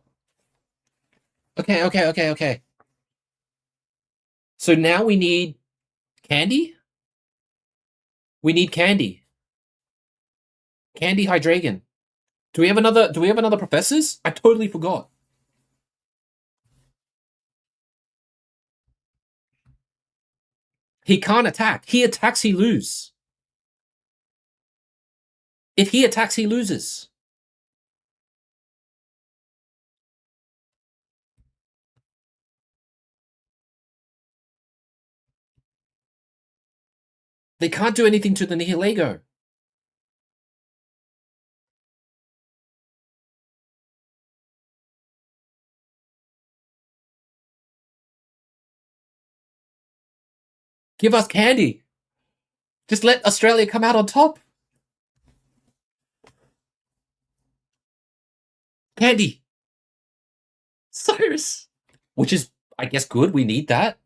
Okay, okay, okay, okay. So now we need Candy? We need Candy. Candy Hydreigon. Do we have another Professors? I totally forgot. He can't attack. He attacks, he loses. If he attacks, he loses. They can't do anything to the Nihilego. Give us Candy. Just let Australia come out on top. Candy. Cyrus. Which is, I guess, good. We need that.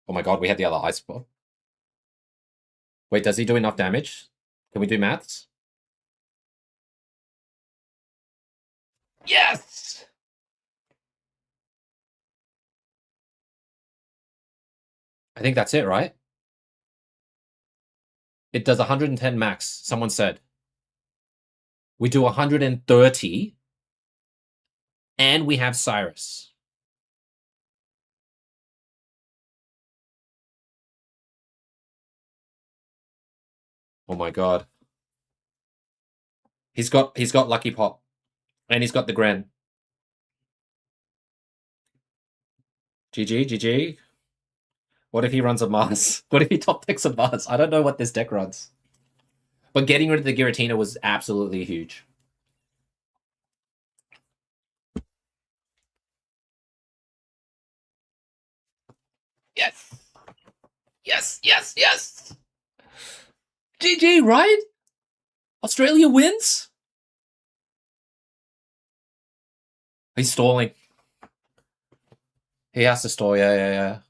Oh my god, we had the other Ice Ball. Wait, does he do enough damage? Can we do maths? Yes! I think that's it, right? It does 110 max, someone said. We do 130. And we have Cyrus. Oh my god. He's got Lucky Pop. And he's got the Gren. GG, GG. What if he runs a Mars? What if he top decks a Mars? I don't know what this deck runs. But getting rid of the Giratina was absolutely huge. Yes! Yes, yes, yes! GG, right? Australia wins? He's stalling. He has to store. Yeah.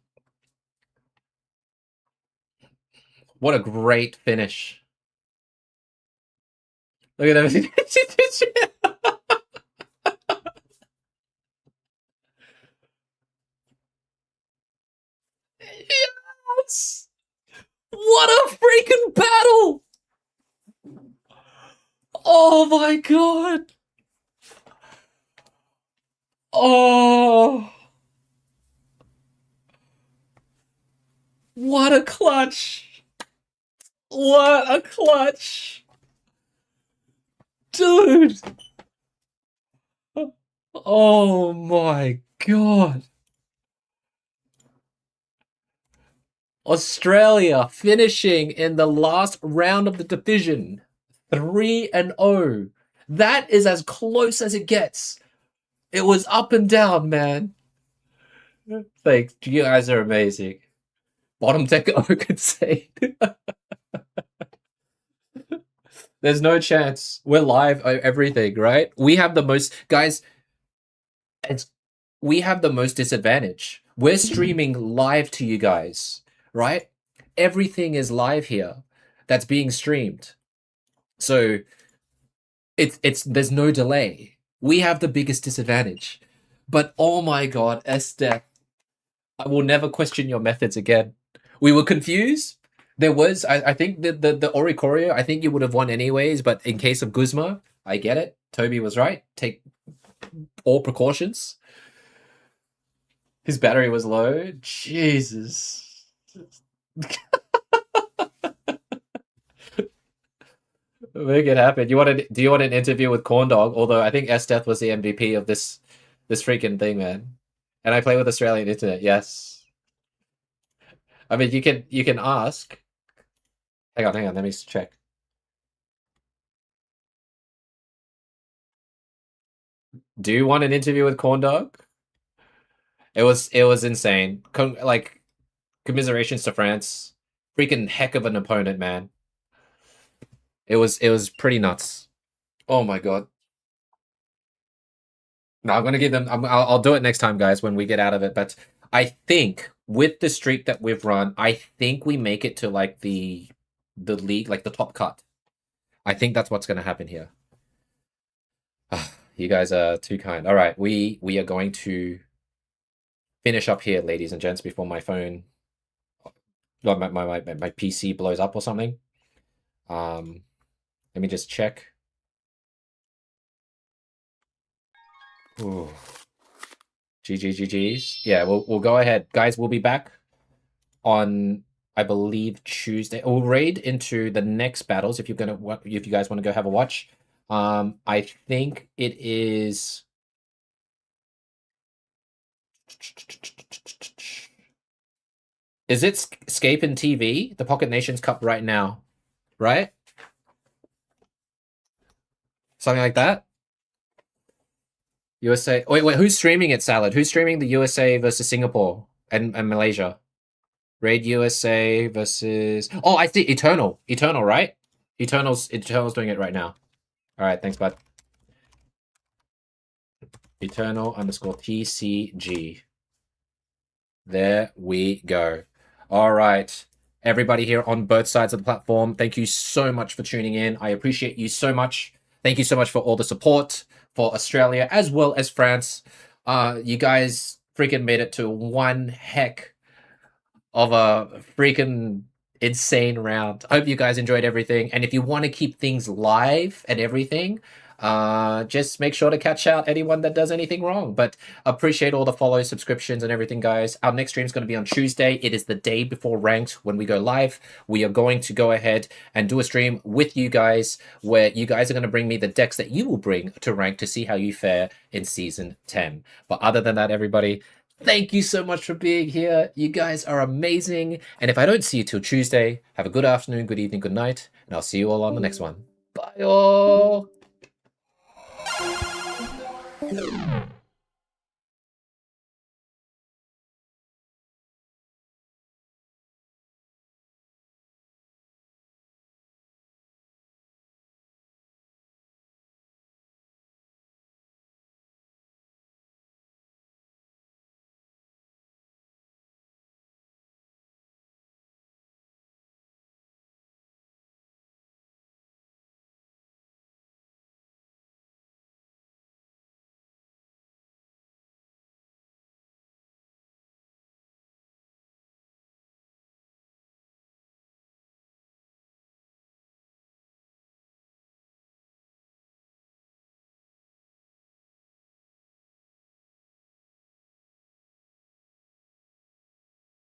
What a great finish. Look at everything. Yes! What a freaking battle! Oh my god! Oh! What a clutch! What a clutch! Dude! Oh my god! Australia finishing in the last round of the division. 3-0. That is as close as it gets. It was up and down, man. Thanks. You guys are amazing. Bottom deck could say. There's no chance. We're live, everything, right? We have the most, guys. We have the most disadvantage. We're streaming live to you guys, right? Everything is live here. That's being streamed. So it's there's no delay. We have the biggest disadvantage. But oh my god, Esther, I will never question your methods again. We were confused. There was, I think the Oricorio, I think you would have won anyways, but in case of Guzma, I get it. Toby was right. Take all precautions. His battery was low. Jesus. Make it happen. Do you want an interview with Corndog? Although I think Esteth was the MVP of this freaking thing, man. And I play with Australian internet, yes. I mean, you can ask. Hang on, let me check. Do you want an interview with Corndog? It was insane. Like, commiserations to France. Freaking heck of an opponent, man. It was pretty nuts. Oh my god. No, I'm gonna give them. I'll do it next time, guys, when we get out of it. But I think with the streak that we've run, I think we make it to like the league, like the top cut. I think that's what's gonna happen here. You guys are too kind. All right, we are going to finish up here, ladies and gents, before my phone, my PC blows up or something. Let me just check. Ooh. GG's. Yeah, we'll go ahead, guys. We'll be back on, I believe, Tuesday. We'll raid into the next battles if you guys want to go have a watch. I think it is. Is it Scape and TV, the Pocket Nations Cup right now, right? Something like that. USA. Wait, who's streaming it, Salad? Who's streaming the USA versus Singapore and Malaysia? Raid USA versus. Oh, I see. Eternal, right? Eternal's doing it right now. All right, thanks, bud. Eternal_TCG. There we go. All right, everybody here on both sides of the platform, thank you so much for tuning in. I appreciate you so much. Thank you so much for all the support for Australia as well as France. You guys freaking made it to one heck of a freaking insane round. I hope you guys enjoyed everything. And if you want to keep things live and everything, just make sure to catch out anyone that does anything wrong. But appreciate all the follows, subscriptions, and everything, guys. Our next stream is going to be on Tuesday. It is the day before ranked when we go live. We are going to go ahead and do a stream with you guys where you guys are going to bring me the decks that you will bring to rank to see how you fare in season 10. But other than that, everybody, thank you so much for being here. You guys are amazing. And if I don't see you till Tuesday, have a good afternoon, good evening, good night, and I'll see you all on the next one. Bye all.